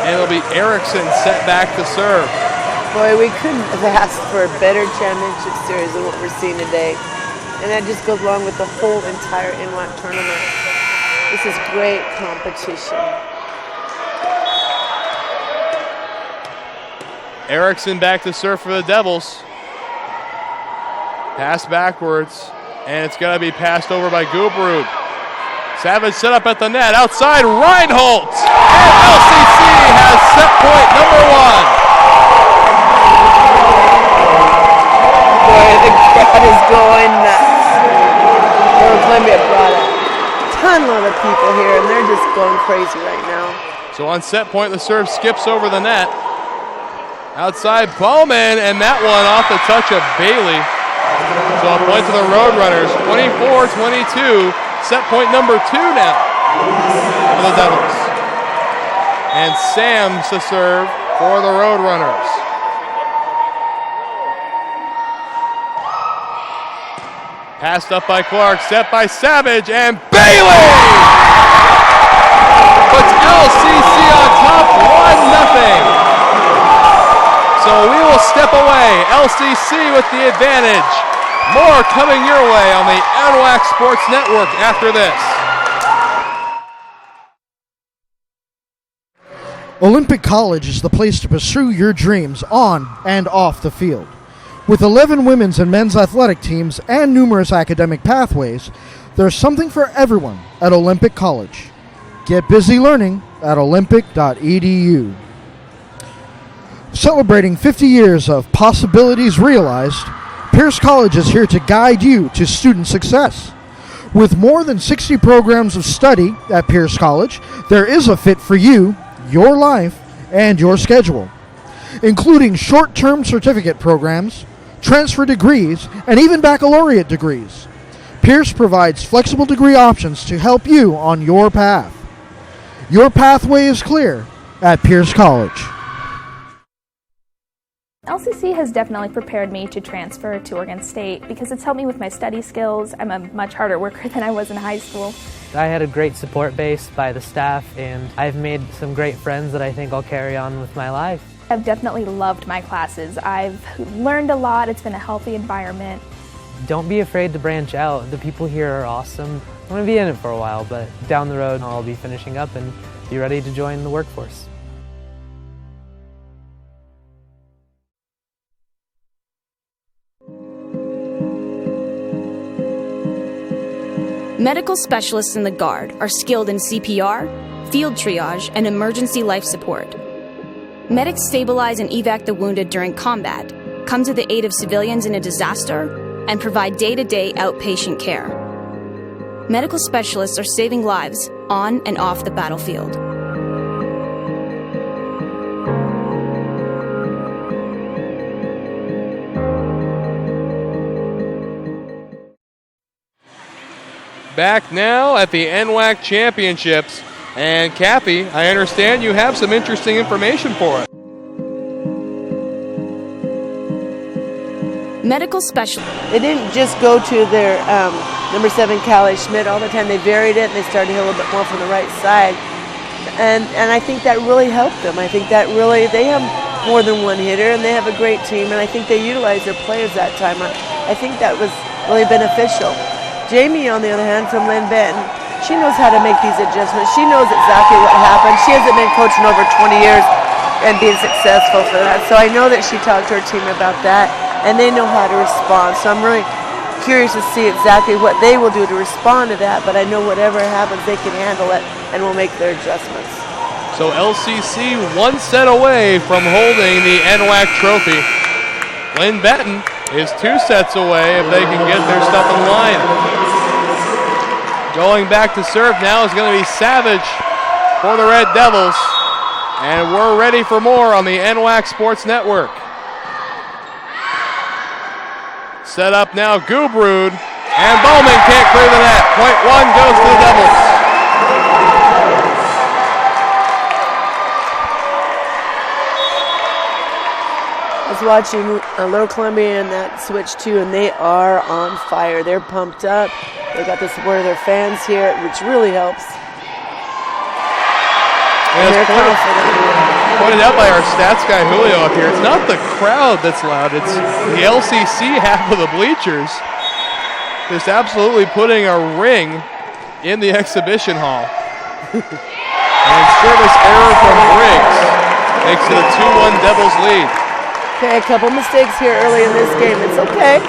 And it'll be Erickson set back to serve. Boy, we couldn't have asked for a better championship series than what we're seeing today. And that just goes along with the whole entire NWAC tournament. This is great competition. Erickson back to serve for the Devils. Pass backwards, and it's going to be passed over by Gubrud. Savage set up at the net. Outside, Reinhold. And LCC has set point number 1. Boy, the crowd is going nuts. Lower Columbia brought a ton of people here, and they're just going crazy right now. So on set point, the serve skips over the net. Outside Bowman, and that one off the touch of Bailey. So a point to the Roadrunners, 24-22. Set point number 2 now for the Devils. And Sam's to serve for the Roadrunners. Passed up by Clark, set by Savage, and Bailey puts LCC on top 1-0. So we will step away. LCC with the advantage. More coming your way on the NWAC Sports Network after this. Olympic College is the place to pursue your dreams on and off the field. With 11 women's and men's athletic teams and numerous academic pathways, there's something for everyone at Olympic College. Get busy learning at olympic.edu. Celebrating 50 years of possibilities realized, Pierce College is here to guide you to student success. With more than 60 programs of study at Pierce College, there is a fit for you, your life, and your schedule, including short-term certificate programs, transfer degrees, and even baccalaureate degrees. Pierce provides flexible degree options to help you on your path. Your pathway is clear at Pierce College. LCC has definitely prepared me to transfer to Oregon State because it's helped me with my study skills. I'm a much harder worker than I was in high school. I had a great support base by the staff, and I've made some great friends that I think I'll carry on with my life. I've definitely loved my classes. I've learned a lot. It's been a healthy environment. Don't be afraid to branch out. The people here are awesome. I'm going to be in it for a while, but down the road I'll be finishing up and be ready to join the workforce. Medical specialists in the Guard are skilled in CPR, field triage, and emergency life support. Medics stabilize and evac the wounded during combat, come to the aid of civilians in a disaster, and provide day-to-day outpatient care. Medical specialists are saving lives on and off the battlefield. Back now at the NWAC Championships. And Kathy, I understand you have some interesting information for us. Medical special. They didn't just go to their number 7 Callie Schmidt all the time. They varied it and they started to hit a little bit more from the right side. And I think that really helped them. I think that really, they have more than one hitter and they have a great team, and I think they utilized their players that time. I think that was really beneficial. Jamie, on the other hand, from Linn-Benton, she knows how to make these adjustments. She knows exactly what happened. She hasn't been coaching over 20 years and being successful for that. So I know that she talked to her team about that, and they know how to respond. So I'm really curious to see exactly what they will do to respond to that, but I know whatever happens, they can handle it and will make their adjustments. So LCC one set away from holding the NWAC trophy. Linn-Benton is 2 sets away if they can get their stuff in line. Going back to serve now is going to be Savage for the Red Devils. And we're ready for more on the NWAC Sports Network. Set up now, Gubrud, and Bowman can't clear the net. Point 1 goes to the Devils. I was watching Lower Columbia in that switch too, and they are on fire. They're pumped up. They got the support of their fans here, which really helps. And they're confident. Pointed out by our stats guy Julio up here, it's not the crowd that's loud, it's the LCC half of the bleachers just absolutely putting a ring in the exhibition hall. And service error from Briggs makes it a 2-1 Devils lead. Okay, a couple mistakes here early in this game. It's okay.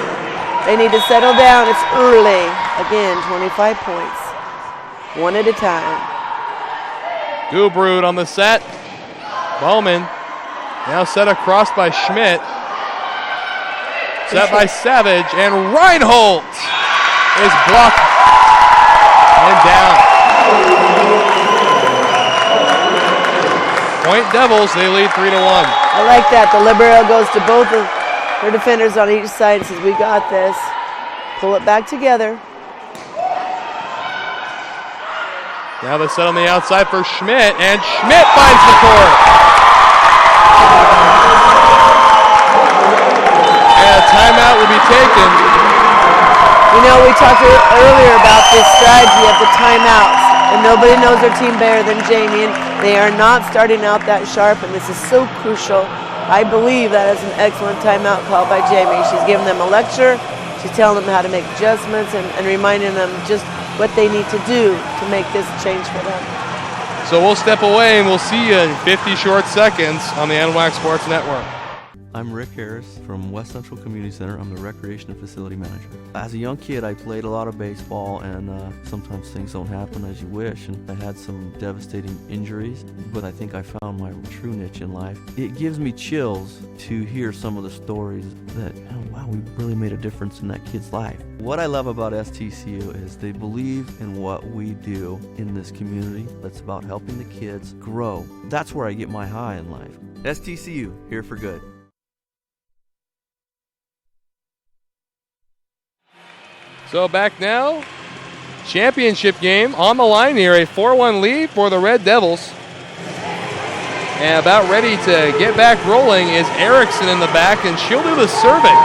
They need to settle down. It's early. Again, 25 points. One at a time. Gubrud on the set. Bowman now set across by Schmidt. Set by Savage, and Reinhold is blocked and down. Point Devils, they lead 3-1. I like that. The libero goes to both of their defenders on each side and says, we got this. Pull it back together. Now the set on the outside for Schmidt, and Schmidt finds the court. And a timeout will be taken. You know, we talked earlier about this strategy of the timeouts, and nobody knows their team better than Jamie, and they are not starting out that sharp, and this is so crucial. I believe that is an excellent timeout call by Jamie. She's giving them a lecture. She's telling them how to make adjustments and reminding them just what they need to do to make this change for them. So we'll step away and we'll see you in 50 short seconds on the NWAC Sports Network. I'm Rick Harris from West Central Community Center. I'm the Recreation and Facility Manager. As a young kid, I played a lot of baseball, and sometimes things don't happen as you wish, and I had some devastating injuries, but I think I found my true niche in life. It gives me chills to hear some of the stories that, oh, wow, we really made a difference in that kid's life. What I love about STCU is they believe in what we do in this community. That's about helping the kids grow. That's where I get my high in life. STCU, here for good. So back now, championship game on the line here, a 4-1 lead for the Red Devils. And about ready to get back rolling is Erickson in the back, and she'll do the serving.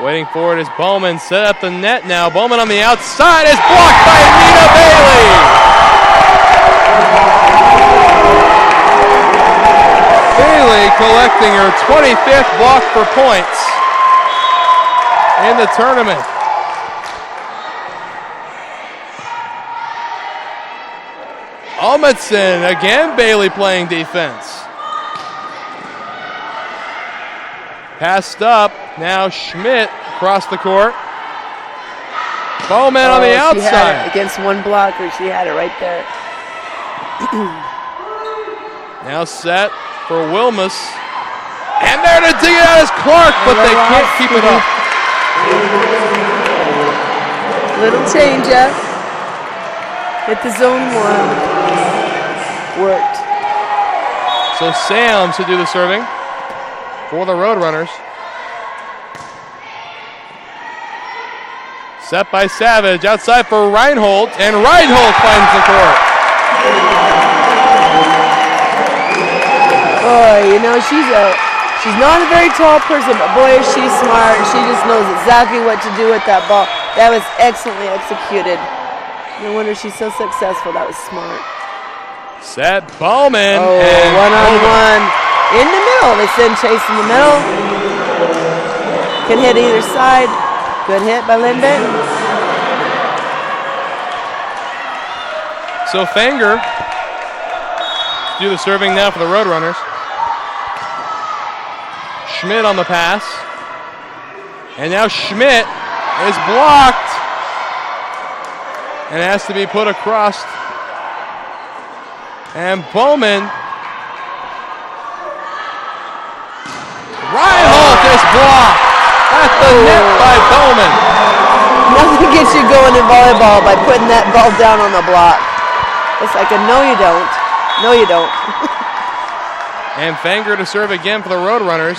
Waiting for it is Bowman, set up the net now. Bowman on the outside is blocked by Anita Bailey. Bailey collecting her 25th block for points in the tournament. Almedson, again Bailey playing defense. Passed up, now Schmidt across the court. Bowman on the outside. She had it against one blocker, she had it right there. Now set for Wilmus. And there to dig it out is Clark, but they can't keep it up. Little change up. Hit the zone one. Worked. So Sam to do the serving for the Roadrunners. Set by Savage, outside for Reinhold, and Reinhold finds the court. Boy, you know, she's not a very tall person, but boy, is she smart. She just knows exactly what to do with that ball. That was excellently executed. No wonder she's so successful. That was smart. Set Bowman. Oh, and one-on-one in the middle. They send Chase in the middle. Can hit either side. Good hit by Linn-Benton. So Fanger do the serving now for the Roadrunners. Schmidt on the pass. And now Schmidt is blocked and has to be put across. And Bowman. Reinhold is blocked at the net by Bowman. Nothing gets you going in volleyball by putting that ball down on the block. It's like a no you don't. No you don't. And Fanger to serve again for the Roadrunners.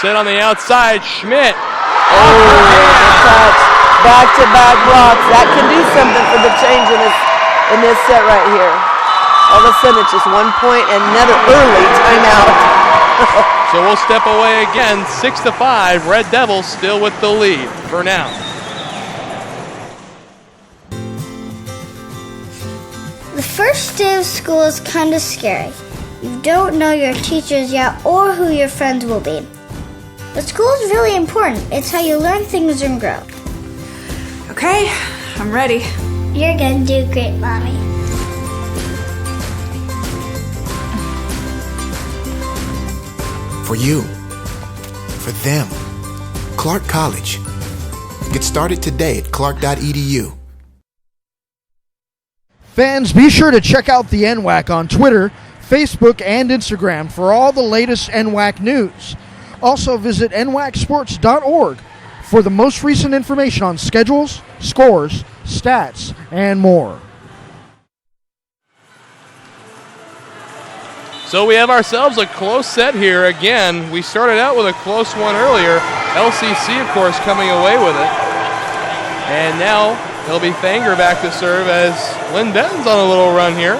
Set on the outside, Schmidt. Oh, touch. Back-to-back blocks. That can do something for the change in this set right here. All of a sudden, it's just 1 point and another early timeout. So we'll step away again, 6-5. Red Devils still with the lead for now. The first day of school is kind of scary. You don't know your teachers yet or who your friends will be. But school is really important. It's how you learn things and grow. Okay, I'm ready. You're gonna do great, Mommy. For you, for them, Clark College. Get started today at clark.edu. Fans, be sure to check out the NWAC on Twitter, Facebook, and Instagram for all the latest NWAC news. Also visit nwacsports.org for the most recent information on schedules, scores, stats, and more. So we have ourselves a close set here. Again, we started out with a close one earlier. LCC, of course, coming away with it. And now it'll be Fanger back to serve as Linn-Benton's on a little run here.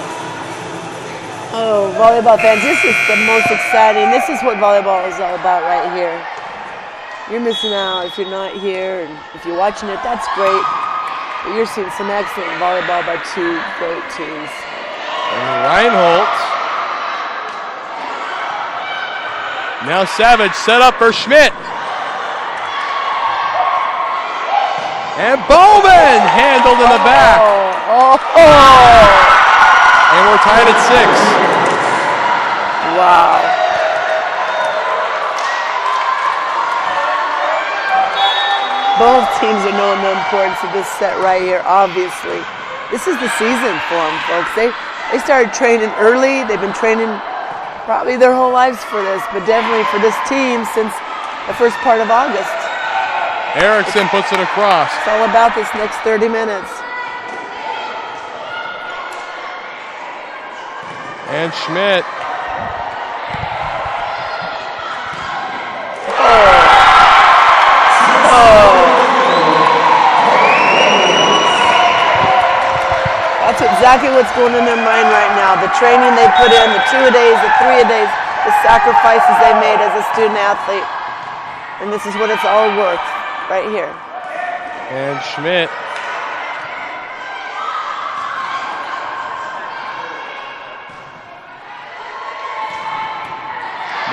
Oh, volleyball fans, this is the most exciting. This is what volleyball is all about right here. You're missing out if you're not here, and if you're watching it, that's great. But you're seeing some excellent volleyball by two great teams. And Reinhold. Now Savage set up for Schmidt. And Bowman handled in the back. And we're tied at 6. Wow. Both teams are knowing the importance of this set right here, obviously. This is the season for them, folks. They started training early. They've been training probably their whole lives for this, but definitely for this team since the first part of August. Erickson puts it across. It's all about this next 30 minutes. And Schmidt. That's exactly what's going in their mind right now. The training they put in, the 2-a-days, the 3-a-days, the sacrifices they made as a student athlete. And this is what it's all worth right here. And Schmidt.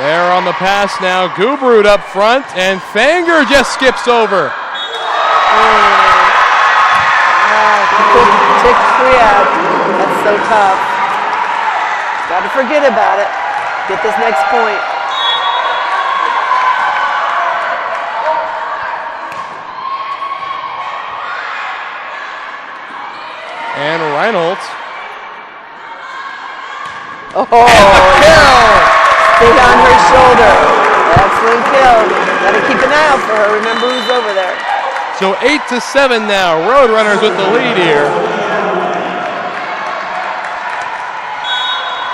There on the pass now, Gubrud up front, and Fanger just skips over. Tick 3 out. That's so tough. Got to forget about it. Get this next point. And Reinhold. Stayed on her shoulder. Excellent kill. Got to keep an eye out for her. Remember who's over there. So 8-7 now. Roadrunners with the lead here.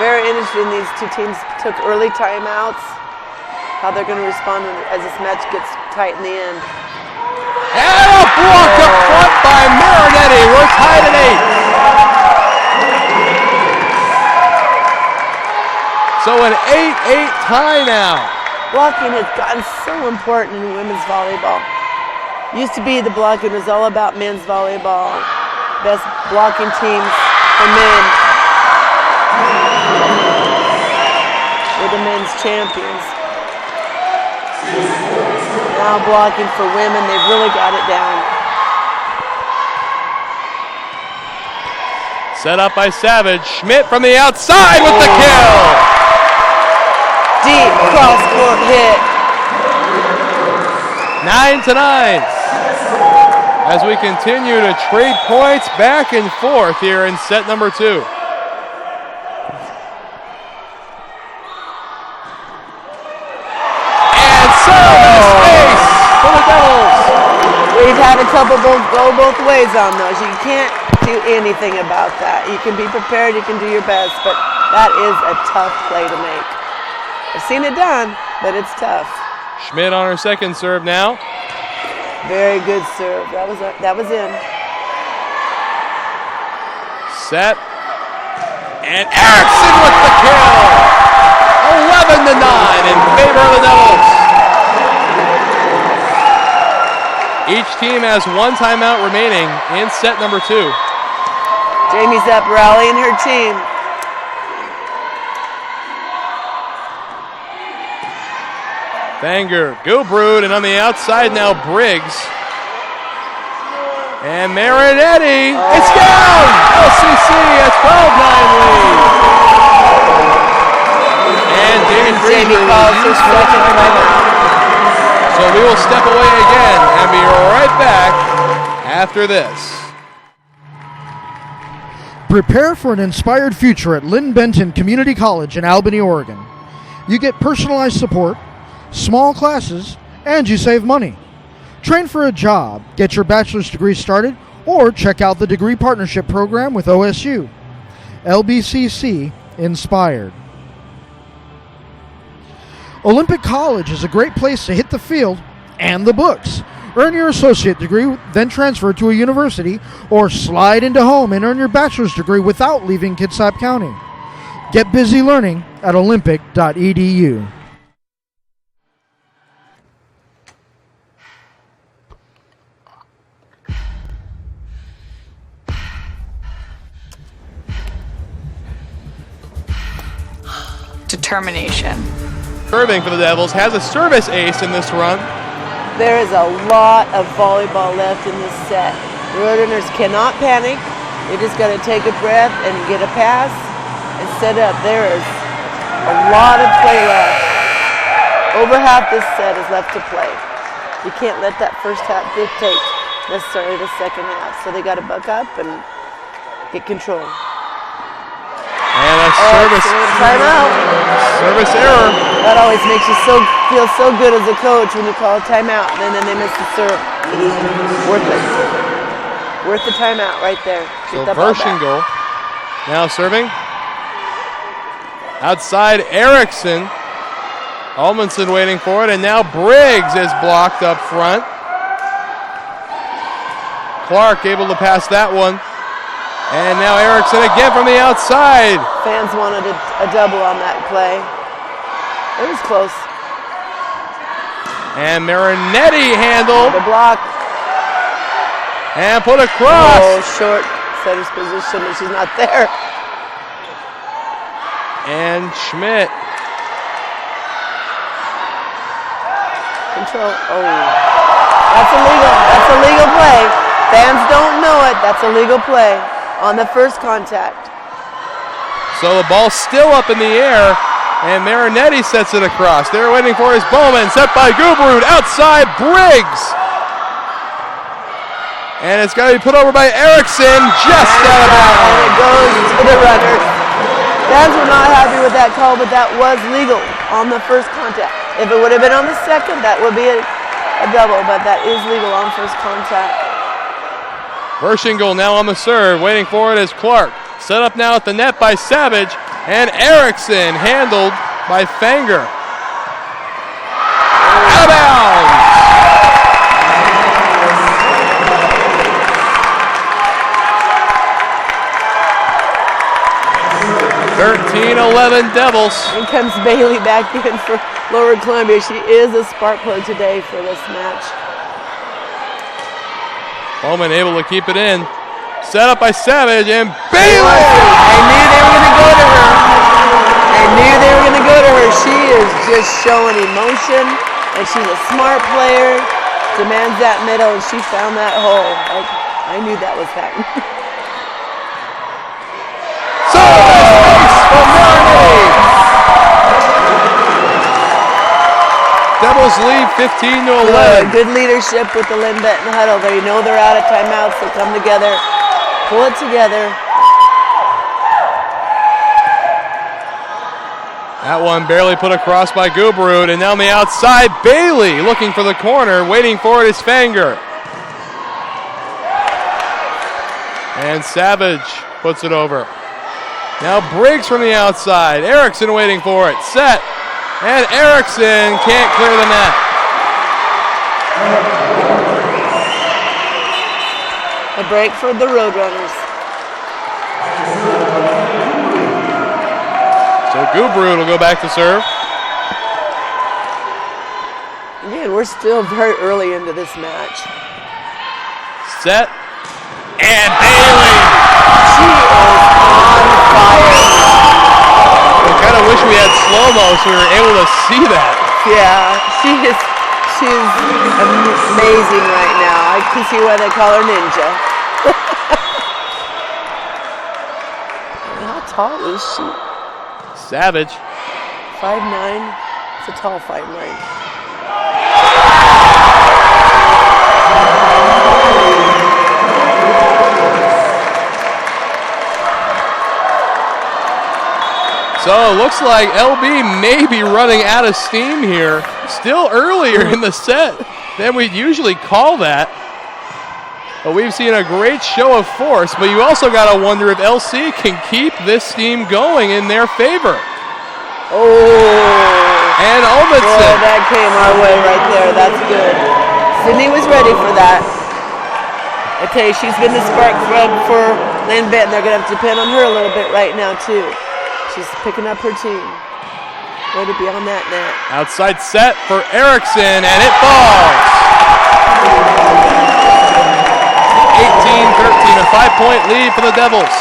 Very interesting. These two teams took early timeouts. How they're going to respond as this match gets tight in the end. And a block up front by Marinetti. We're tied at 8. So an 8-8 tie now. Blocking has gotten so important in women's volleyball. Used to be the blocking was all about men's volleyball. Best blocking teams for men were the men's champions. Now blocking for women, they've really got it down. Set up by Savage. Schmidt from the outside with the kill. Deep cross-court hit. 9-9. As we continue to trade points back and forth here in set number 2. And service ace for the Devils. We've had a couple go both ways on those. You can't do anything about that. You can be prepared, you can do your best, but that is a tough play to make. I've seen it done, but it's tough. Schmidt on her second serve now. Very good serve. That was in. Set. And Erickson with the kill. 11-9 in favor of the Devils. Each team has one timeout remaining in set number 2. Jamie's up rallying her team. Fanger, Gubrud, and on the outside now Briggs. And Marinetti, it's down! LCC a 12-9 lead. And Jamie calls her second timeout. So we will step away again and be right back after this. Prepare for an inspired future at Linn-Benton Community College in Albany, Oregon. You get personalized support, small classes, and you save money. Train for a job, get your bachelor's degree started, or check out the degree partnership program with OSU. LBCC Inspired. Olympic College is a great place to hit the field and the books. Earn your associate degree, then transfer to a university, or slide into home and earn your bachelor's degree without leaving Kitsap County. Get busy learning at olympic.edu. Determination. Serving for the Devils, has a service ace in this run. There is a lot of volleyball left in this set. Roadrunners cannot panic. You just got to take a breath and get a pass and set up. There is a lot of play left. Over half this set is left to play. You can't let that first half dictate necessarily the second half. So they got to buck up and get control. And a service timeout. Service error. That always makes you feel so good as a coach when you call a timeout and then they miss the serve. Worth it. Worth the timeout right there. So Verschingel now serving. Outside Erickson. Almanson waiting for it, and now Briggs is blocked up front. Clark able to pass that one. And now Erickson again from the outside. Fans wanted a double on that play. It was close. And Marinetti handled. The block. And put across. Oh, short setter's position, and she's not there. And Schmidt. Control. Oh, that's illegal. That's a legal play. Fans don't know it. That's a legal play on the first contact. So the ball's still up in the air, and Marinetti sets it across. They're waiting for his Bowman, set by Gubrud, outside Briggs. And it's got to be put over by Erickson, just out of bounds. And it goes to the runners. Fans were not happy with that call, but that was legal on the first contact. If it would have been on the second, that would be a double, but that is legal on first contact. Verschingel now on the serve, waiting for it is Clark. Set up now at the net by Savage, and Erickson handled by Fanger. Out of bounds! 13-11 Devils. In comes Bailey back in for Lower Columbia. She is a spark plug today for this match. Bowman able to keep it in. Set up by Savage, and Bailey! I knew they were going to go to her. I knew they were going to go to her. She is just showing emotion, and she's a smart player. Demands that middle, and she found that hole. I knew that was happening. Devils lead 15-11. Good leadership with the Linn-Benton huddle. They know they're out of timeouts. They come together, pull it together. That one barely put across by Gubrud, and now on the outside, Bailey looking for the corner, waiting for it is Fanger. And Savage puts it over. Now Briggs from the outside. Erickson waiting for it. Set. And Erickson can't clear the net. A break for the Roadrunners. So Gubrud will go back to serve. Again, we're still very early into this match. Set. And Bailey. She is on fire. I kind of wish we had slow-mo so we were able to see that. Yeah, she's amazing right now. I can see why they call her Ninja. How tall is she? Savage. 5'9". It's a tall 5'9". So it looks like LB may be running out of steam here. Still earlier in the set than we'd usually call that. But we've seen a great show of force, but you also got to wonder if LC can keep this steam going in their favor. Oh, And Olmsted. Boy, that came our way right there. That's good. Sydney was ready for that. I tell you, she's been the spark plug for Linn-Benton. They're going to have to depend on her a little bit right now, too. She's picking up her team. Way to be on that net. Outside set for Erickson, and it falls. 18-13, a 5-point lead for the Devils.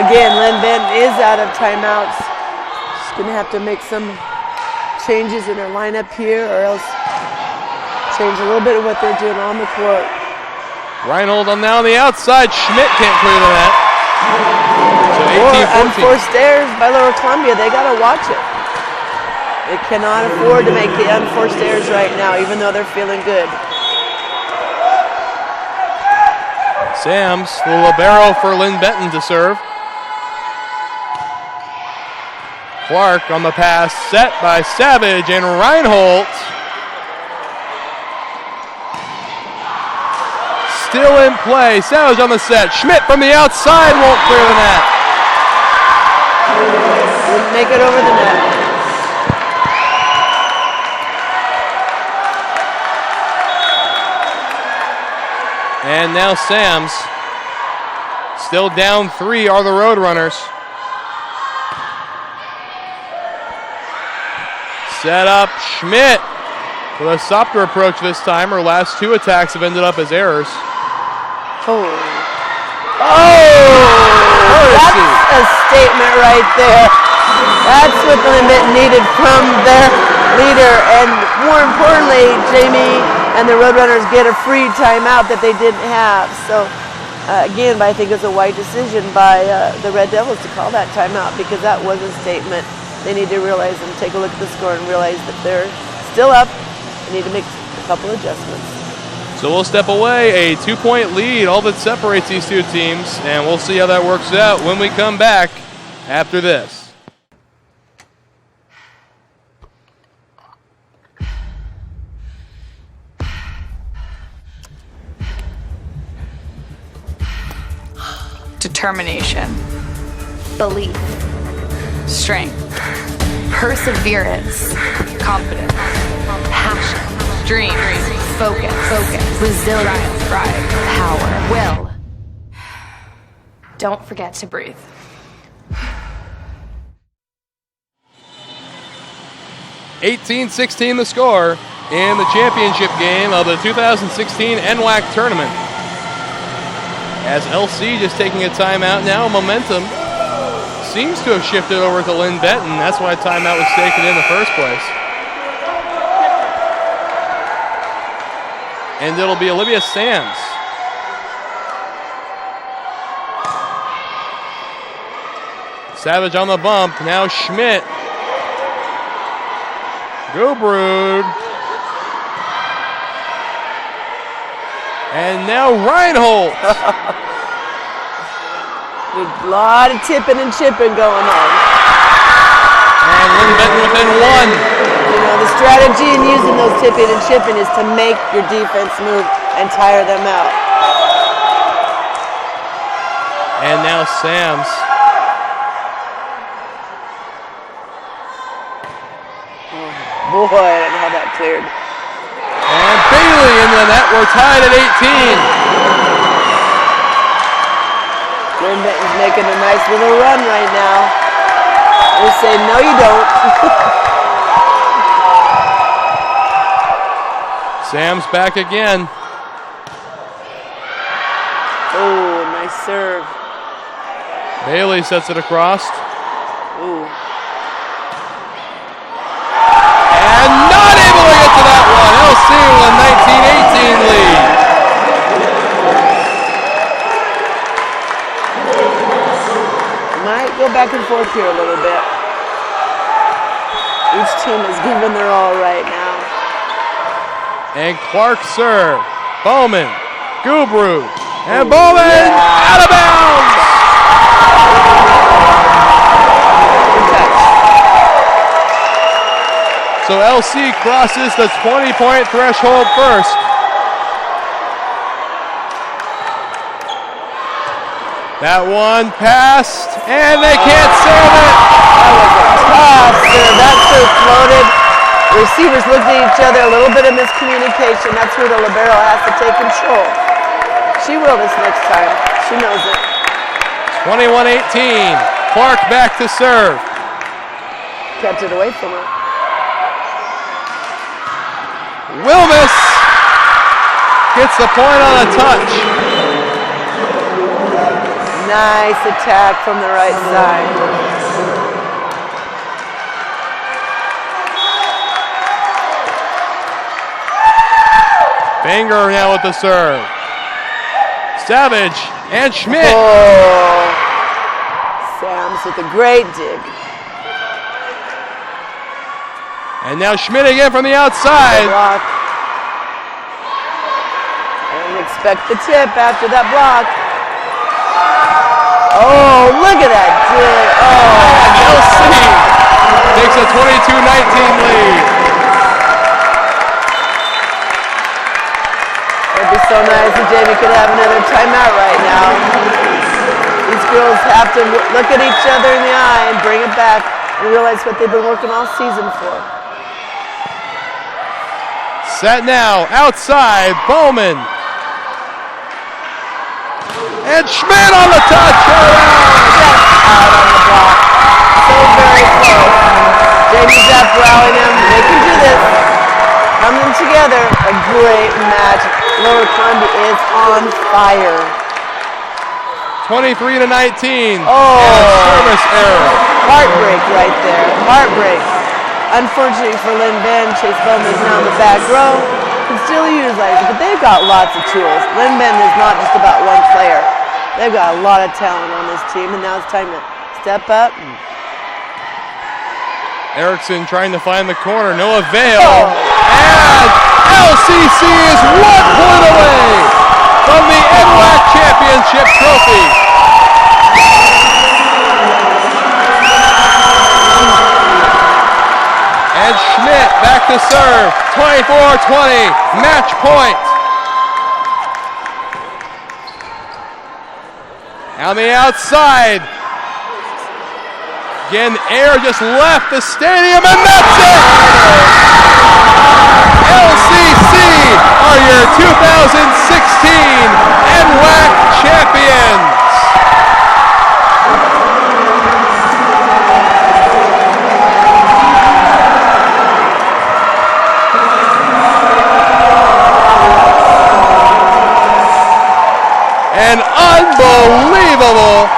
Again, Linn-Benton is out of timeouts. She's going to have to make some changes in her lineup here, or else change a little bit of what they're doing on the court. Reinhold on now on the outside. Schmidt can't clear the net. So 18-14. Unforced errors by Lower Columbia. They got to watch it. They cannot afford to make the unforced errors right now, even though they're feeling good. Sams, the libero for Linn-Benton to serve. Clark on the pass, set by Savage, and Reinhold still in play. Savage on the set. Schmidt from the outside won't clear the net. Didn't make it over the net. And now Sams. Still down 3 are the Roadrunners. Set up Schmidt with a softer approach this time. Her last 2 attacks have ended up as errors. Oh, that's a statement right there. That's what Linn-Benton needed from their leader. And more importantly, Jamie and the Roadrunners get a free timeout that they didn't have. So, again, I think it was a wise decision by the Red Devils to call that timeout, because that was a statement. They need to realize and take a look at the score and realize that they're still up. They need to make a couple adjustments. So we'll step away, a 2-point lead, all that separates these two teams, and we'll see how that works out when we come back after this. Determination, belief, strength, perseverance, confidence, passion, dreams, focus, resilience, pride, power, will. Don't forget to breathe. (18-16) the score in the championship game of the 2016 NWAC tournament. As LC just taking a timeout now, momentum seems to have shifted over to Linn-Benton. That's why a timeout was taken in the first place. And it'll be Olivia Sams. Savage on the bump. Now Schmidt. Gobrud. And now Reinhold. A lot of tipping and chipping going on. And Linn-Benton within 1. You know, the strategy in using those tipping and chipping is to make your defense move and tire them out. And now Sams. Oh, boy, I don't know how that cleared. And Bailey into the net. We're tied at 18. Linn-Benton's making a nice little run right now. They're saying, no, you don't. Sam's back again. Oh, nice serve. Bailey sets it across. Ooh. And not able to get to that one. LC with a 19-18 lead. Might go back and forth here a little bit. Each team is giving their all right now. And Clark serve. Bowman. Gubru. And Bowman out of bounds. So LC crosses the 20-point threshold first. That one passed, and they can't save it. That was a tough serve. That serve floated. The receivers looked at each other, a little bit of miscommunication. That's where the libero has to take control. She will this next time. She knows it. 21-18. Clark back to serve. Kept it away from her. Wilmus gets the point on a touch. Nice attack from the right side. Banger now with the serve. Savage and Schmidt. Oh. Sams with a great dig. And now Schmidt again from the outside. Block. And expect the tip after that block. Oh, look at that dig. Oh, LC takes a 22-19 lead. It'd be so nice if Jamie could have another timeout right now. These girls have to look at each other in the eye and bring it back and realize what they've been working all season for. Set now, outside, Bowman. And Schmidt on the touch. Just out on the block. So very close. Jamie Zepp rallying them. They can do this. Coming together. A great match. Lower Columbia is on fire. 23-19. Oh. And a service error. Heartbreak right there. Heartbreak. Unfortunately for Linn-Benton, Chase Bowman is now in the back row. Can still utilize it, but they've got lots of tools. Linn-Benton is not just about one player. They've got a lot of talent on this team, and now it's time to step up. Erickson trying to find the corner, no avail. Oh. And LCC is 1 point away from the NWAC Championship trophy. And Schmidt back to serve, 24-20, match point. On the outside. Again, air just left the stadium, and that's it! LCC are your 2016 NWAC champions. An unbelievable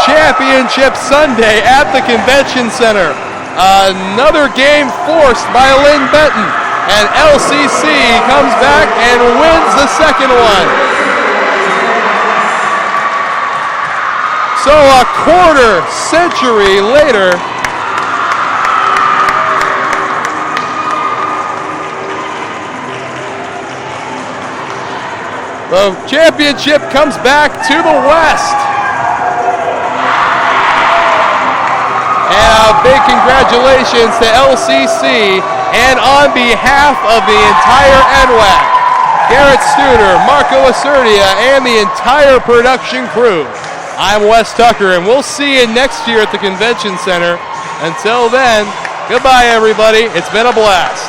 championship Sunday at the Convention Center. Another game forced by Linn-Benton, and LCC comes back and wins the second one. So a quarter century later, the championship comes back to the West. And a big congratulations to LCC, and on behalf of the entire NWAC, Garrett Studer, Marco Acertia, and the entire production crew. I'm Wes Tucker, and we'll see you next year at the Convention Center. Until then, goodbye everybody. It's been a blast.